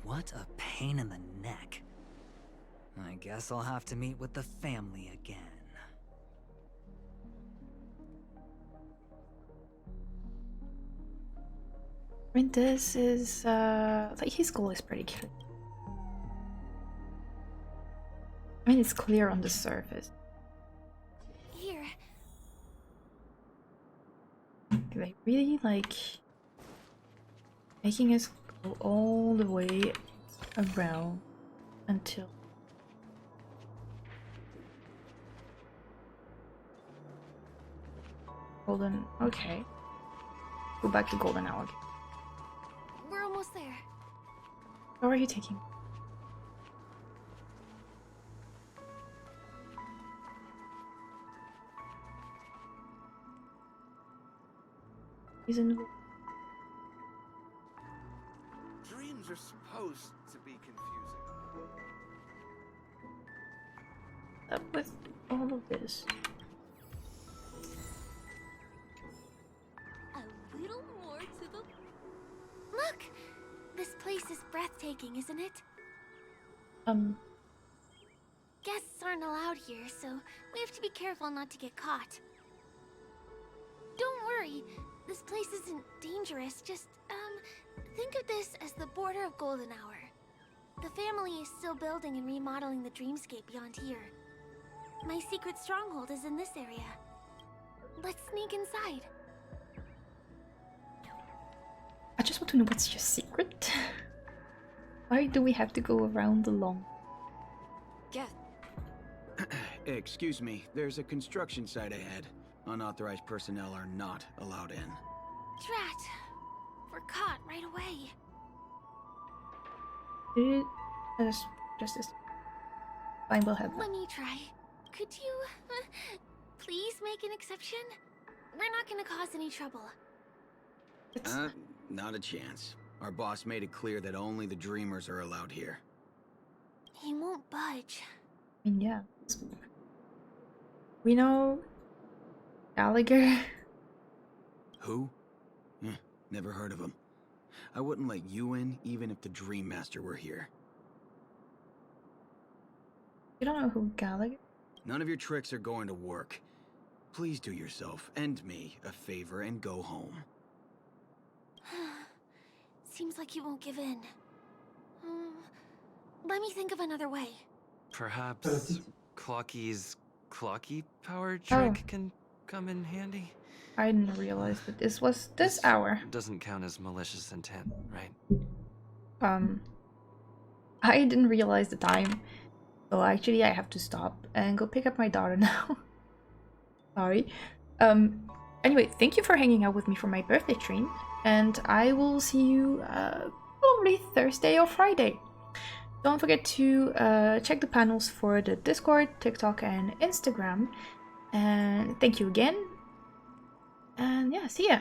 What a pain in the neck. I guess I'll have to meet with the family again. I mean, this is, like, his goal is pretty clear. mean, it's clear on the surface. Here. They really like making us go all the way around until Golden. Okay. Go back to Golden Hour. We're almost there. How are you taking? Isn't Dreams are supposed to be confusing. up with all of this? A little more to the... Look! This place is breathtaking, isn't it? Guests aren't allowed here, so we have to be careful not to get caught. Don't worry, this place isn't dangerous, just, think of this as the border of Golden Hour. The family is still building and remodeling the dreamscape beyond here. My secret stronghold is in this area. Let's sneak inside. I just want to know what's your secret. Why do we have to go around the long? Get. Excuse me, there's a construction site ahead. Unauthorized personnel are not allowed in. Drat! We're caught right away. Just this. Fine, we'll have that. Let me try. Could you, please make an exception? We're not gonna cause any trouble. Not a chance. Our boss made it clear that only the dreamers are allowed here. He won't budge. I mean, yeah. We know Gallagher. Who? Never heard of him. I wouldn't let you in even if the Dream Master were here. You don't know who Gallagher? None of your tricks are going to work. Please do yourself and me a favor and go home. Seems like you won't give in. Let me think of another way. Perhaps Clocky's Clocky power trick can come in handy? I didn't realize that this was this hour. Doesn't count as malicious intent, right? I didn't realize the time. So actually I have to stop and go pick up my daughter now. Sorry. Anyway, thank you for hanging out with me for my birthday stream. And I will see you probably Thursday or Friday. Don't forget to check the panels for the Discord, TikTok, and Instagram. And thank you again. And yeah, see ya!